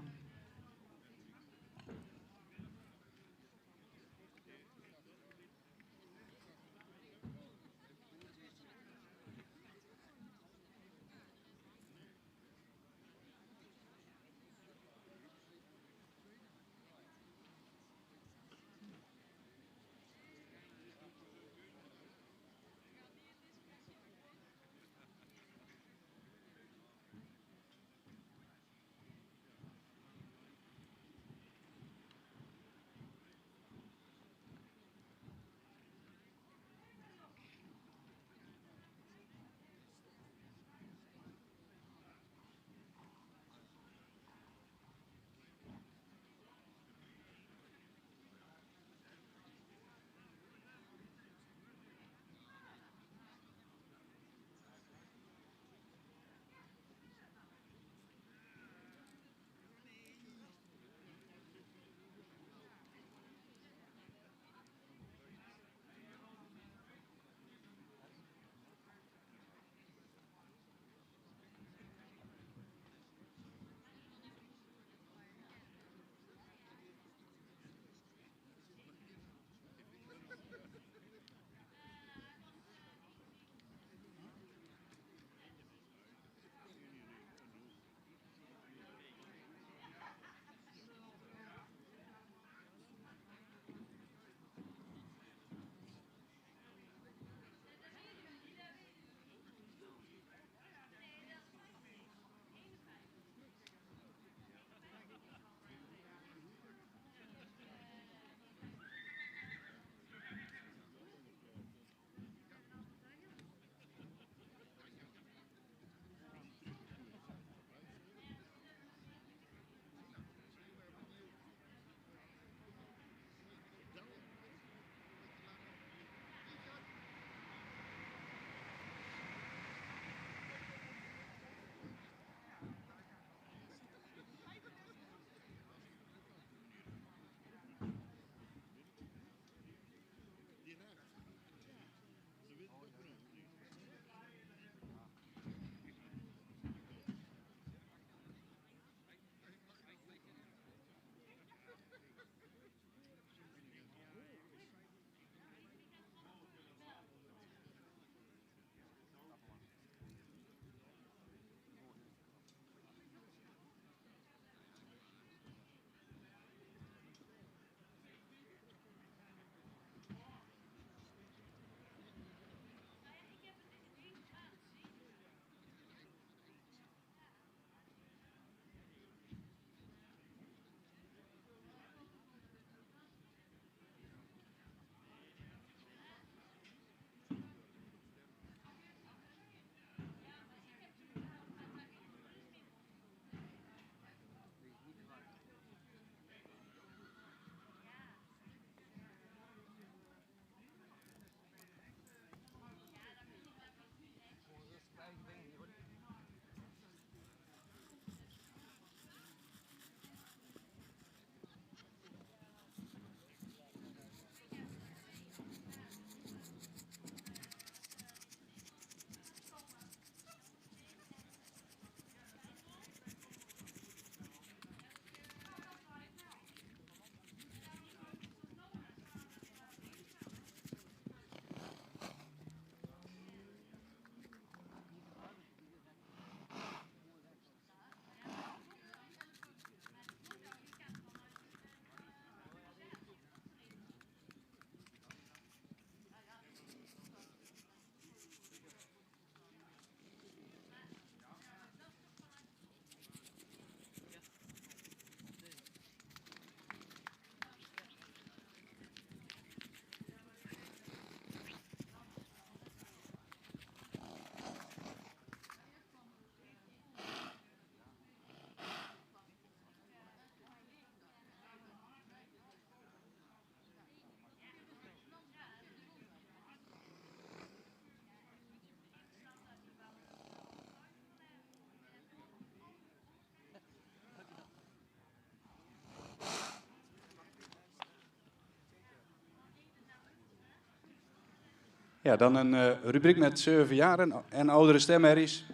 Ja, dan een rubriek met 7 jaar en oudere stemmerries. We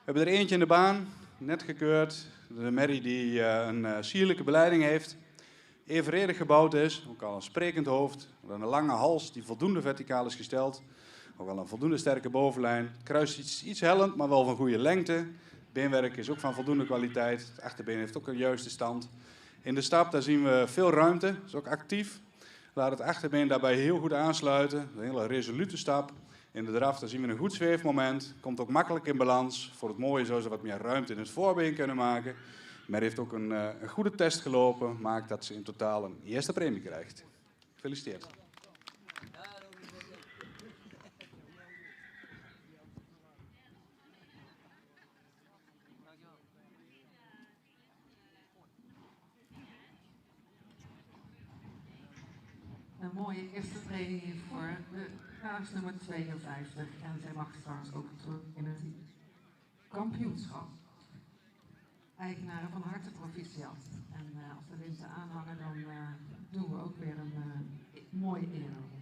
hebben er eentje in de baan, net gekeurd. De merrie die een sierlijke beleiding heeft. Evenredig gebouwd is, ook al een sprekend hoofd. Een lange hals die voldoende verticaal is gesteld. Ook wel een voldoende sterke bovenlijn. Het kruis is iets hellend, maar wel van goede lengte. Het beenwerk is ook van voldoende kwaliteit. Het achterbeen heeft ook een juiste stand. In de stap daar zien we veel ruimte, is ook actief. Laat het achterbeen daarbij heel goed aansluiten. Een hele resolute stap. In de draf daar zien we een goed zweefmoment. Komt ook makkelijk in balans. Voor het mooie zou ze wat meer ruimte in het voorbeen kunnen maken. Maar heeft ook een goede test gelopen. Maakt dat ze in totaal een eerste premie krijgt. Gefeliciteerd. Een mooie eerste training hier voor de graafs nummer 52. En zij mag straks ook terug in het kampioenschap. Eigenaren van harte proficiat. En als de linten aanhangen, dan doen we ook weer een mooie ereronde.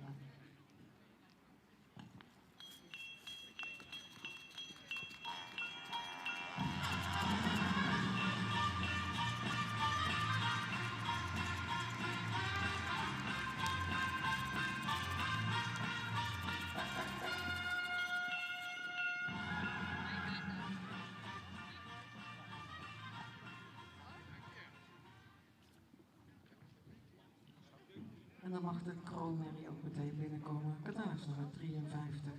En dan mag de kroonmerrie ook meteen binnenkomen. Catalogus nummer 53.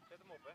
Zet hem op, hè.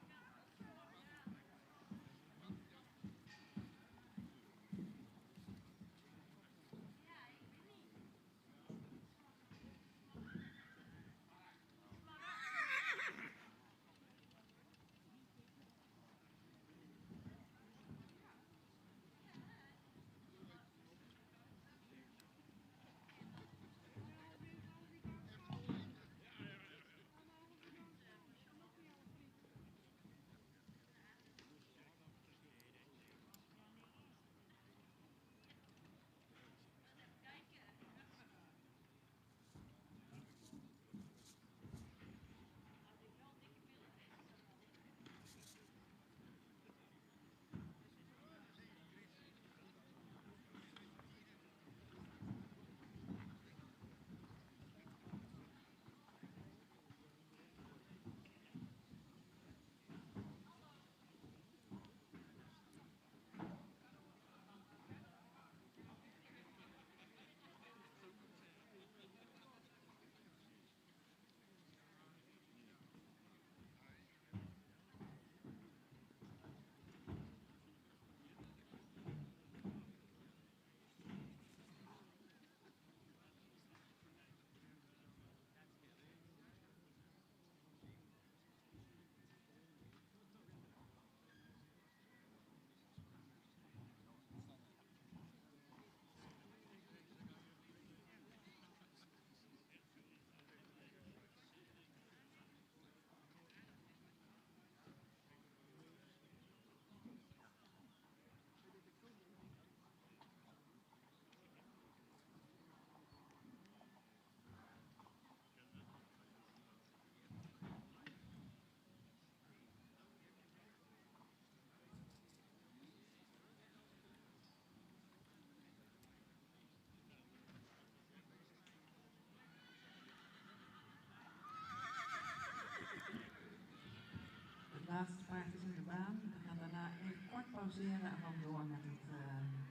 Laatste paard is in de baan. We gaan daarna even kort pauzeren en dan door met het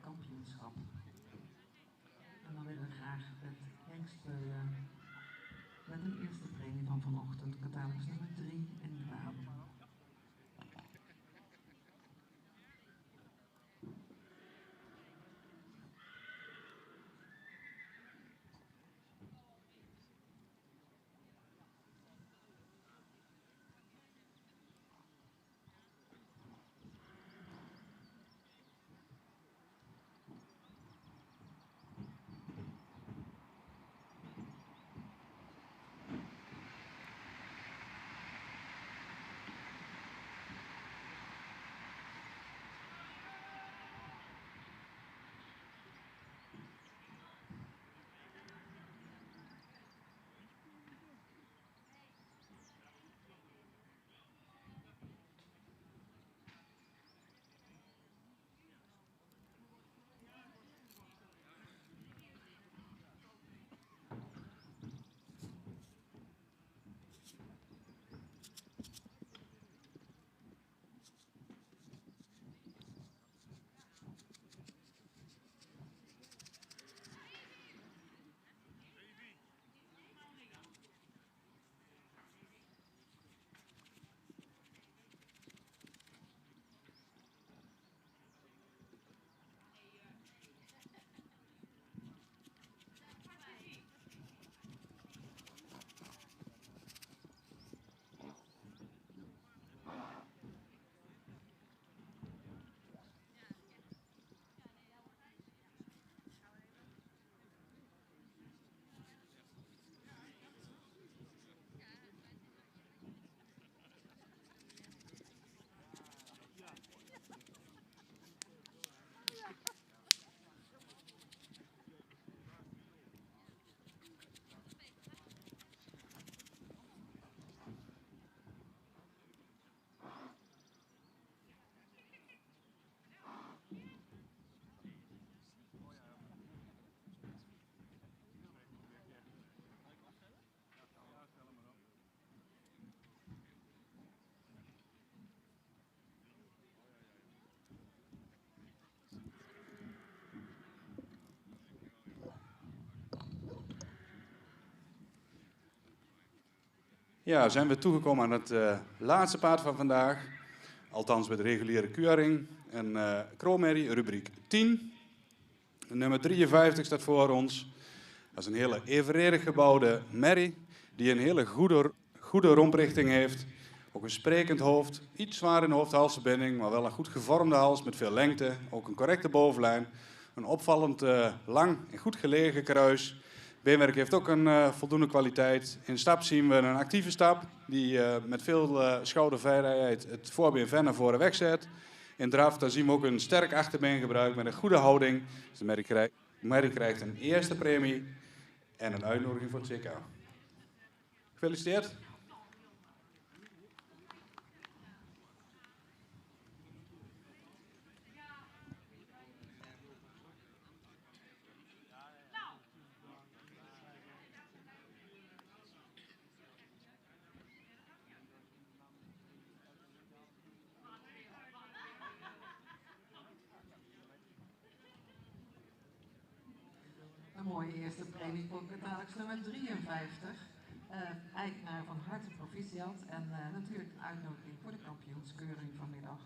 kampioenschap. En dan willen we graag het hengstbeulen met een eerste premie van vanochtend. Catalogus nummer 3 in de baan. Ja, zijn we toegekomen aan het laatste paard van vandaag. Althans bij de reguliere keuring. Een kroonmerrie, rubriek 10. Nummer 53 staat voor ons. Dat is een hele evenredig gebouwde merrie die een hele goede romprichting heeft. Ook een sprekend hoofd, iets zwaar in de hoofd-halsverbinding, maar wel een goed gevormde hals met veel lengte. Ook een correcte bovenlijn. Een opvallend lang en goed gelegen kruis. Beenwerk heeft ook een voldoende kwaliteit. In stap zien we een actieve stap die met veel schoudervrijheid het voorbeen ver naar voren wegzet. In draf daar zien we ook een sterk achterbeengebruik met een goede houding. Dus de merrie krijgt een eerste premie en een uitnodiging voor het CK. Gefeliciteerd. Een mooie eerste premie voor catalogus nummer 53. Eigenaar van harte proficiat en natuurlijk een uitnodiging voor de kampioenskeuring vanmiddag.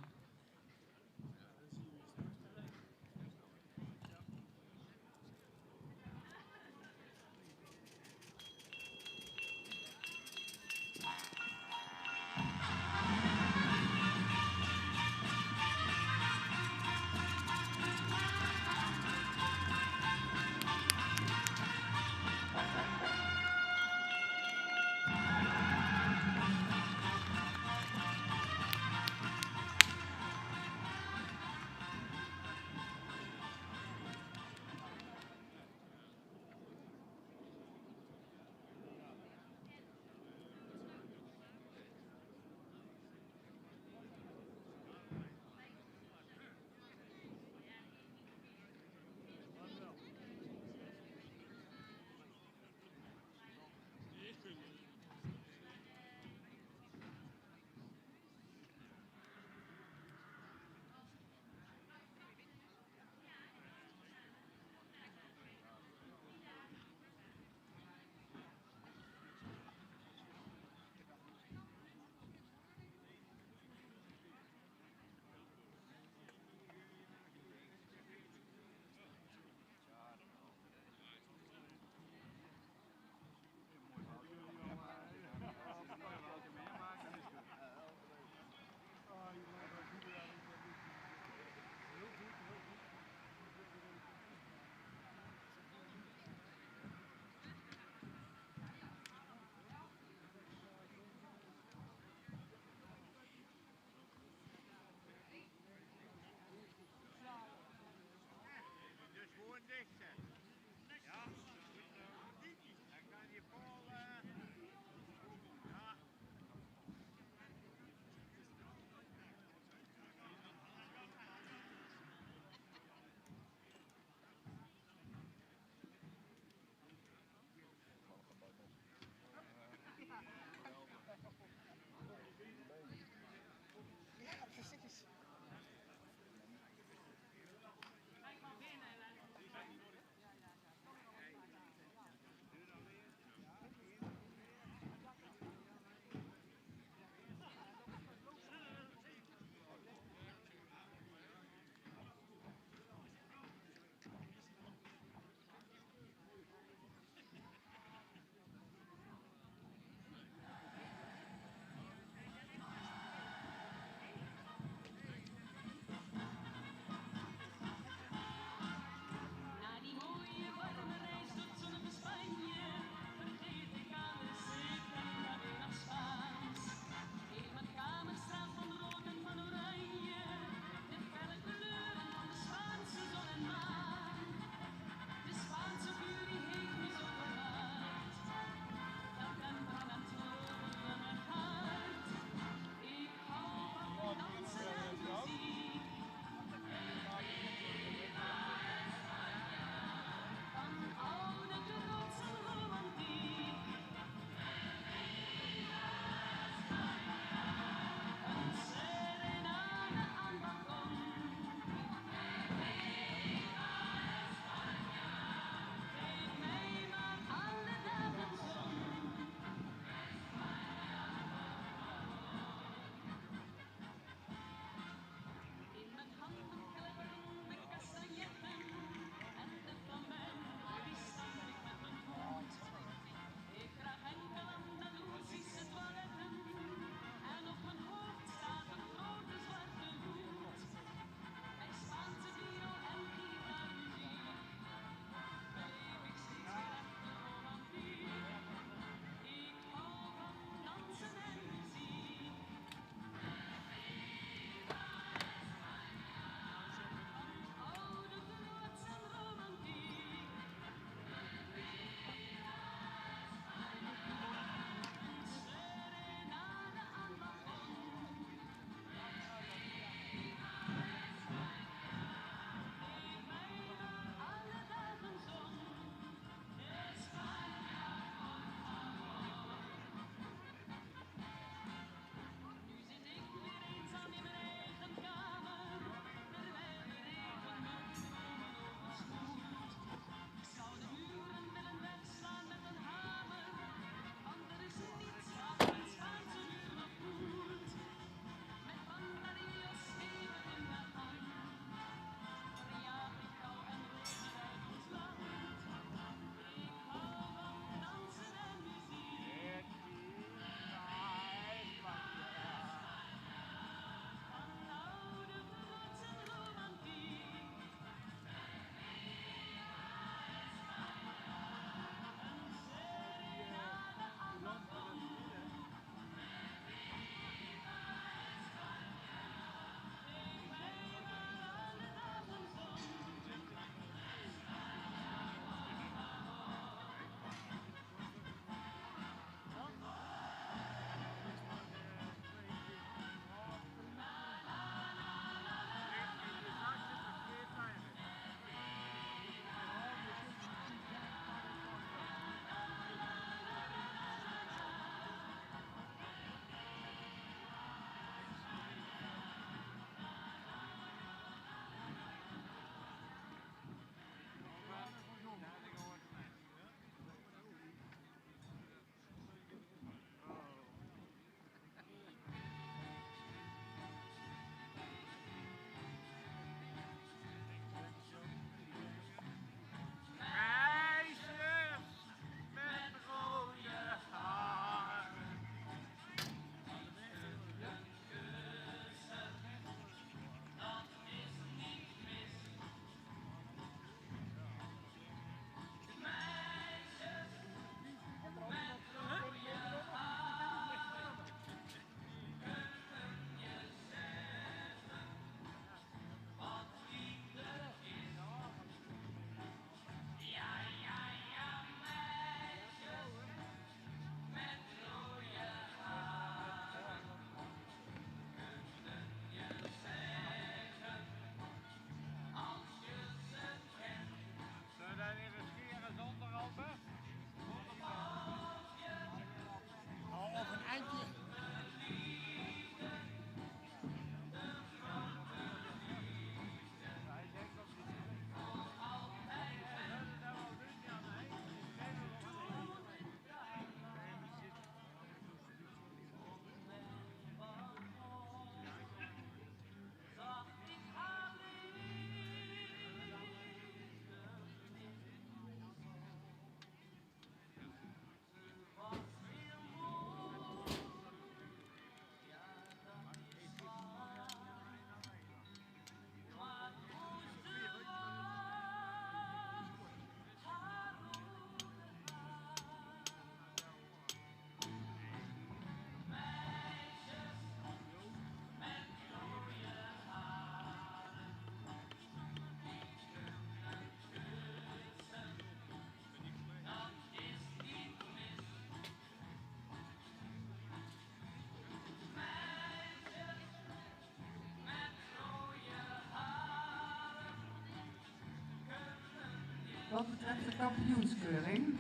Wat betreft de kampioenskeuring.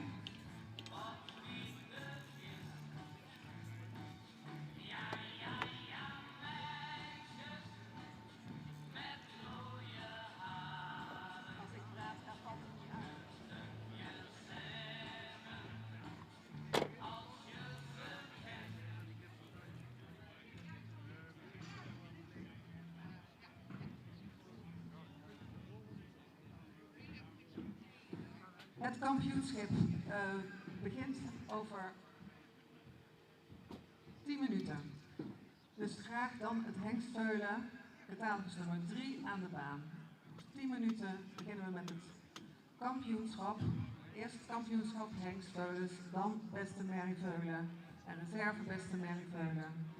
Als ik praat, dan valt het niet uit. Het kampioenschap begint over 10 minuten. Dus graag dan het hengstveulen, catalogus nummer 3 aan de baan. 10 minuten beginnen we met het kampioenschap. Eerst het kampioenschap hengstveulens, dan beste merrieveulen en reserve beste merrieveulen.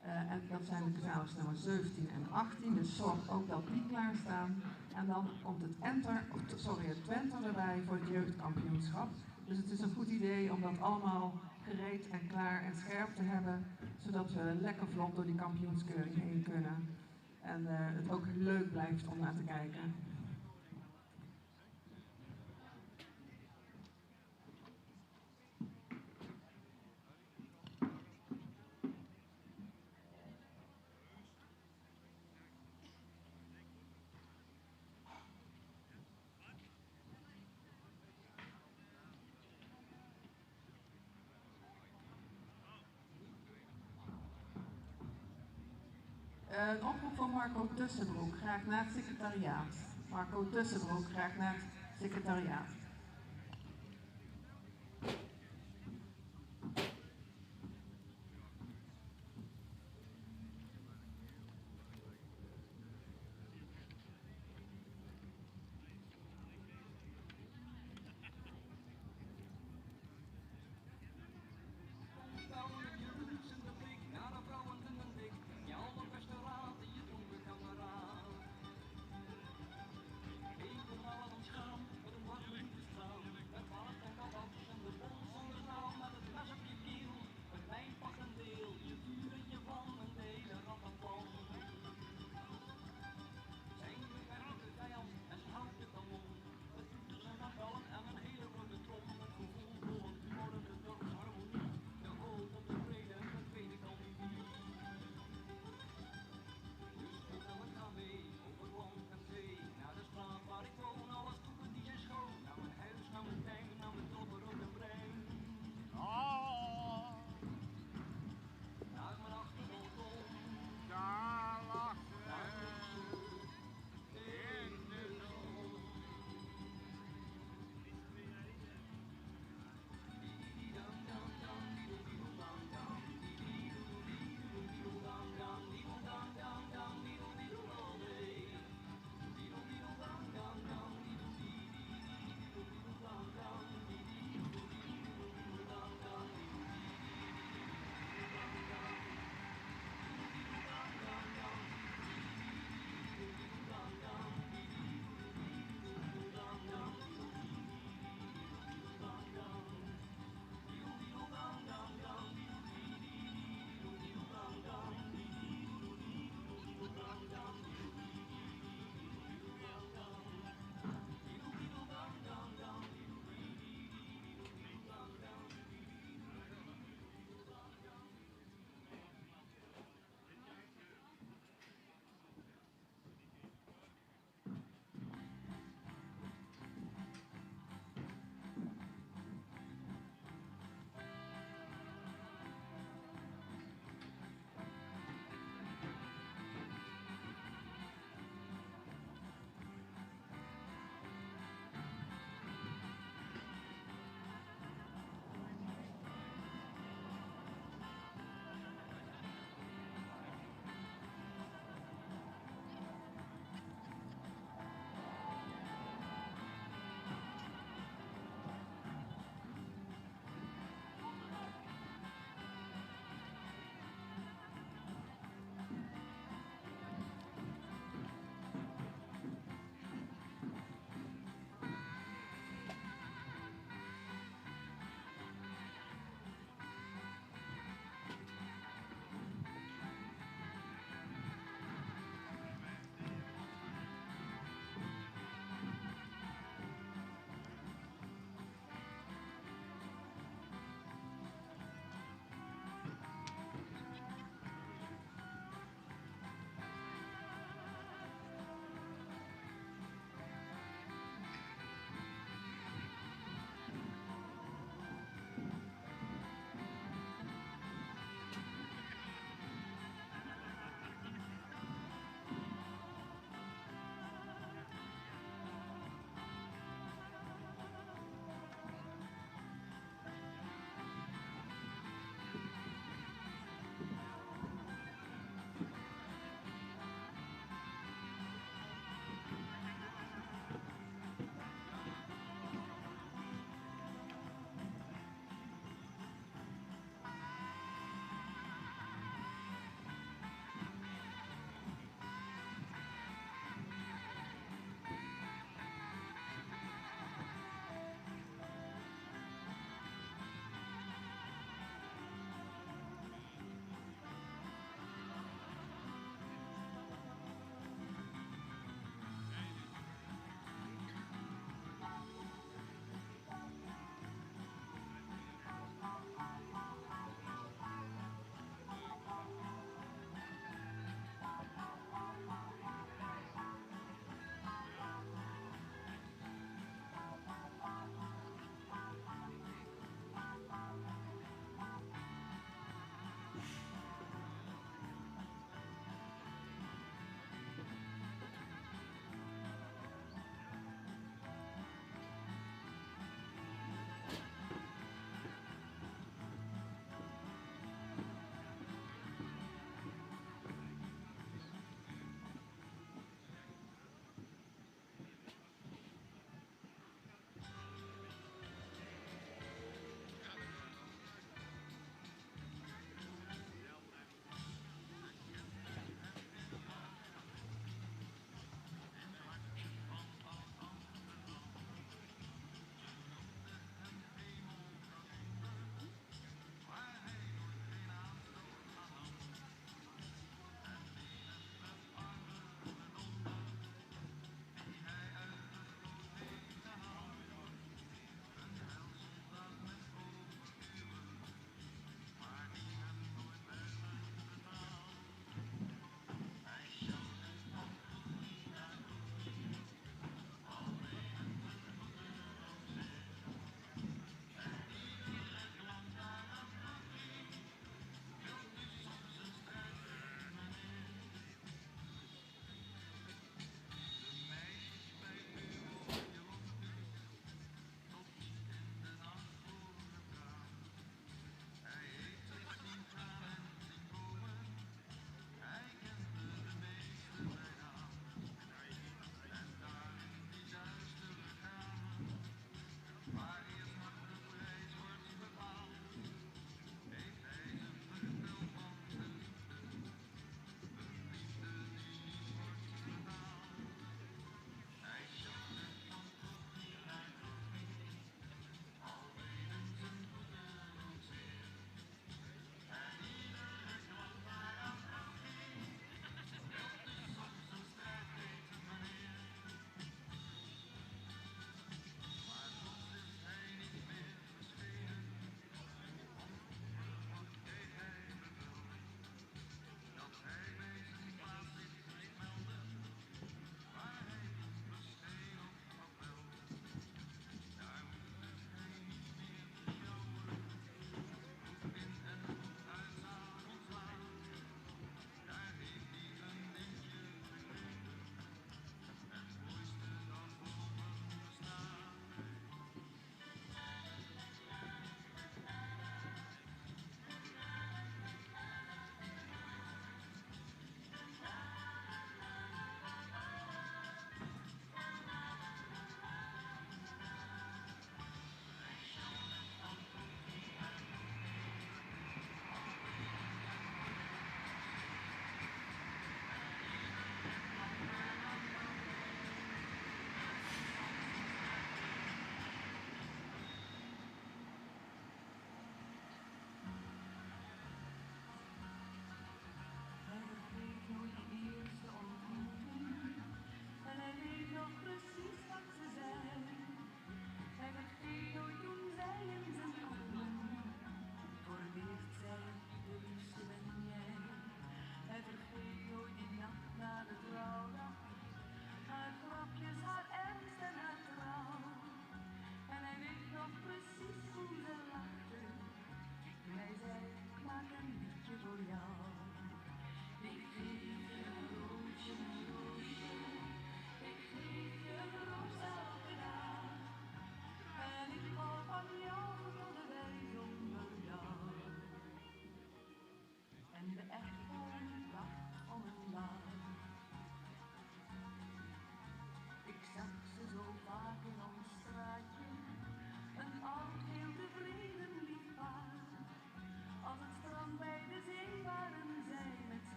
En dat zijn de catalogus nummer 17 en 18, dus zorg ook dat die klaarstaan. En dan komt het Twenter erbij voor het jeugdkampioenschap. Dus het is een goed idee om dat allemaal gereed en klaar en scherp te hebben, zodat we lekker vlot door die kampioenskeuring heen kunnen. En het ook leuk blijft om naar te kijken. Een oproep van Marco Tussenbroek, graag naar het secretariaat. Marco Tussenbroek, graag naar het secretariaat.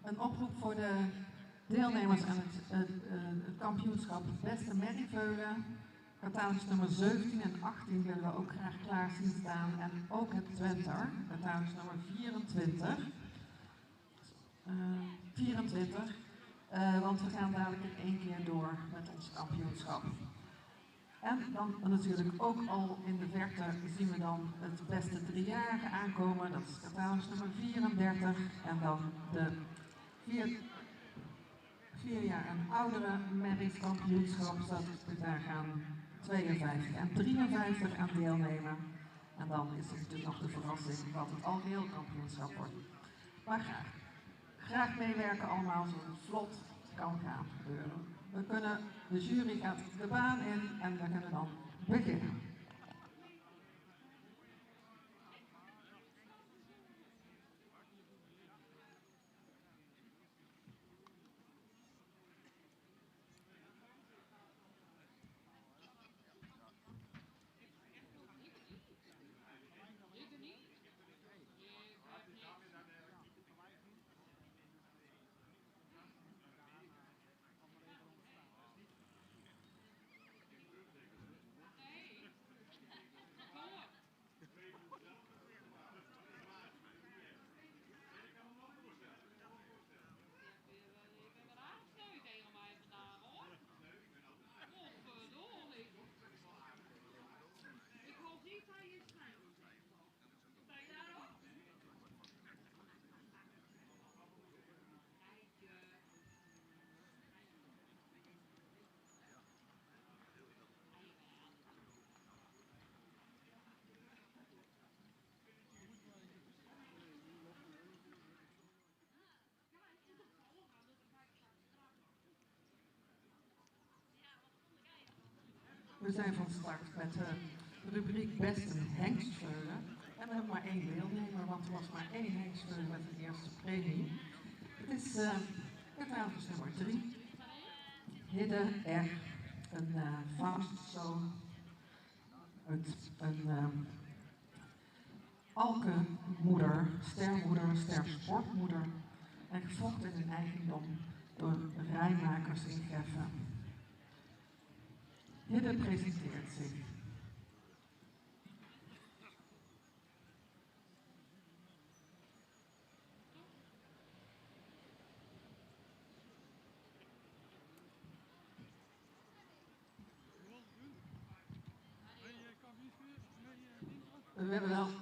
Een oproep voor de deelnemers aan het kampioenschap Beste Merrieveulen. Catalogus nummer 17 en 18 willen we ook graag klaar zien staan. En ook het Twenter, catalogus nummer 24. Want we gaan dadelijk in 1 keer door met ons kampioenschap. En dan natuurlijk ook al in de verte zien we dan het beste 3-jarige aankomen. Dat is catalogus nummer 34. En dan de 4 jaar en oudere Merries kampioenschap. Daar gaan 52 en 53 aan deelnemen. En dan is er natuurlijk nog de verrassing wat het algeheel kampioenschap wordt. Maar graag meewerken allemaal zodat het vlot kan gaan gebeuren. De jury gaat de baan in en we kunnen dan beginnen. We zijn van start met de rubriek Beste Hengstveulen. En we hebben maar 1 deelnemer, want er was maar 1 hengstveulen met de eerste premie. Het is catalogus nummer 3. Hidde R. Een vastzoon. Een alkenmoeder, stersportmoeder. En gefokt in een eigendom door rijmakers in Geffen. Hidde presenteert zich. We hebben wel een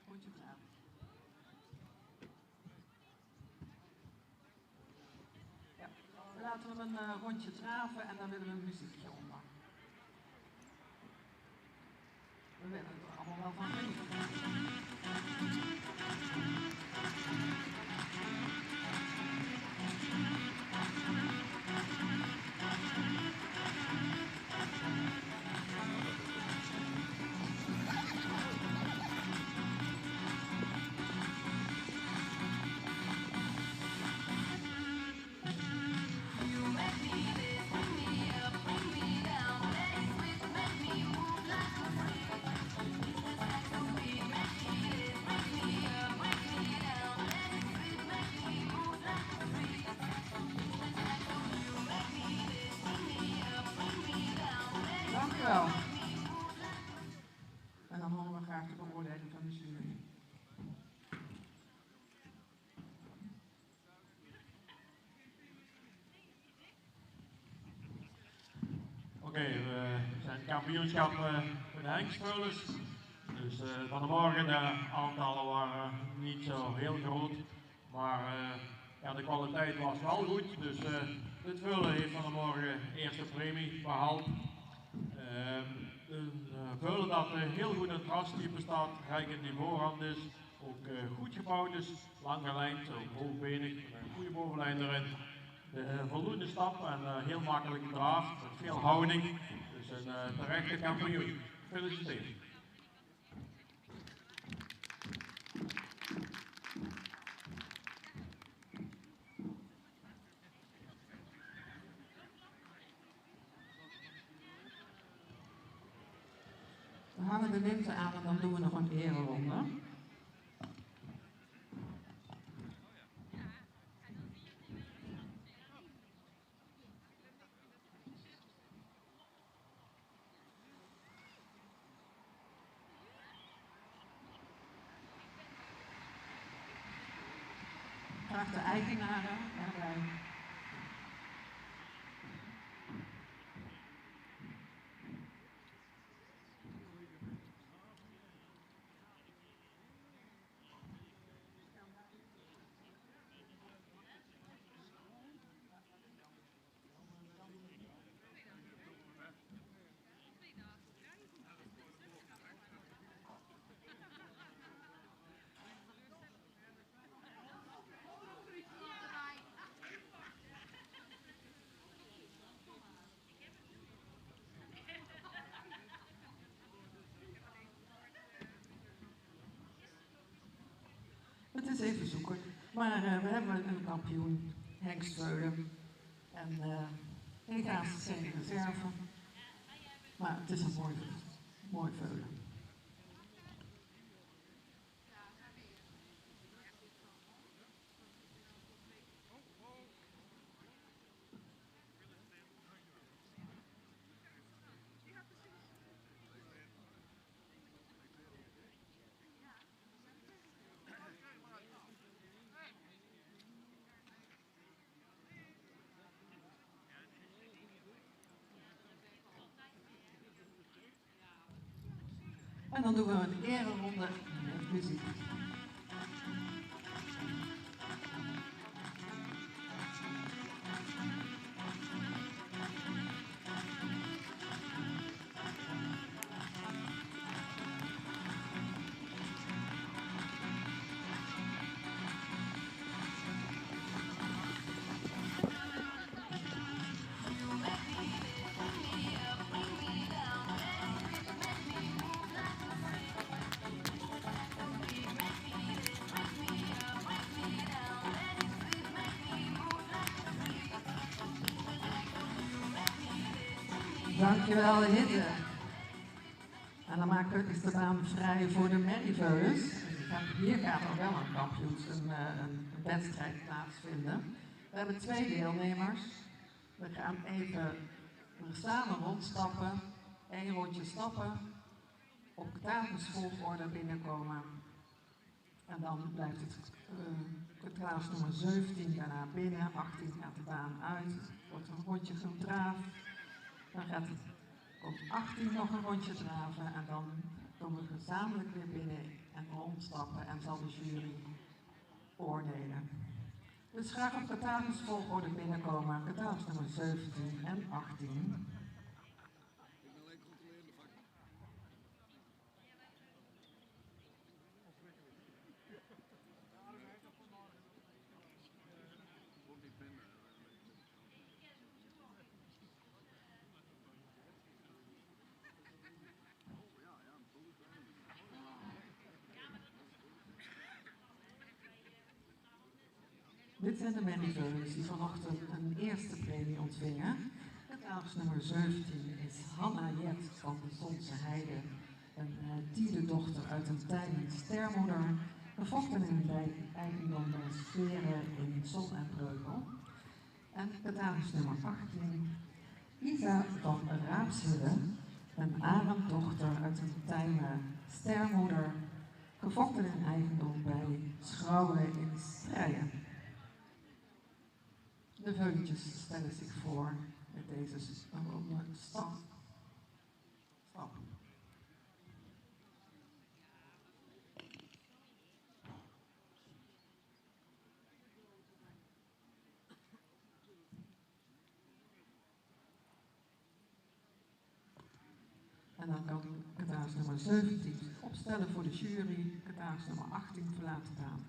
rondje klaar. Ja, laten we een rondje draven en dan willen we een muziekje onder. We willen er allemaal wel van genieten. Dankjewel. En dan horen we graag de beoordeling van de jury. Oké, we zijn kampioenschap voor de hengstveulens. Dus vanmorgen de aantallen waren niet zo heel groot. Maar ja, de kwaliteit was wel goed. Dus dit veulen heeft vanmorgen eerste premie behaald. Een veulen dat heel goed in het rastype staat, rijk in die voorhand is, ook goed gebouwd is, lang gelijnd, ook hoogbenig, met een goede bovenlijn erin. Voldoende stap en heel makkelijk gedraafd, met veel houding. Dus een terechte kampioen. Gefeliciteerd. hangen de linten aan en dan doen we nog een ereronde. Graag de eigenaren erbij. Het is even zoeken, maar we hebben een kampioen, Henk Streulen. En helaas is geen reserve, maar het is een mooi veulen. En dan doen we een ereronde met muziek. Dankjewel, Hitte. En dan maken we de baan vrij voor de merrieveulens. Hier gaat er wel een een wedstrijd plaatsvinden. We hebben 2 deelnemers. We gaan even samen rondstappen, 1 rondje stappen, op katamusvolgorde binnenkomen. En dan blijft het katamus nummer 17 daarna binnen, 18 gaat de baan uit, wordt een rondje gedraafd. Dan komt 18 nog een rondje draven en dan komen we gezamenlijk weer binnen en rondstappen en zal de jury oordelen. Dus graag op katamusvolgorde binnenkomen, katamus nummer 17 en 18. Dit zijn de merrieveulens die vanochtend een eerste premie ontvingen. Katamus nummer 17 is Hanna Jet van de Zonse Heide, een dierendochter uit een tijdens stermoeder, gevochten in een eigendom bij Sferen in Zon en Breugel. En katamus nummer 18, Isa van Raapshille, een arenddochter uit een tijdens stermoeder, gevochten in eigendom bij Schrouwen in Strijen. De veulentjes stellen zich voor met deze stap. En dan kan katamus nummer 17 zich opstellen voor de jury, katamus nummer 18 verlaat de baan.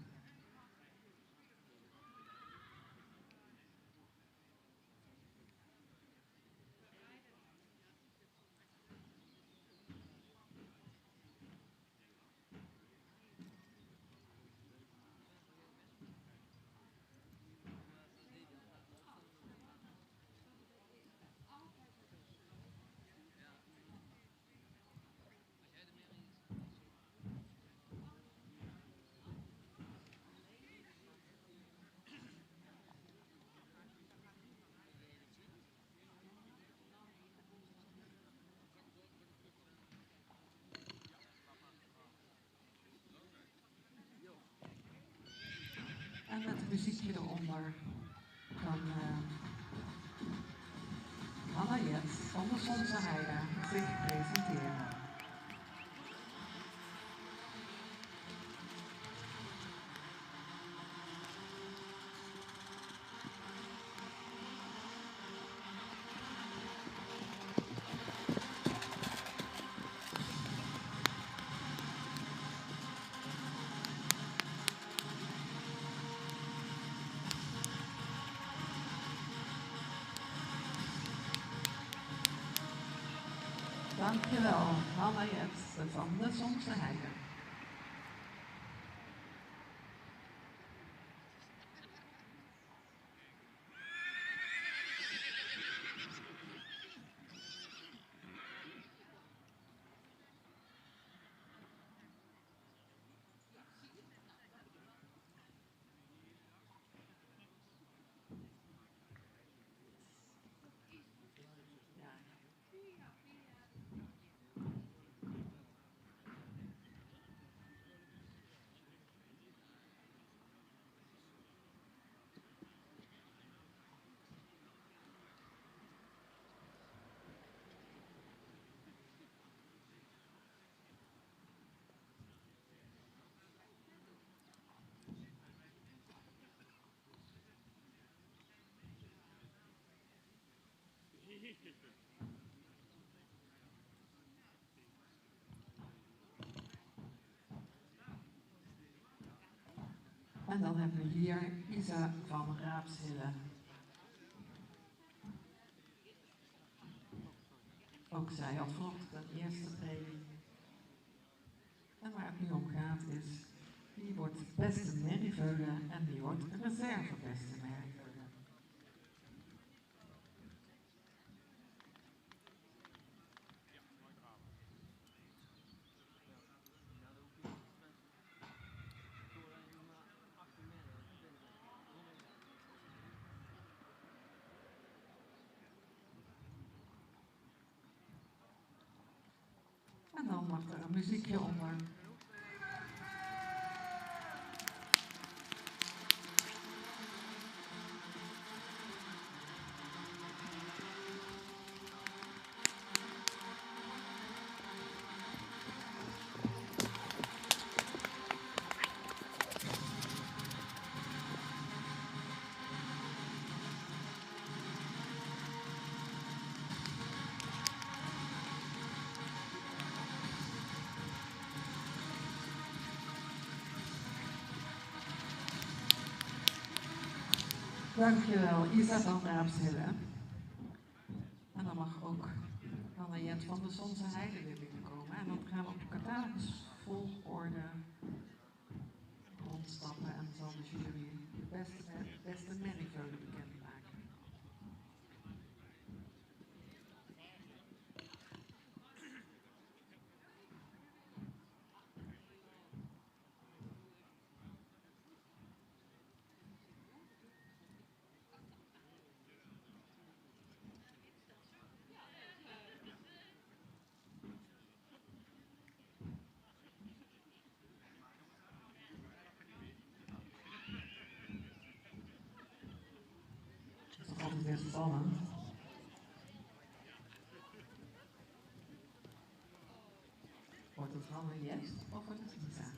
onder kan Hanna Jets van de Zonse Heide zich presenteren. Dankjewel, Hanna Jets van de Zonse Heide. En dan hebben we hier Isa van Raapshille. Ook zij had vanochtend een eerste premie. En waar het nu om gaat is, wie wordt beste merrieveulen en wie wordt reserve beste merrieveulen. En dan mag er een muziekje onder. Dankjewel, Isa van Raapshille. En dan mag ook Hanna Jets van de Zonse Heide weer binnenkomen. En dan gaan we op catalogus-volgorde rondstappen en zal de jury de beste merrieveulen bekendmaken. Dat is weer spannend. Wordt het Hanna Jets of wordt het Isa?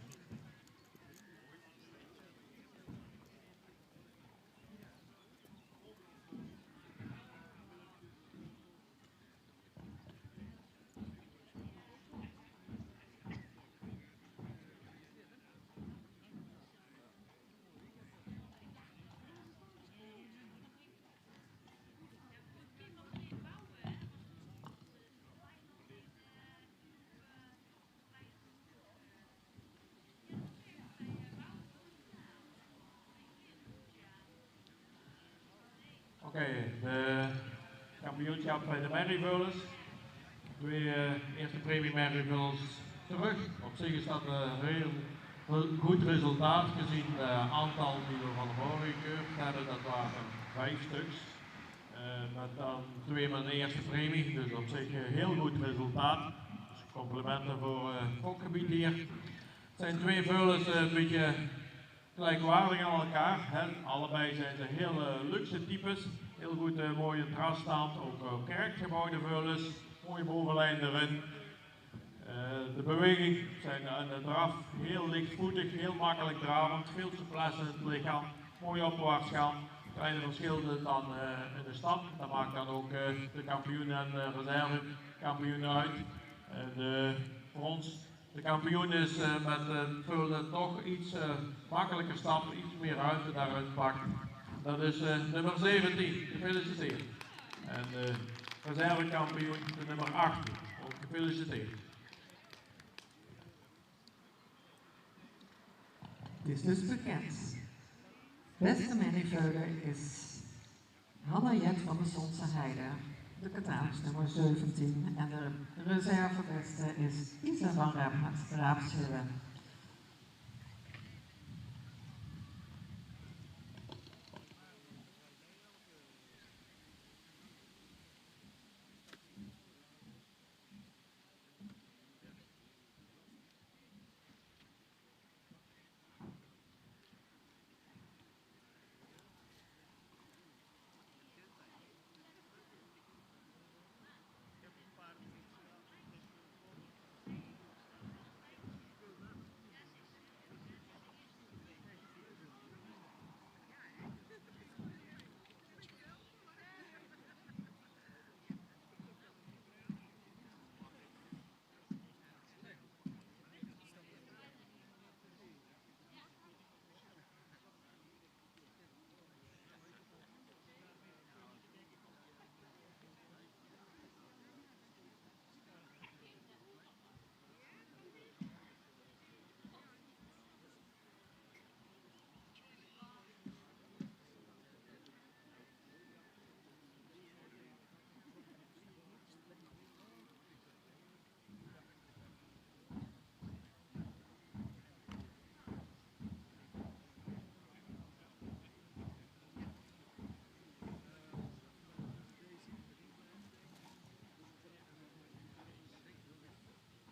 Oké, de kampioenschap bij de merrieveulens. Twee eerste premie merrieveulens terug. Op zich is dat een heel goed resultaat gezien het aantal die we van tevoren gekeurd hebben. Dat waren 5 stuks. Met dan 2 met een eerste premie, dus op zich een heel goed resultaat. Dus complimenten voor het gokgebied hier. Het zijn 2 veulens een beetje gelijkwaardig aan elkaar. Hè. Allebei zijn ze heel luxe types. Heel goed mooie drasstand, ook kerkgebouw de Veulens. Mooie bovenlijn erin. De beweging zijn aan de draf heel lichtvoetig, heel makkelijk dravend, veel souplesse in het lichaam, mooi opwaarts gaan. Kleine verschillen dan in de stap, dat maakt dan ook de kampioen en de reservekampioen uit. Voor ons, de kampioen is met een Veulen toch iets makkelijker stap, iets meer ruimte daaruit pakt. Dat is nummer 17, gefeliciteerd. En de reservekampioen, de nummer 18, ook gefeliciteerd. Het is dus bekend. Beste Merrieveuler is Hanna Jet van de Zonse Heide, de Kataans nummer 17. En de reservebeste is Isa van Raapsheuwen.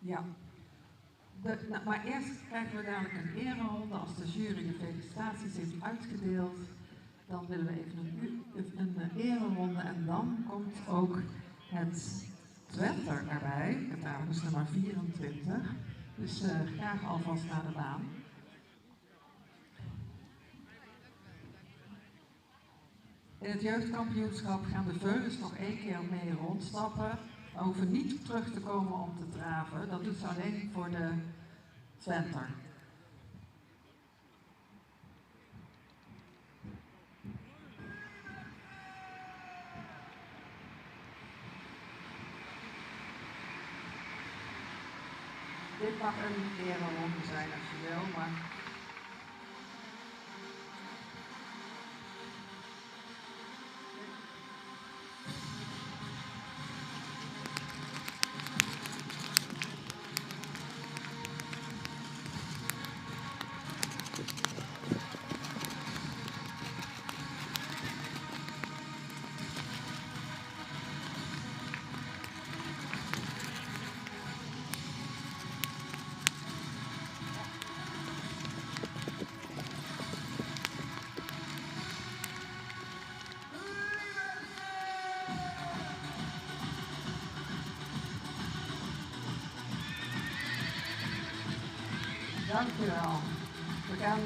Ja. Maar eerst krijgen we dadelijk een ereronde. Als de jury de felicitaties heeft uitgedeeld, dan willen we even een ereronde. En dan komt ook het Twenter erbij, het dames nummer 24. Dus graag alvast naar de baan. In het jeugdkampioenschap gaan de Veulens nog 1 keer mee rondstappen. We hoeven niet terug te komen om te draven. Dat doet ze alleen voor de Twenter. Dit mag een ereronde zijn als je wil, maar... Dankjewel. We gaan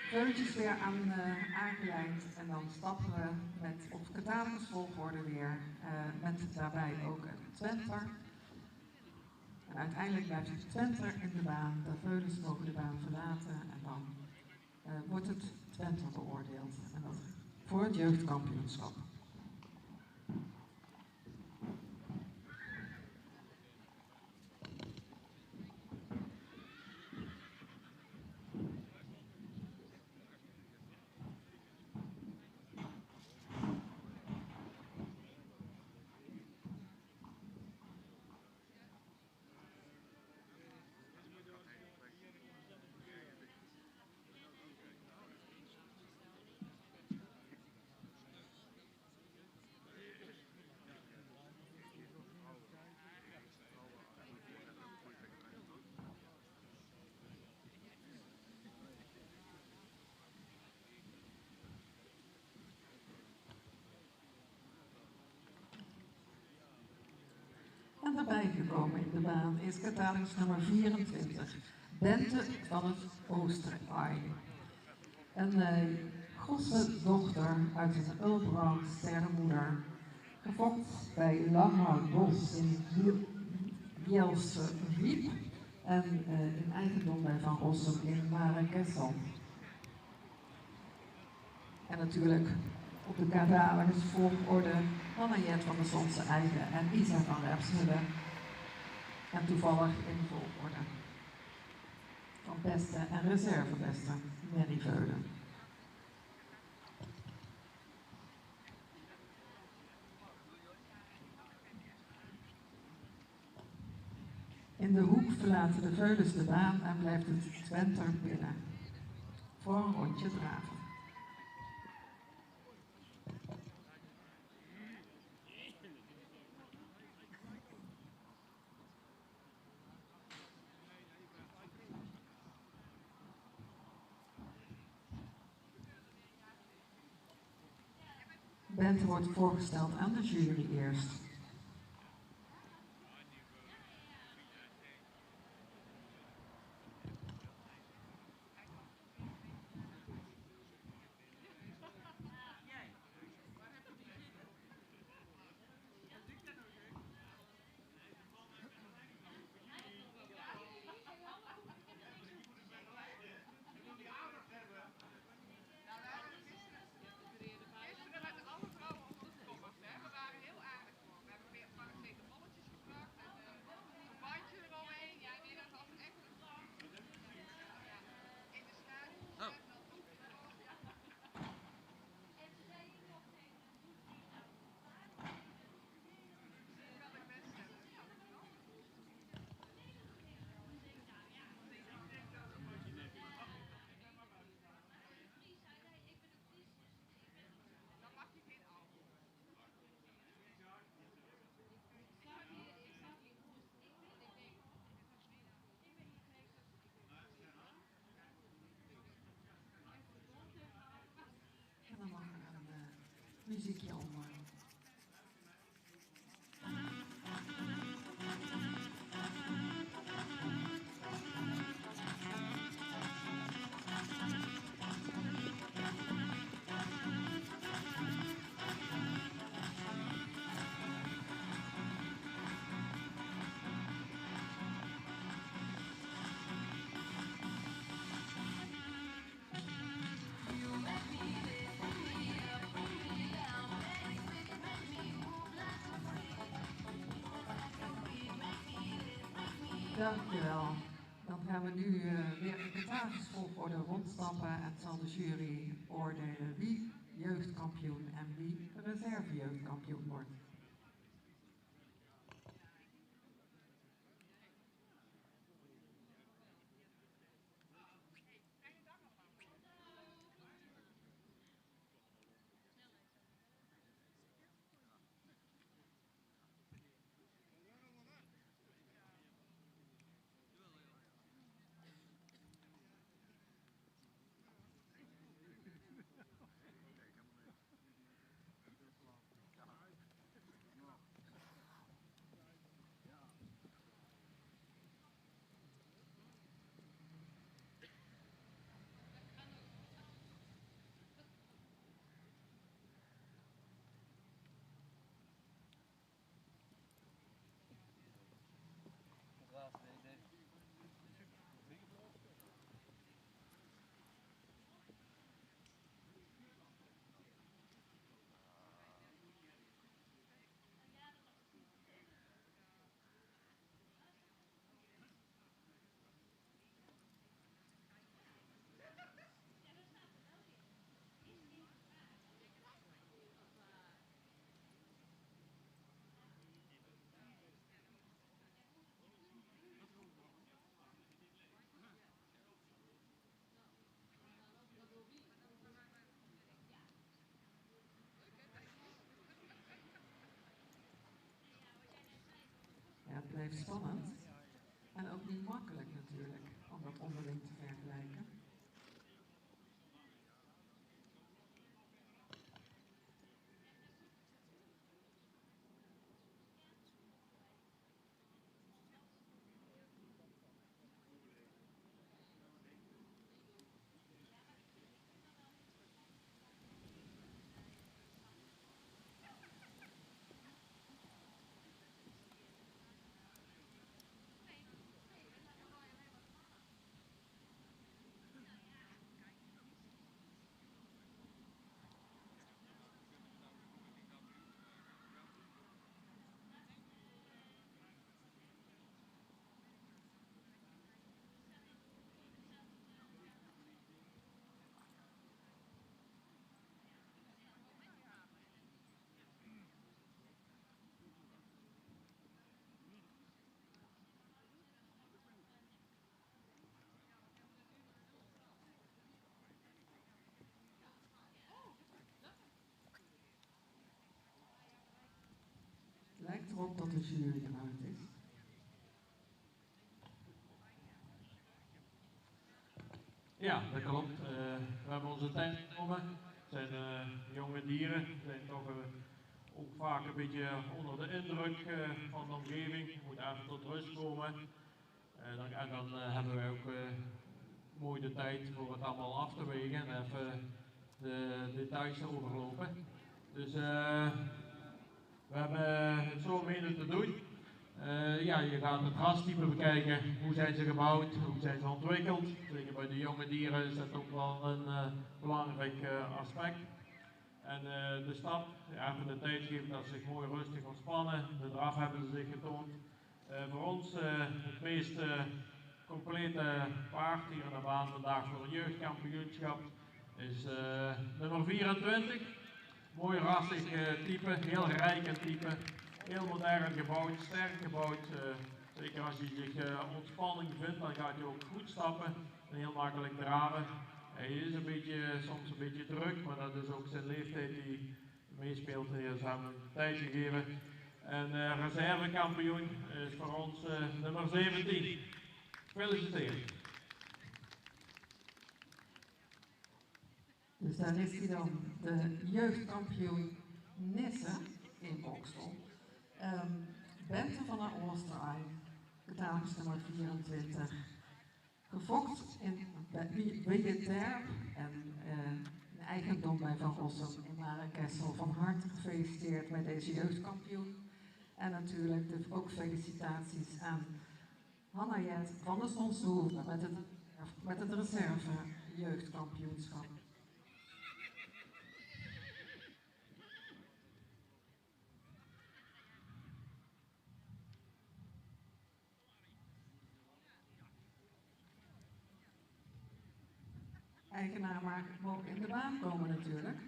keutjes weer aangeleid en dan stappen we met op katamersvolgorde weer met daarbij ook een Twenter. En uiteindelijk blijft de Twenter in de baan, de Veulens mogen de baan verlaten en dan wordt het Twenter beoordeeld. En dat voor het jeugdkampioenschap. En erbij gekomen in de baan is catalogus-nummer 24, Bente van het Oosterei. Een Gosse dochter uit een Ulbrand sterrenmoeder, gefokt bij Langhout Bos in Bielse Riep en in eigendom bij Van Rossum in Marekessel. En natuurlijk op de catalogus volgorde Anna-Jet van der Sonse Eigen en Isa van Repshullen. En toevallig in volgorde van beste en reservebeste Mary Veulen. In de hoek verlaten de veulens de baan en blijft het Twenter binnen. Voor een rondje draven. Bente wordt voorgesteld aan de jury eerst. En dan mag er een muziekje om. Dankjewel. Dan gaan we nu weer in de tagesvolgorde rondstappen en zal de jury oordelen wie jeugdkampioen en wie reservejeugdkampioen wordt. erop dat de jury eruit is. Ja, dat klopt. We hebben onze tijd genomen. Het zijn jonge dieren, zijn toch ook vaak een beetje onder de indruk van de omgeving. Je moet even tot rust komen. En dan hebben wij ook mooi de tijd voor het allemaal af te wegen en even de details te overlopen. Dus we hebben het zo mede te doen. Ja, je gaat het rastype bekijken, hoe zijn ze gebouwd, hoe zijn ze ontwikkeld. Zeker bij de jonge dieren is dat ook wel een belangrijk aspect. En de stap, ja, even de tijd geven dat ze zich mooi rustig ontspannen. De draf hebben ze zich getoond. Voor ons het meest complete paard hier aan de baan vandaag voor het jeugdkampioenschap is nummer 24. Mooi rassig type, heel rijk in type. Heel modern gebouwd, sterk gebouwd. Zeker als je zich ontspanning vindt, dan gaat hij ook goed stappen en heel makkelijk draven. Hij is soms een beetje druk, maar dat is ook zijn leeftijd die meespeelt. Ze hebben hem tijd gegeven. En reservekampioen is voor ons nummer 17. Gefeliciteerd. Dus daar is hij dan, de jeugdkampioen Nisse in Bokstel. Bente van der Oosterij, dames nummer 24. Gefokt in Billetterp en een eigendom bij Van Rossum in Marenkessel. Van harte gefeliciteerd met deze jeugdkampioen. En natuurlijk dus ook felicitaties aan Hanna Jet van de Stonshoeve met het reserve jeugdkampioenschap. Eigenaar mogen in de baan komen natuurlijk.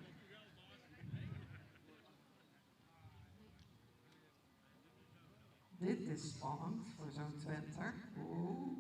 Dit is spannend voor zo'n Twenter. Oeh.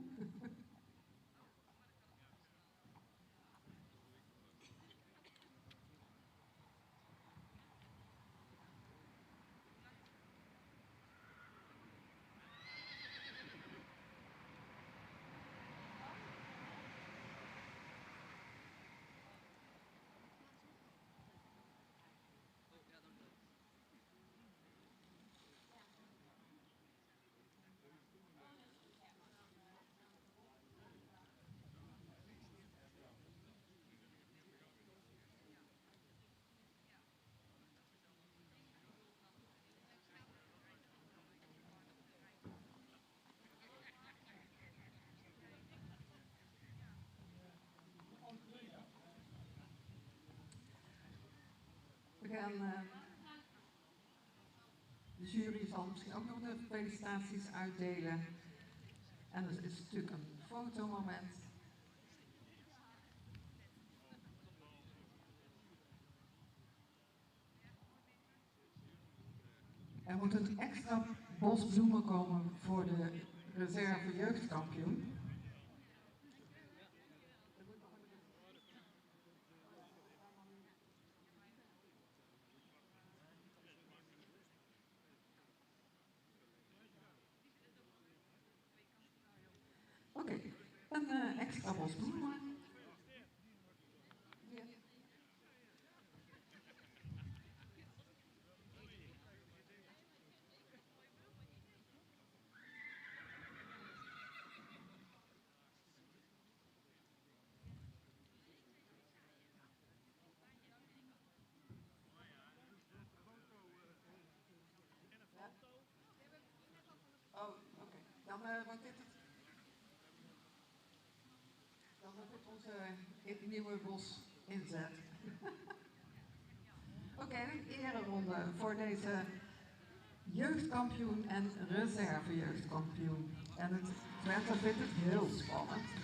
We gaan, de jury zal misschien ook nog de felicitaties uitdelen. En er is natuurlijk een fotomoment. Er moet een extra bos bloemen komen voor de reserve jeugdkampioen. Oké, een extra bos bloemen. Ja. Oh, oké. Dan wordt dit het. Dan wordt dit onze nieuwe bos inzet. Oké, een ereronde voor deze jeugdkampioen en reserve jeugdkampioen. En het Twente vindt het heel spannend.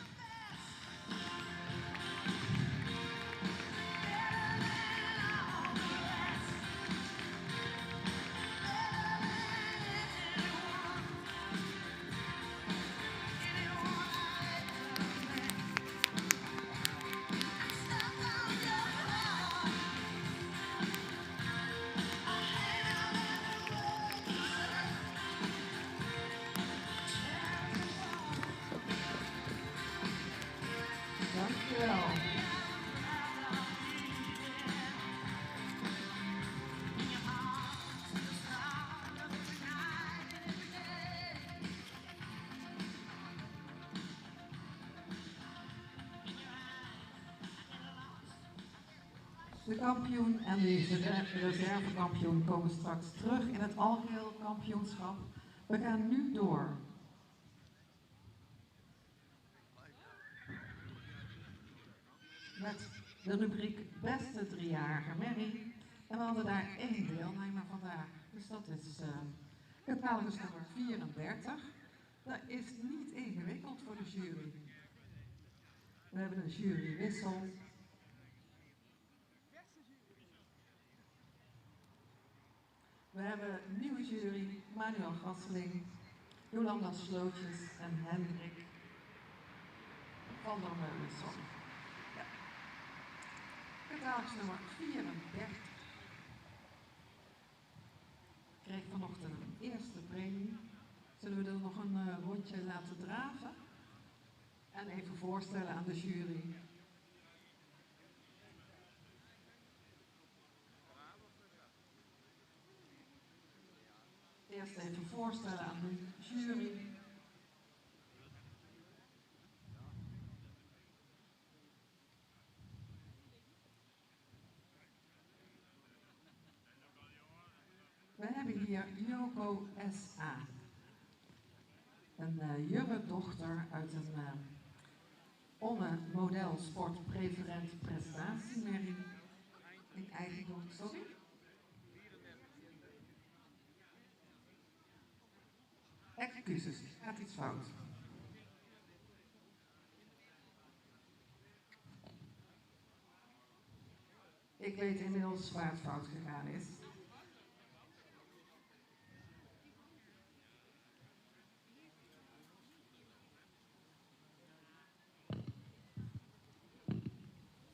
De kampioen en de reservekampioen komen straks terug in het algeheel kampioenschap. We gaan nu door. Met de rubriek Beste Driejarige Merrie. En we hadden daar 1 deelnemer vandaag. Dus dat is catalogus nummer 34. Dat is niet ingewikkeld voor de jury. We hebben een jurywissel. We hebben een nieuwe jury, Manuel Gasseling, Jolanda Slootjes en Hendrik van der Meulenson. Ja. Catalogus nummer 34 kreeg vanochtend een eerste premie. Zullen we er nog een rondje laten draven? En even voorstellen aan de jury. Eerst even voorstellen aan de jury. We hebben hier Joko S.A. Een jonge dochter uit een Onne Model Sport Preferent Prestatiemerrie in eigendom. Sorry? Excuses, gaat iets fout. Ik weet inmiddels waar het fout gegaan is.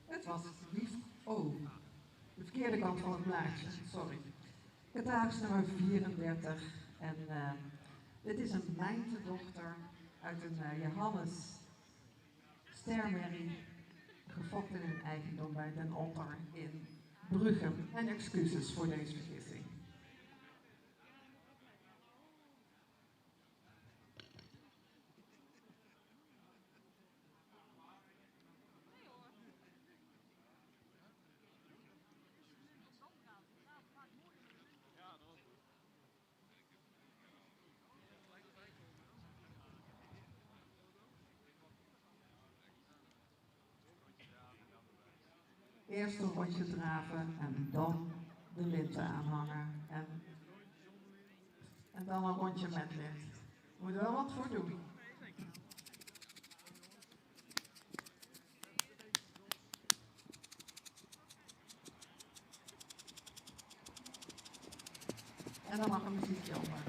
Het was lief. Oh, de verkeerde kant van het blaadje, sorry. Catalogus nummer 34 en dit is een mijntedochter uit een Johannes Stermerrie, gefokt in een eigendom bij Den Otter in Bruchem. En excuses voor deze vergissing. Eerst een rondje draven en dan de linten aanhangen. En dan een rondje met lint. We moeten er wel wat voor doen. En dan mag een muziekje onder.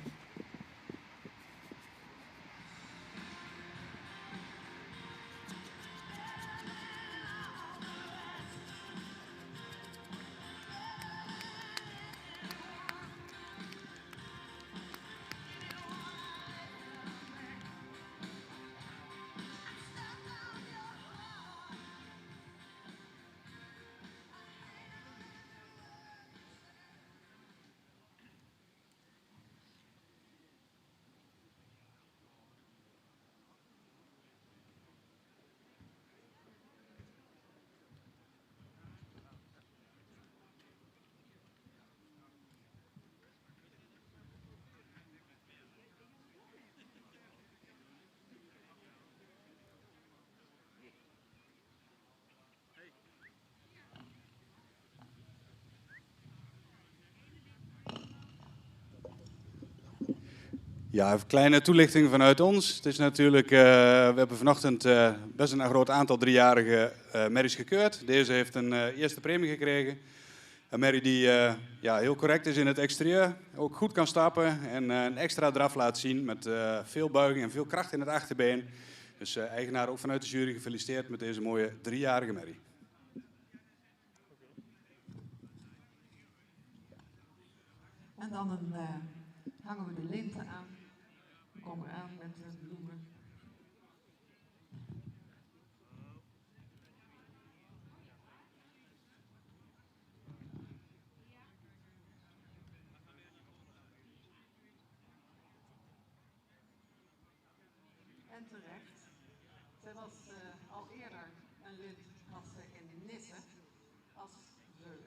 Ja, even een kleine toelichting vanuit ons. Het is natuurlijk, we hebben vanochtend best een groot aantal driejarige merries gekeurd. Deze heeft een eerste premie gekregen. Een merrie die heel correct is in het exterieur, ook goed kan stappen en een extra draf laat zien met veel buiging en veel kracht in het achterbeen. Dus eigenaar ook vanuit de jury gefeliciteerd met deze mooie driejarige merrie. En dan hangen we de linten aan. We komen aan met de bloemen. En terecht. Zij was al eerder een lid had ze in Nisse als ze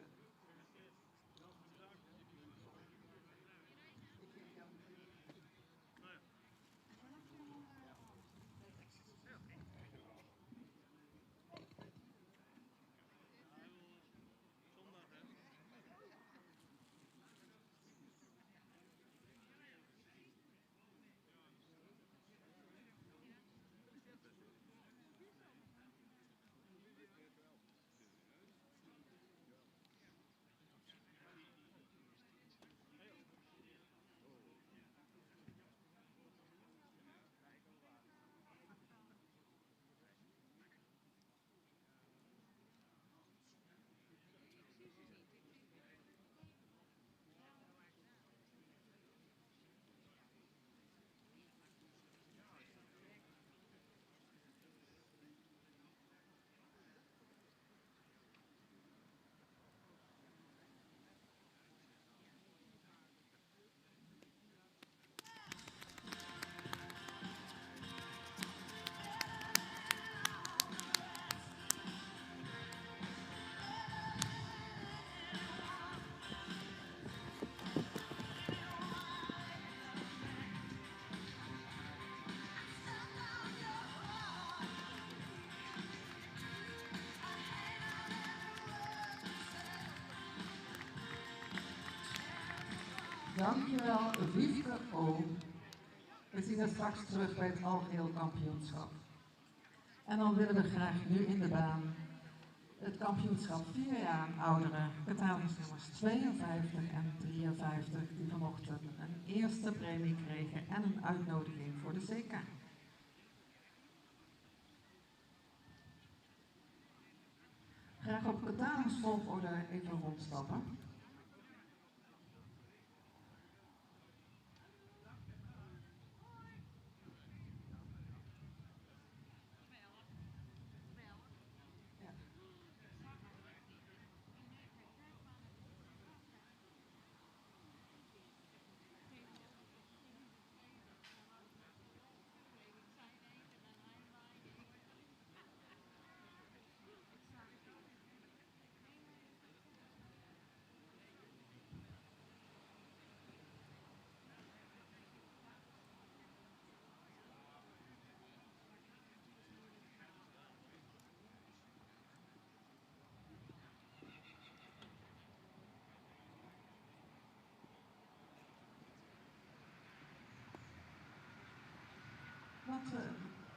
Dankjewel, Wiefke O. We zien haar straks terug bij het algeheel kampioenschap. En dan willen we graag nu in de baan het kampioenschap 4 jaar ouderen, betalingsnummers 52 en 53, die vanochtend een eerste premie kregen en een uitnodiging voor de CK. Graag op betalingsvolgorde even rondstappen.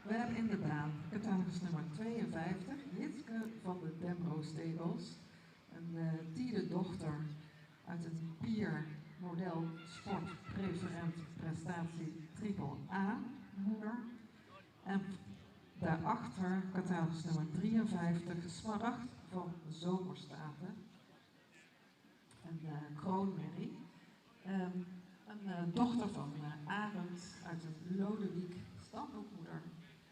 We hebben in de baan betalingsnummer 52, Jitske van de Demro Stables, een tiende dochter uit het Pier Model Sport Preferent Prestatie Triple A moeder. En daarachter catalogus 53, Smaragd van Zomerstaten, een kroonmerrie. Een dochter van Arend uit een Lodewijk stamboekmoeder,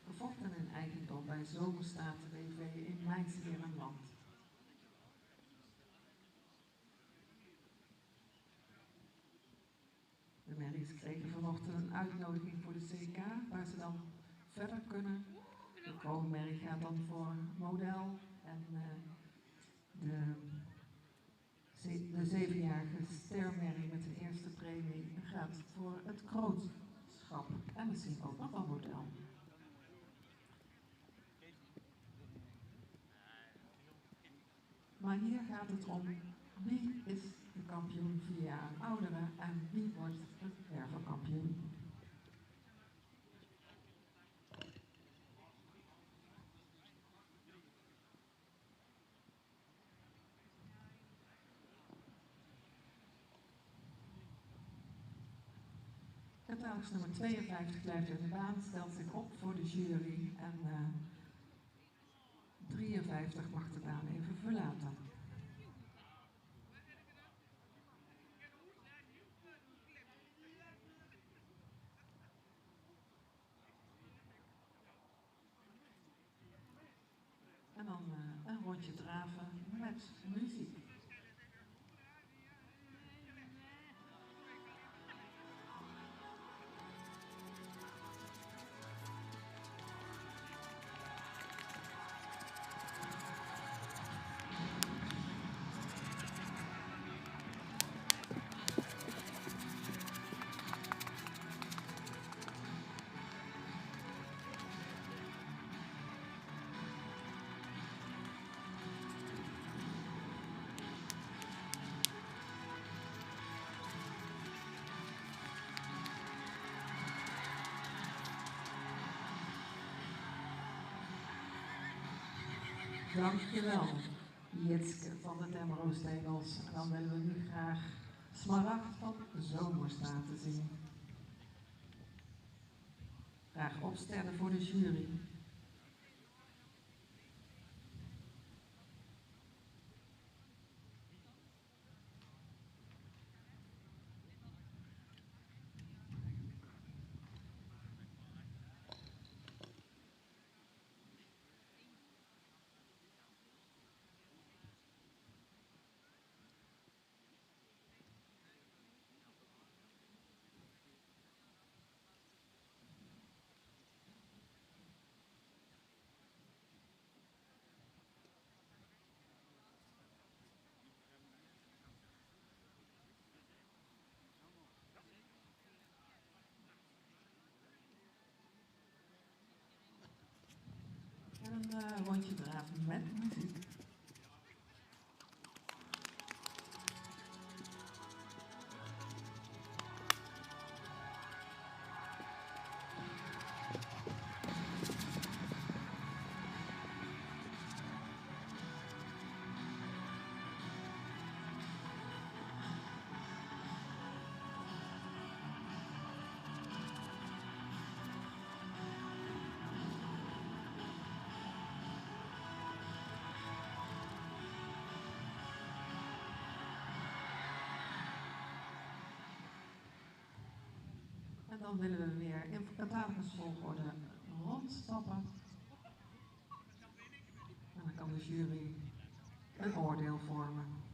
gevochten in eigendom bij Zomerstaten BV in Mijnsheerenland. De merries kregen vanochtend een uitnodiging voor de CK, waar ze dan verder kunnen. De kroonmerrie gaat dan voor model en de 7-jarige stermerrie met de eerste premie gaat voor het kroonschap en misschien ook nog wel model. Maar hier gaat het om wie is de kampioen 4 jaar ouderen en wie wordt het wervelkampioen. Catalogus nummer 52 blijft in de baan, stelt zich op voor de jury en 53 mag de baan even verlaten. En dan een rondje draven met muziek. Dankjewel, Jitske van de Demro Stables. En dan willen we nu graag Smaragd van Zomerstaten zien. Graag opstellen voor de jury. En een rondje draven met muziek. En dan willen we weer in catalogus-volgorde rondstappen. En dan kan de jury een oordeel vormen.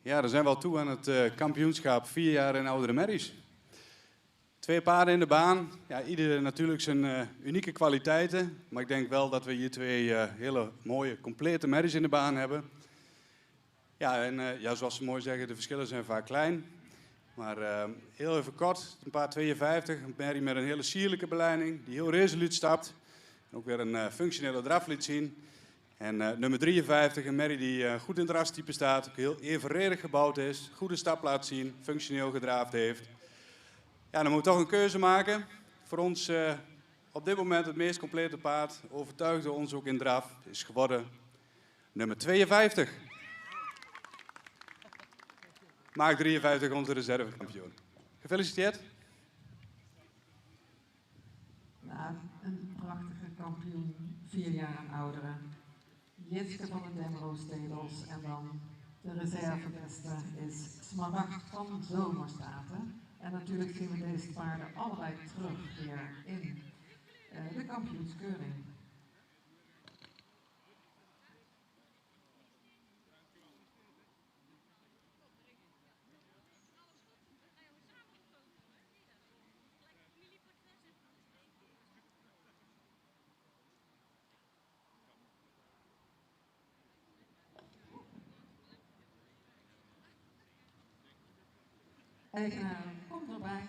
Ja, dan zijn we al toe aan het kampioenschap 4 jaar en oudere merries. 2 paarden in de baan. Ja, ieder natuurlijk zijn unieke kwaliteiten. Maar ik denk wel dat we hier 2 hele mooie, complete merries in de baan hebben. Ja, en ja, zoals ze mooi zeggen, de verschillen zijn vaak klein. Maar heel even kort, een paard 52, een merrie met een hele sierlijke beleiding, die heel resoluut stapt. En ook weer een functionele draf liet zien. En nummer 53, een merrie die goed in het rastype staat, ook heel evenredig gebouwd is, goede stap laat zien, functioneel gedraafd heeft. Ja, dan moeten we toch een keuze maken. Voor ons op dit moment het meest complete paard, overtuigde ons ook in draf, is geworden nummer 52. Maak 53 onze reservekampioen. Gefeliciteerd. Nou, een prachtige kampioen, 4 jaar en ouderen. Jitske van de Demro Stables en dan de reservebeste is Smaragd van Zomerstaten. En natuurlijk zien we deze paarden allebei terug weer in de kampioenskeuring. Eigenaar komt erbij.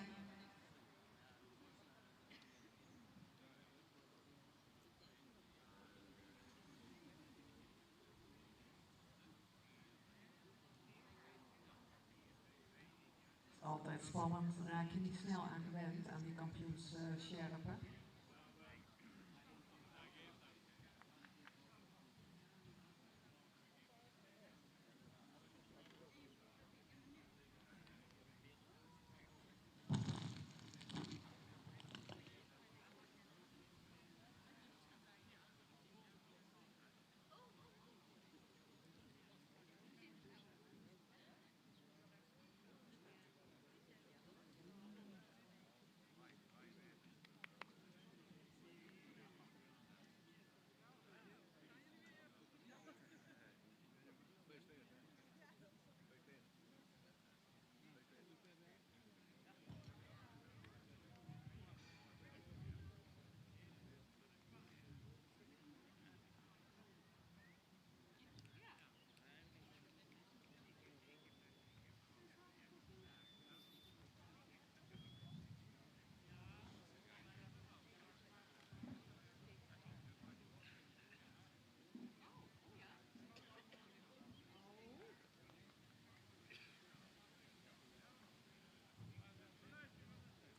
Altijd spannend, raak je niet snel aan gewend aan die kampioenssjerpen.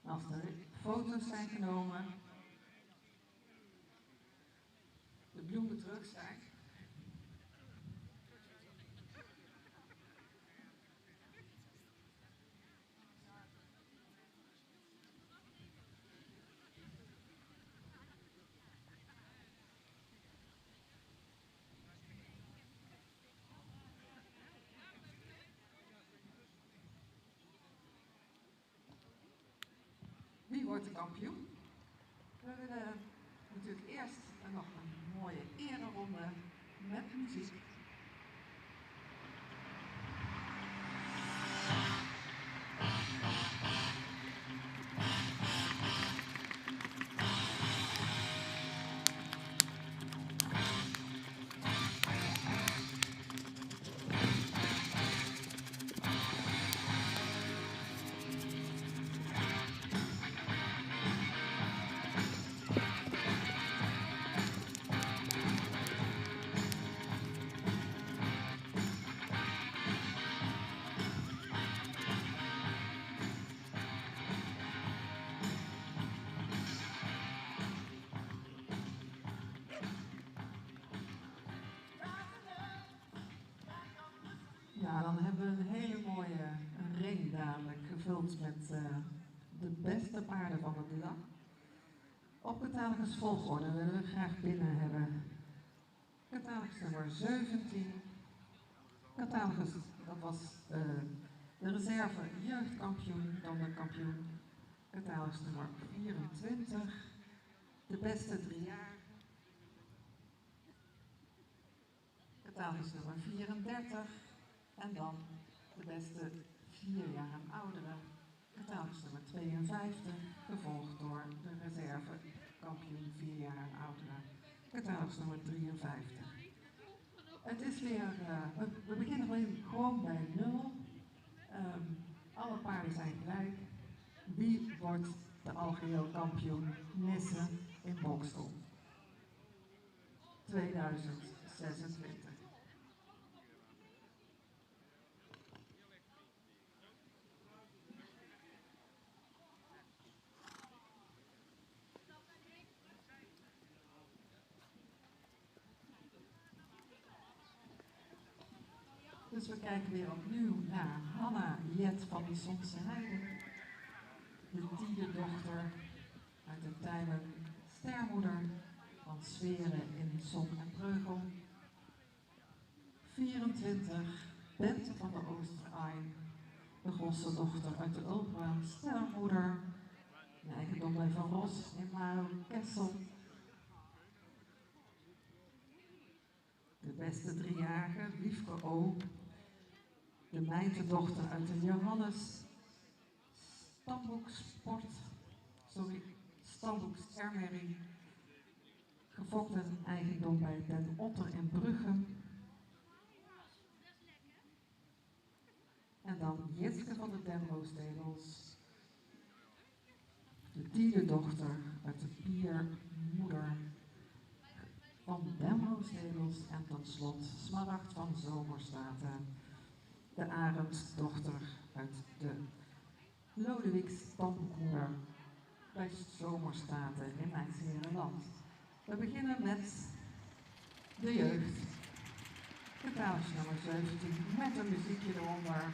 Als er foto's zijn genomen, de bloemen terug zijn. Wie wordt de kampioen? We willen natuurlijk eerst nog een mooie ereronde met muziek. Nou, dan hebben we een hele mooie ring dadelijk gevuld met de beste paarden van de dag. Op catalogus volgorde willen we graag binnen hebben. Catalogus nummer 17. Catalogus, dat was de reserve jeugdkampioen, dan de kampioen. Catalogus nummer 24. De beste 3 jaar. Catalogus nummer 34. En dan de beste 4 jaar en ouderen. Catalogus nummer 52, gevolgd door de reserve kampioen 4 jaar en ouderen. Catalogus nummer 53. Het is weer, we beginnen gewoon bij 0. Alle paarden zijn gelijk. Wie wordt de algeheel kampioen Nissen in Bokstel 2026? Dus we kijken weer opnieuw naar Hanna Jet van die Sonse Heide, de dierdochter uit de tijden stermoeder van Sferen in Zon en Breugel. 24, Bente van de Oosterein, de gossendochter uit de Ulbaan, stermoeder, de eigendom bij Van Ros in Maarel-Kessel. De beste 3-jarige, Wiefke O. De meisjesdochter uit de Johannes Stamboek Stermerrie. Gefokt en eigendom bij Den Otter in Brugge. En dan Jitske van de Denroostedels. De dierdochter uit de Piermoeder van Denroostedels. En tot slot Smaragd van Zomerstaten. De Arendsdochter uit de Lodewijks Stamboekmoeder bij Zomerstaten in IJsserenland. We beginnen met de jeugd. Catalogus nummer 17 met een muziekje eronder.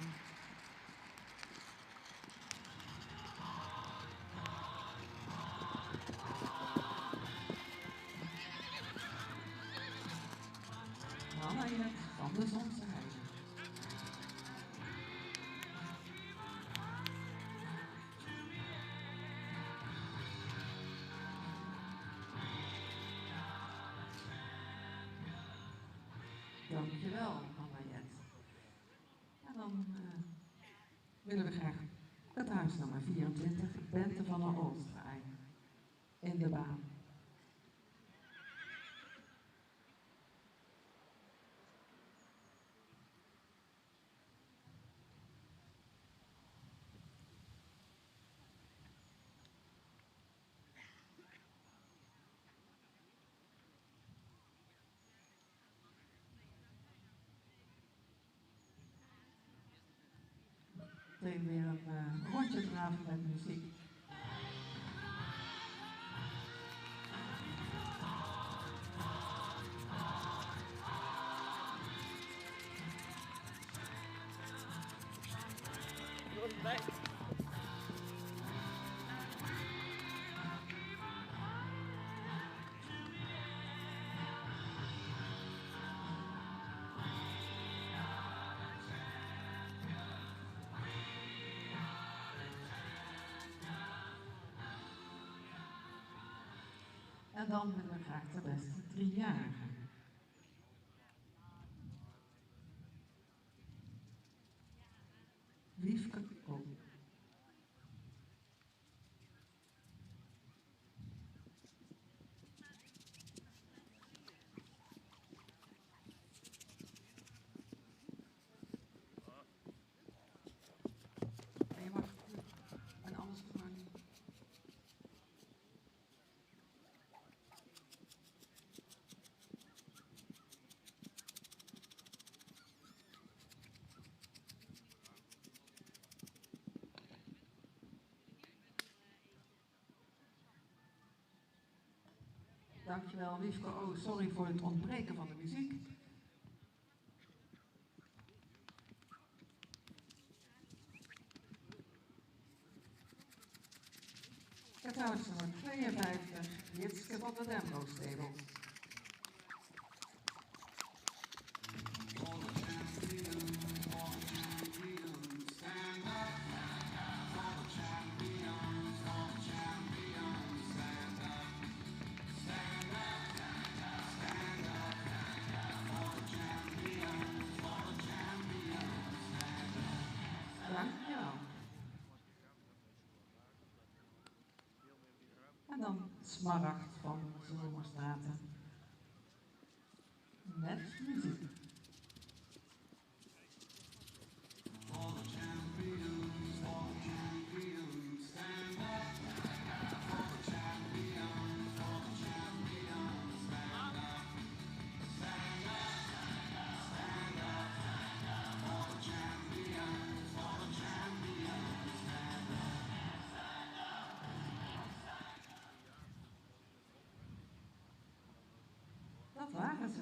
Hanna Jet van de Sonse Heide. Dankjewel, Hanna Jet. En dan willen we graag catalogus nummer 24, Bente van der Oosterein, in de baan. Meteen weer een rondje draven met muziek. En dan willen we graag de beste 3-jarige. Wiefke O. En je mag, en anders doe maar niet. Dankjewel, Wiefke. Oh, sorry voor het ontbreken van de muziek. trouwens nummer 52, Jitske van de Demro-stedel. Dankjewel. En dan Smaragd van Zomerstraten. Met muziek. Dat waren ze.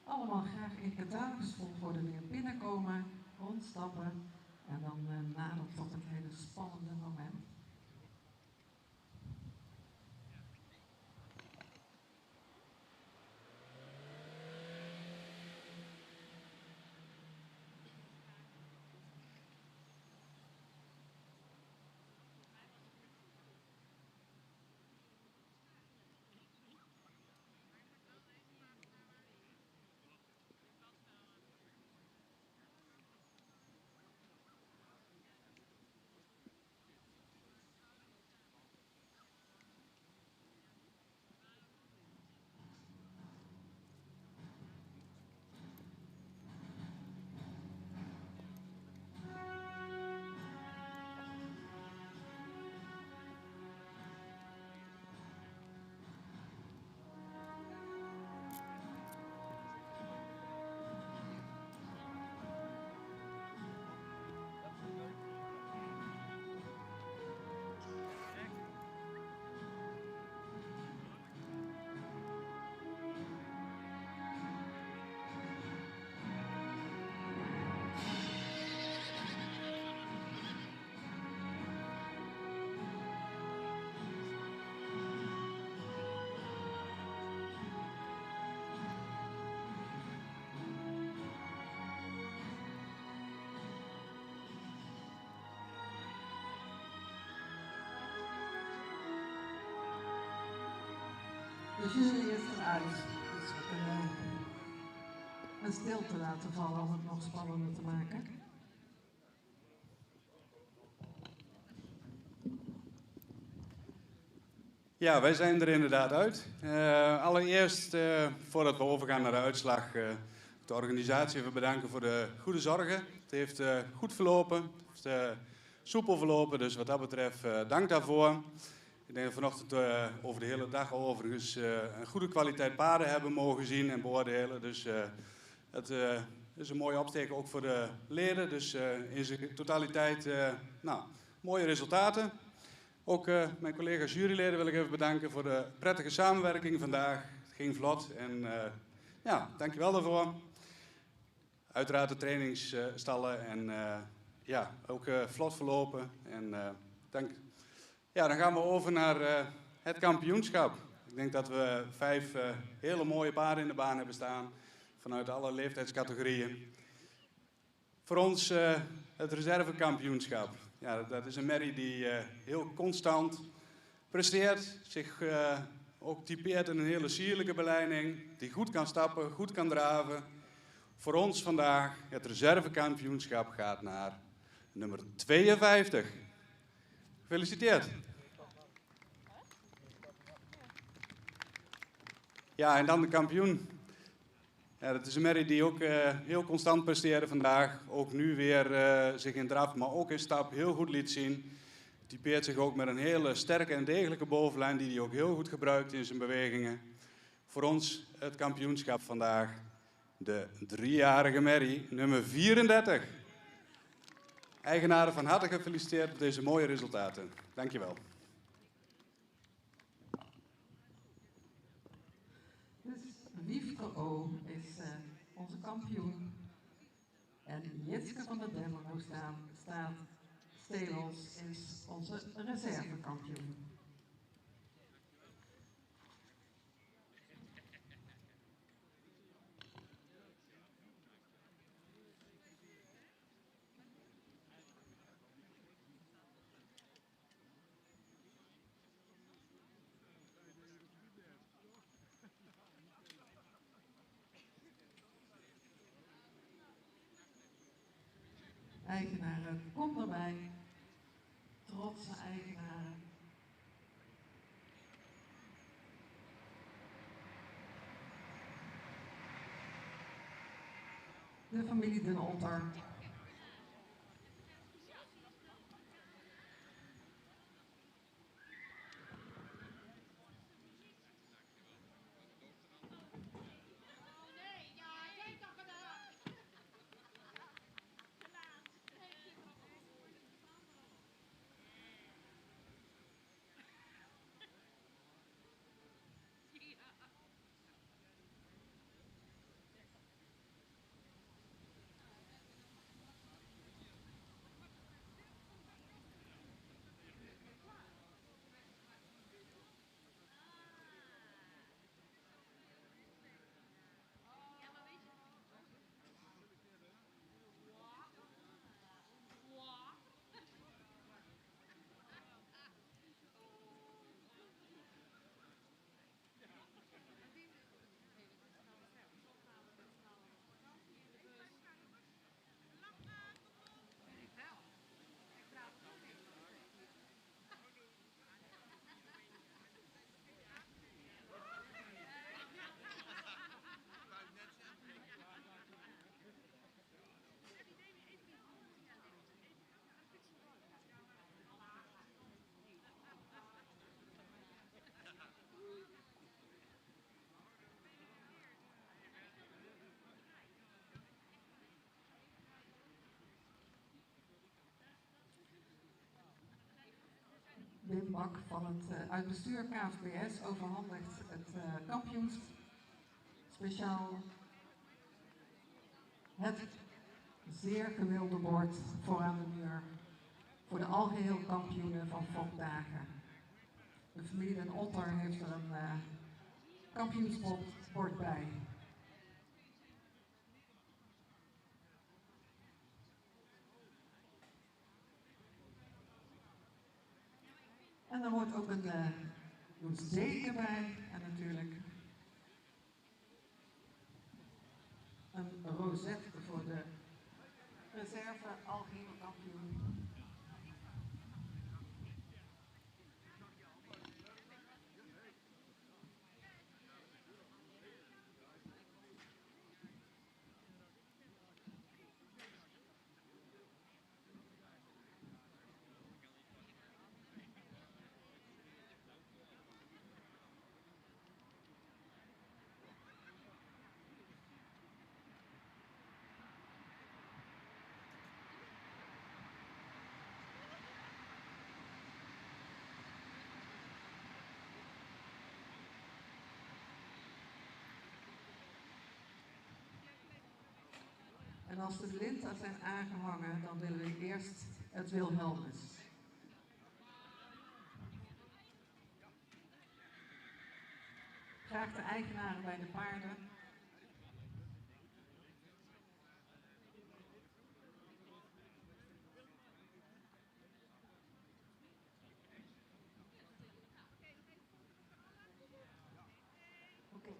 Allemaal graag in catalogus-volgorde weer binnenkomen, rondstappen en dan nader tot een hele spannende moment. De jury is eruit, dus we kunnen een stilte laten vallen om het nog spannender te maken. Ja, wij zijn er inderdaad uit. Allereerst, voordat we overgaan naar de uitslag, de organisatie even bedanken voor de goede zorgen. Het heeft goed verlopen, het heeft soepel verlopen, dus wat dat betreft dank daarvoor. Ik denk dat we vanochtend over de hele dag overigens een goede kwaliteit paarden hebben mogen zien en beoordelen. Dus het is een mooie opsteker ook voor de leden. Dus in zijn totaliteit mooie resultaten. Ook mijn collega's juryleden wil ik even bedanken voor de prettige samenwerking vandaag. Het ging vlot en dankjewel daarvoor. Uiteraard de trainingsstallen en ook vlot verlopen. En dank. Ja, dan gaan we over naar het kampioenschap. Ik denk dat we 5 hele mooie paarden in de baan hebben staan. Vanuit alle leeftijdscategorieën. Voor ons het reservekampioenschap. Ja, dat is een merrie die heel constant presteert. Zich ook typeert in een hele sierlijke beleiding. Die goed kan stappen, goed kan draven. Voor ons vandaag het reservekampioenschap gaat naar nummer 52. Gefeliciteerd. Ja, en dan de kampioen. Ja, dat is een merrie die ook heel constant presteerde vandaag. Ook nu weer zich in draf, maar ook in stap heel goed liet zien. Typeert zich ook met een hele sterke en degelijke bovenlijn die hij ook heel goed gebruikt in zijn bewegingen. Voor ons het kampioenschap vandaag. De 3-jarige merrie, nummer 34. Eigenaren van harte gefeliciteerd met deze mooie resultaten. Dankjewel. Dus Wiefke O is onze kampioen. En Jitske van der Demro staat Stelels is onze reservekampioen. eigenaren, kom erbij. Trotse eigenaren. De familie Den Otter. Wim Bak van het uit bestuur KVBS overhandigt het kampioens speciaal het zeer gewilde bord voor aan de muur voor de algeheel kampioenen van Fokdagen. De familie Den Otter heeft er een kampioensbord bij. En er wordt ook een zegen bij en natuurlijk een rosette voor de reserve algehele kampioen. En als de linten zijn aangehangen, dan willen we eerst het Wilhelmus. Graag de eigenaren bij de paarden. Oké.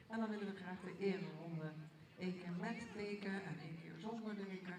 En dan willen we graag de ereronde. 1 keer met teken en 1 keer zonder teken.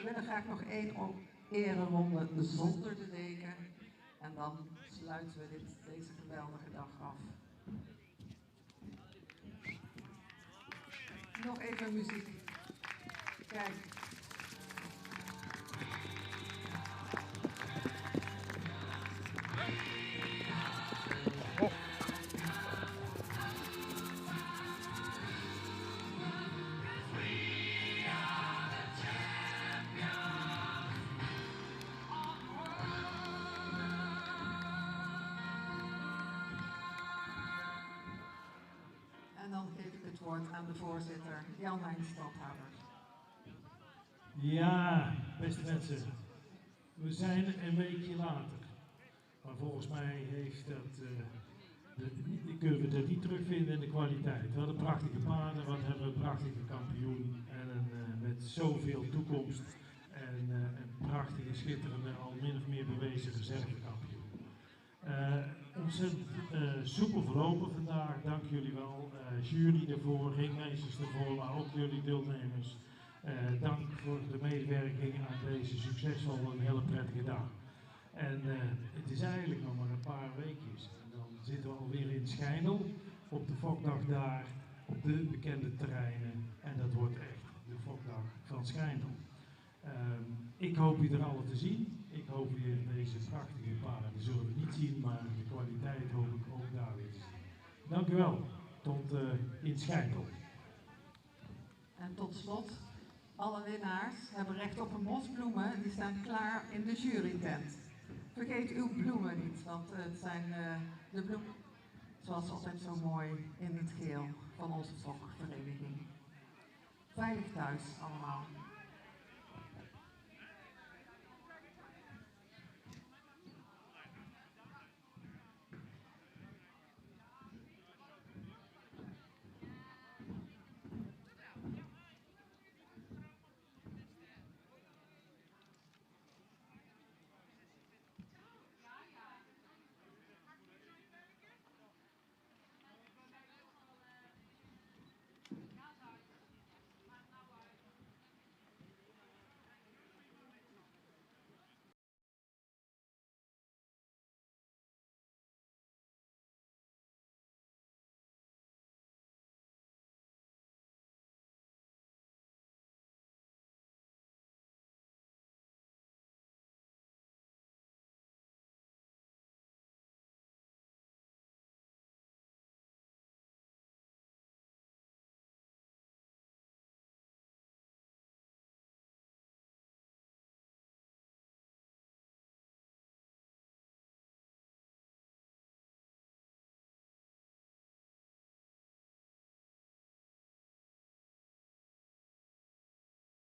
willen graag nog één ereronde zonder de deken. En dan sluiten we deze geweldige dag af. Nog even muziek. Kijk. En dan geef ik het woord aan de voorzitter, Jan-Hein Stadhouder. Ja, beste mensen, we zijn een weekje later. Maar volgens mij heeft dat, kunnen we dat niet terugvinden in de kwaliteit. We hadden prachtige paarden, wat hebben we een prachtige kampioen en met zoveel toekomst en een prachtige, schitterende, al min of meer bewezen reservekampioen. Ontzettend soepel verlopen vandaag, dank jullie wel. Jury ervoor, ringmeesters ervoor, maar ook jullie deelnemers. Dank voor de medewerking aan deze succesvolle en hele prettige dag. En het is eigenlijk nog maar een paar weekjes. En dan zitten we alweer in Schijndel, op de Fokdag daar, op de bekende terreinen. En dat wordt echt de Fokdag van Schijndel. Ik hoop je er alle te zien. Ik hoop je deze prachtige paarden zullen we niet zien, maar de kwaliteit hoop ik ook daar weer te zien. Dank u wel. Tot in Schijndel. En tot slot, alle winnaars hebben recht op een bos bloemen. Die staan klaar in de jurytent. Vergeet uw bloemen niet, want het zijn de bloemen, zoals altijd zo mooi, in het geel van onze fokvereniging. Veilig thuis allemaal.